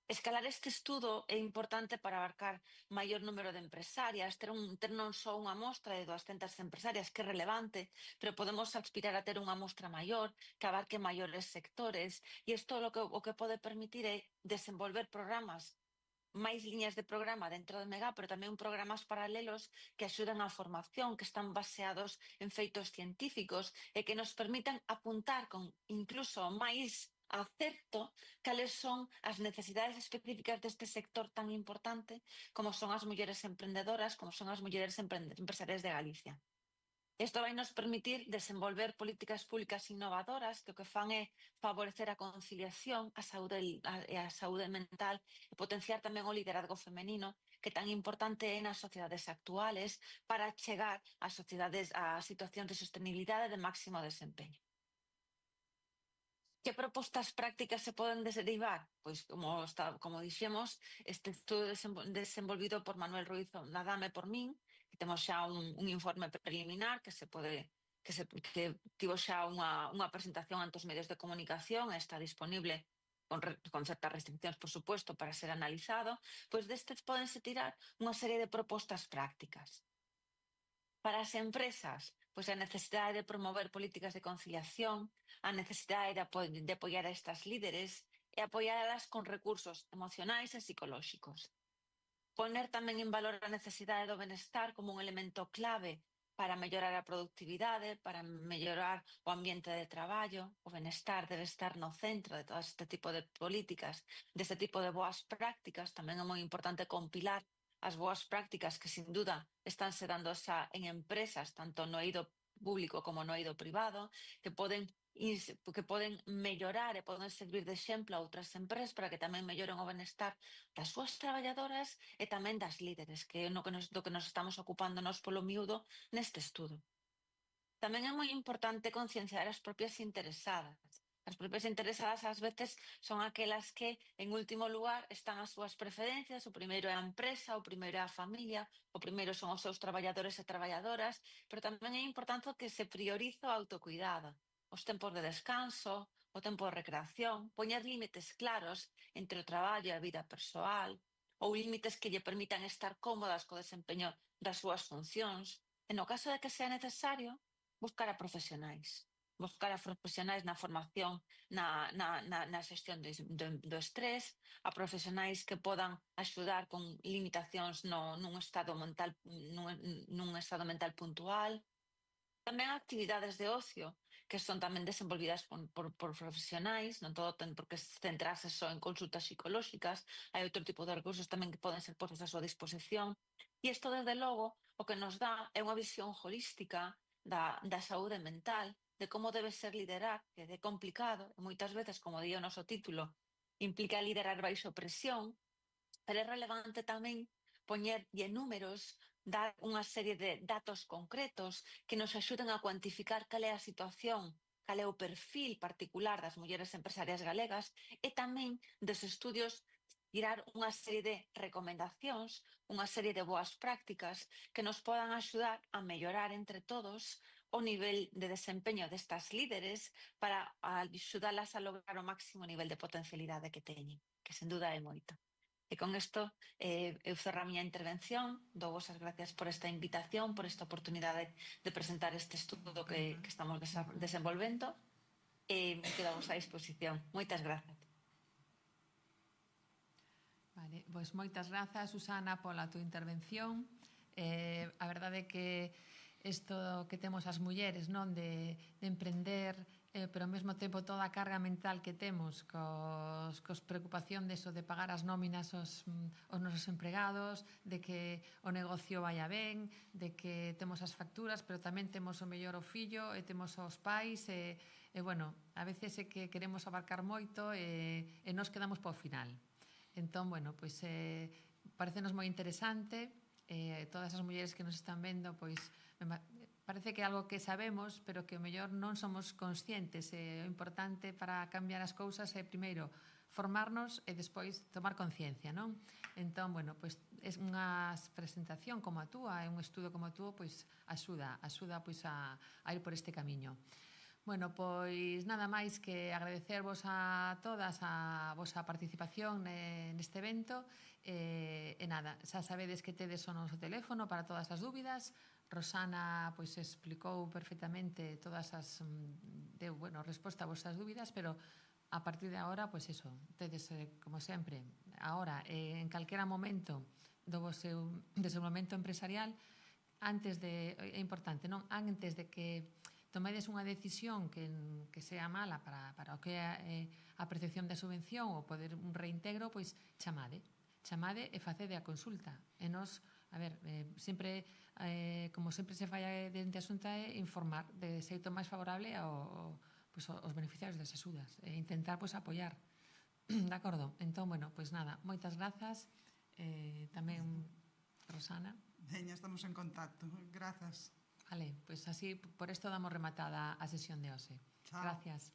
Escalar este estudo é importante para abarcar maior número de empresarias, ter non só unha mostra de 200 empresarias, que é relevante, pero podemos aspirar a ter unha mostra maior, que abarque maiores sectores, e isto o que pode permitir é desenvolver programas, máis liñas de programa dentro do MEGA, pero tamén programas paralelos que axuden á formación, que están baseados en feitos científicos e que nos permitan apuntar con incluso máis acerto cales son as necesidades específicas deste sector tan importante como son as mulleres emprendedoras, como son as mulleres empresarias de Galicia. Isto vai nos permitir desenvolver políticas públicas innovadoras que o que fan é favorecer a conciliación, a saúde mental e potenciar tamén o liderazgo femenino, que tan importante é nas sociedades actuales para chegar a situacións de sostenibilidade de máximo desempeño. Que propostas prácticas se poden derivar? Pois, como dixemos, este estudo desenvolvido por Manuel Ruiz Nadame por min, que temos xa un informe preliminar que tivo xa unha presentación ante os medios de comunicación e está disponible con certas restriccións, por suposto, para ser analizado. Pois destes pódense tirar unha serie de propostas prácticas. Para as empresas, pois a necesidade de promover políticas de conciliación, a necesidade de apoiar a estas líderes e apoialas con recursos emocionais e psicolóxicos. Poner tamén en valor a necesidade do benestar como un elemento clave para mellorar a productividade, para mellorar o ambiente de traballo. O benestar debe estar no centro de todo este tipo de políticas, deste tipo de boas prácticas. Tamén é moi importante compilar as boas prácticas que, sin duda, estánse dando xa en empresas, tanto no eido público como no eido privado, que poden mellorar e poden servir de exemplo a outras empresas para que tamén melloren o benestar das súas traballadoras e tamén das líderes, que é do que nos estamos ocupando nós polo miúdo neste estudo. Tamén é moi importante concienciar as propias interesadas. As propias interesadas ás veces son aquelas que, en último lugar, están as súas preferencias. O primeiro é a empresa, o primeiro é a familia, o primeiro son os seus traballadores e traballadoras, pero tamén é importante que se priorice o autocuidado, os tempos de descanso, o tempo de recreación, poñer límites claros entre o traballo e a vida persoal, ou límites que lle permitan estar cómodas co desempeño das súas funcións. E no caso de que sea necesario, buscar a profesionais na formación, na xestión do estrés, a profesionais que podan axudar con limitacións nun estado mental puntual. Tamén actividades de ocio, que son tamén desenvolvidas por profesionais, non todo ten por que centrarse só en consultas psicolóxicas, hai outro tipo de recursos tamén que poden ser postos a súa disposición. E isto, desde logo, o que nos dá é unha visión holística da saúde mental, de como debe ser liderar, que é complicado, e moitas veces, como di o noso título, implica liderar baixo presión, pero é relevante tamén poñerlle números, dar unha serie de datos concretos que nos axuden a cuantificar cal é a situación, cal é o perfil particular das mulleres empresarias galegas e tamén dos estudios tirar unha serie de recomendacións, unha serie de boas prácticas que nos podan axudar a mellorar entre todos o nivel de desempeño destas líderes para axudalas a lograr o máximo nivel de potencialidade que teñen, que sen duda é moito. E con isto eu cerro a miña intervención, dou vos as gracias por esta invitación, por esta oportunidade de presentar este estudo que estamos desenvolvendo e quedamos á disposición. Moitas grazas. Vale, pois moitas grazas, Susana, pola túa intervención. A verdade é que isto que temos as mulleres, non, de emprender, pero ao mesmo tempo toda a carga mental que temos cos preocupación deso de pagar as nóminas aos nosos empregados, de que o negocio vaya ben, de que temos as facturas, pero tamén temos o mellor o fillo e temos os pais e bueno, a veces é que queremos abarcar moito e nos quedamos para o final. Entón, bueno, pois parecenos moi interesante, todas as mulleres que nos están vendo, pois parece que é algo que sabemos, pero que o mellor non somos conscientes. O importante para cambiar as cousas é primeiro formarnos e despois tomar conciencia, non? Entón, bueno, pois é unha presentación como a túa, é un estudo como a túa, pois axuda pois a ir por este camiño. Bueno, pois nada máis que agradecervos a todas a vosa participación neste evento e nada, xa sabedes que tedes o noso teléfono para todas as dúbidas. Rosana pois explicou perfectamente todas as deu, bueno, resposta a vosas dúbidas, pero a partir de agora, pois eso, tedes como sempre, agora en calquera momento do voseu desenvolvemento empresarial, antes de, é importante, non? Antes de que tomedes unha decisión que sea mala para o que é a percepción da subvención ou poder un reintegro, pois chamade e facede a consulta. E nos, a ver, sempre, como sempre se falla dentro da Xunta é informar de xeito máis favorable aos beneficiarios das axudas e intentar apoiar. De acordo? Entón, bueno, pois nada, moitas grazas. Tamén, Rosana. Veña, estamos en contacto. Grazas. Vale, pois así, por isto damos rematada a sesión de hoxe. Chao. Gracias.